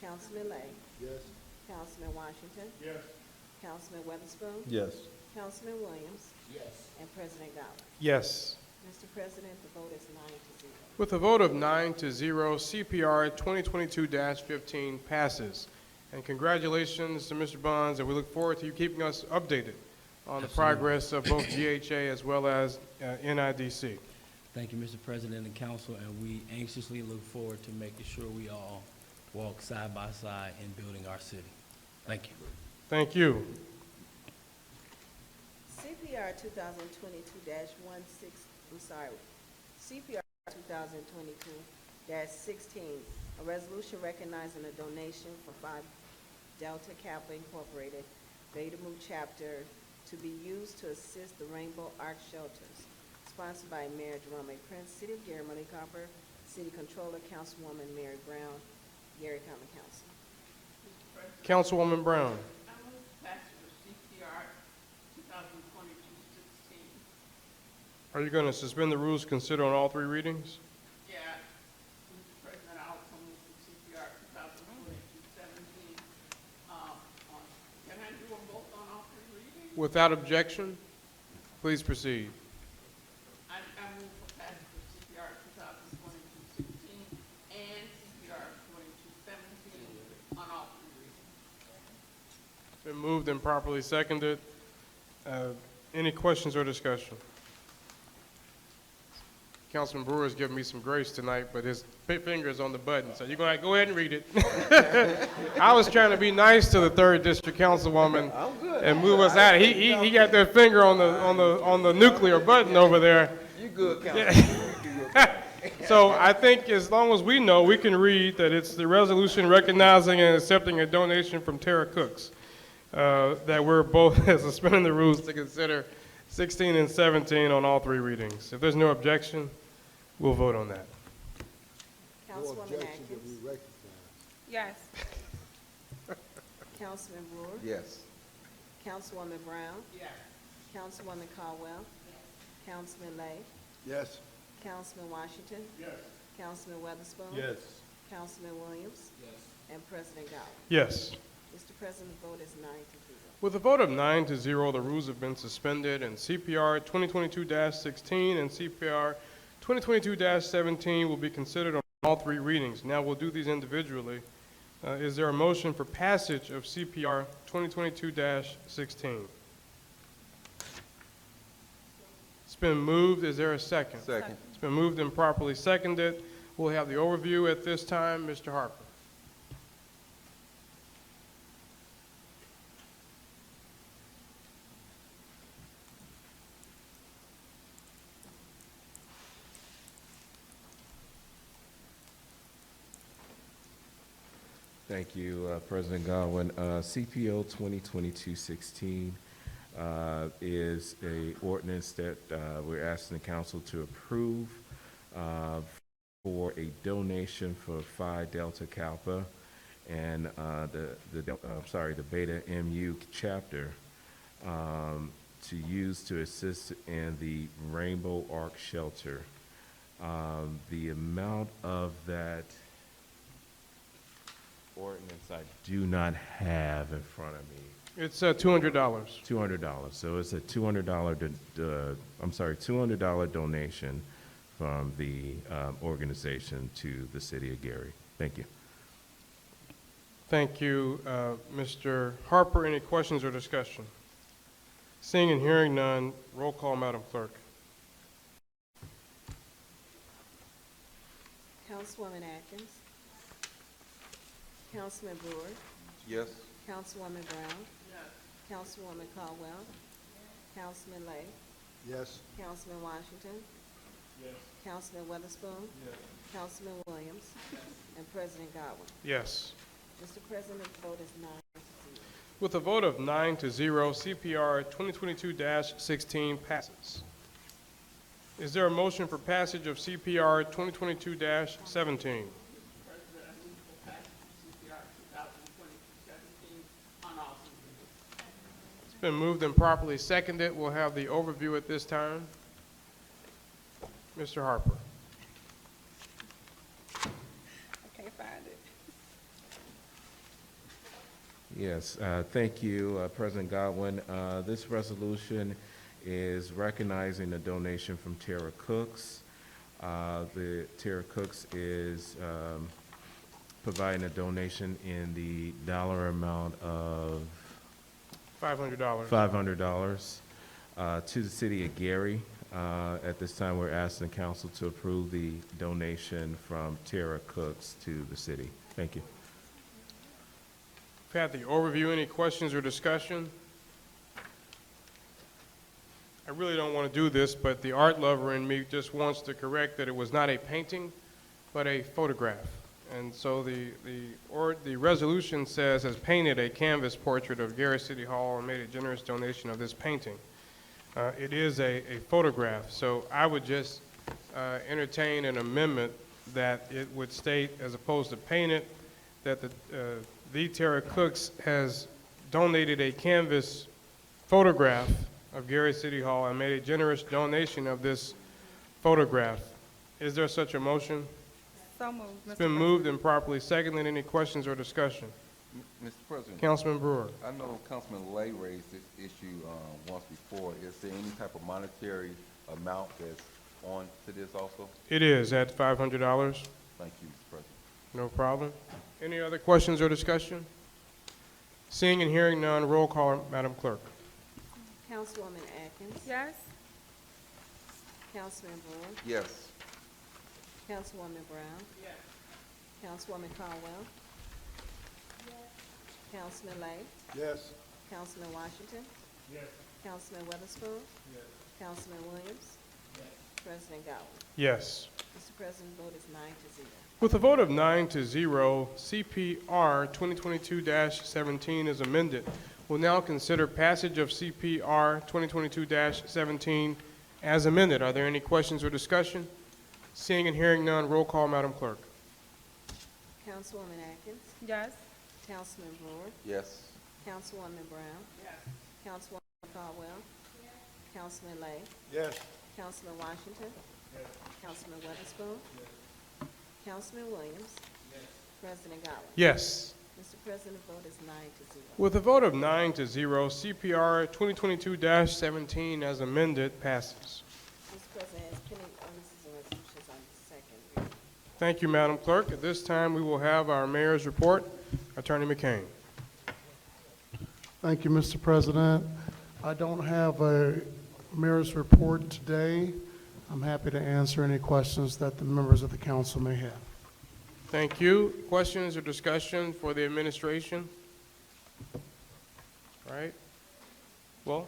Councilman Lay. Yes. Councilman Washington. Yes. Councilman Weatherspoon. Yes. Councilman Williams. Yes. And President Gowell. Yes. Mr. President, the vote is 9-0. With a vote of 9-0, CPR 2022-15 passes. And congratulations to Mr. Bonds, and we look forward to you keeping us updated on the progress of both GHA as well as NIDC. Thank you, Mr. President and Council, and we anxiously look forward to making sure we all walk side by side in building our city. Thank you. Thank you. CPR 2022-16, a resolution recognizing a donation for Phi Delta Kappa Incorporated, Beta Mu Chapter, to be used to assist the Rainbow Arc Shelters, sponsored by Mayor Jerome A. Prince, City of Gary, Monique Harper, City Controller, Councilwoman Mary Brown, Gary Common Council. Councilwoman Brown. I move passage of CPR 2022-16 Are you going to suspend the rules, consider on all three readings? Yeah, Mr. President, I also move for CPR 2022-17. Can I do them both on all three readings? Without objection, please proceed. I move for passage of CPR 2022-16 and CPR 22-17 on all three readings. It's been moved and properly seconded. Any questions or discussion? Councilman Brewer has given me some grace tonight, but his finger is on the button, so you're going to go ahead and read it. I was trying to be nice to the 3rd District Councilwoman and move us out. He got that finger on the nuclear button over there. You good, Councilman. So I think as long as we know, we can read that it's the resolution recognizing and accepting a donation from Tara Cooks, that we're both suspending the rules to consider 16 and 17 on all three readings. If there's no objection, we'll vote on that. Councilwoman Atkins. Yes. Councilman Brewer. Yes. Councilwoman Brown. Yes. Councilwoman Caldwell. Councilman Lay. Yes. Councilman Washington. Yes. Councilman Weatherspoon. Yes. Councilman Williams. Yes. President Godwin. Yes. Mr. President, the vote is 9-0. With a vote of 9-0, the rules have been suspended, and CPR 2022-16 and CPR 2022-17 will be considered on all three readings. Now we'll do these individually. Is there a motion for passage of CPR 2022-16? It's been moved. Is there a second? Second. It's been moved and properly seconded. We'll have the overview at this time. Mr. Harper. Thank you, President Godwin. CPO 2022-16 is a ordinance that we're asking the council to approve for a donation for Phi Delta Kappa and the Beta MU chapter to use to assist in the Rainbow Arc Shelter. The amount of that ordinance I do not have in front of me. It's $200. $200. So it's a $200 donation from the organization to the city of Gary. Thank you. Thank you, Mr. Harper. Any questions or discussion? Seeing and hearing none, roll call, Madam Clerk. Councilwoman Atkins. Councilman Brewer. Yes. Councilwoman Brown. Councilwoman Caldwell. Councilman Lay. Yes. Councilman Washington. Councilman Weatherspoon. Councilman Williams. And President Godwin. Yes. Mr. President, the vote is 9-0. With a vote of 9-0, CPR 2022-16 passes. Is there a motion for passage of CPR 2022-17? It's been moved and properly seconded. We'll have the overview at this time. Mr. Harper. I can't find it. Yes, thank you, President Godwin. This resolution is recognizing a donation from Tara Cooks. The Tara Cooks is providing a donation in the dollar amount of $500. $500 to the city of Gary. At this time, we're asking the council to approve the donation from Tara Cooks to the city. Thank you. We've had the overview. Any questions or discussion? I really don't want to do this, but the art lover in me just wants to correct that it was not a painting, but a photograph. And so the resolution says has painted a canvas portrait of Gary City Hall and made a generous donation of this painting. It is a photograph, so I would just entertain an amendment that it would state, as opposed to painted, that the Tara Cooks has donated a canvas photograph of Gary City Hall and made a generous donation of this photograph. Is there such a motion? So moved, Mr. It's been moved and properly seconded. Any questions or discussion? Mr. President. Councilman Brewer. I know Councilman Lay raised this issue once before. Is there any type of monetary amount that's on to this also? It is at $500. Thank you, Mr. President. No problem. Any other questions or discussion? Seeing and hearing none, roll call, Madam Clerk. Councilwoman Atkins. Yes. Councilman Brewer. Yes. Councilwoman Brown. Yes. Councilwoman Caldwell. Councilman Lay. Yes. Councilman Washington. Councilman Weatherspoon. Councilman Williams. President Godwin. Yes. Mr. President, vote is 9-0. With a vote of 9-0, CPR 2022-17 is amended. We'll now consider passage of CPR 2022-17 as amended. Are there any questions or discussion? Seeing and hearing none, roll call, Madam Clerk. Councilwoman Atkins. Yes. Councilman Brewer. Yes. Councilwoman Brown. Yes. Councilwoman Caldwell. Councilman Lay. Yes. Councilman Washington. Councilman Weatherspoon. Councilman Williams. President Godwin. Yes. Mr. President, vote is 9-0. With a vote of 9-0, CPR 2022-17 as amended passes. Mr. President, as pending ordinances and resolutions on second reading. Thank you, Madam Clerk. At this time, we will have our mayor's report. Attorney McCain. Thank you, Mr. President. I don't have a mayor's report today. I'm happy to answer any questions that the members of the council may have. Thank you. Questions or discussion for the administration? All right. Well,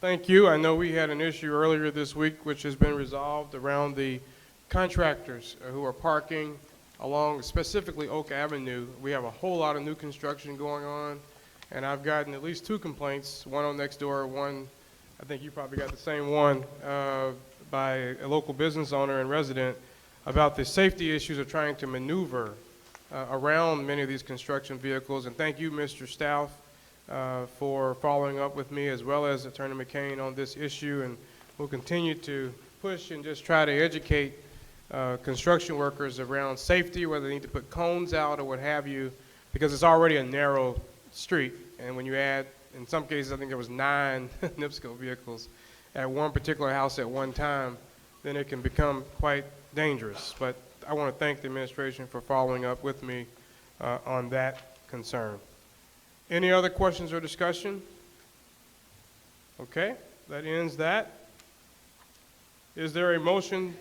thank you. I know we had an issue earlier this week which has been resolved around the contractors who are parking along specifically Oak Avenue. We have a whole lot of new construction going on, and I've gotten at least 2 complaints, one on Nextdoor, one, I think you probably got the same one, by a local business owner and resident about the safety issues of trying to maneuver around many of these construction vehicles. And thank you, Mr. Stauff, for following up with me as well as Attorney McCain on this issue. And we'll continue to push and just try to educate construction workers around safety, whether they need to put cones out or what have you, because it's already a narrow street. And when you add, in some cases, I think there was 9 NIPSCO vehicles at one particular house at one time, then it can become quite dangerous. But I want to thank the administration for following up with me on that concern. Any other questions or discussion? Okay, that ends that. Is there a motion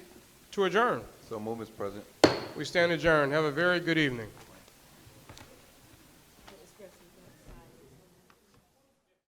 to adjourn? So move, Mr. President. We stand adjourned. Have a very good evening.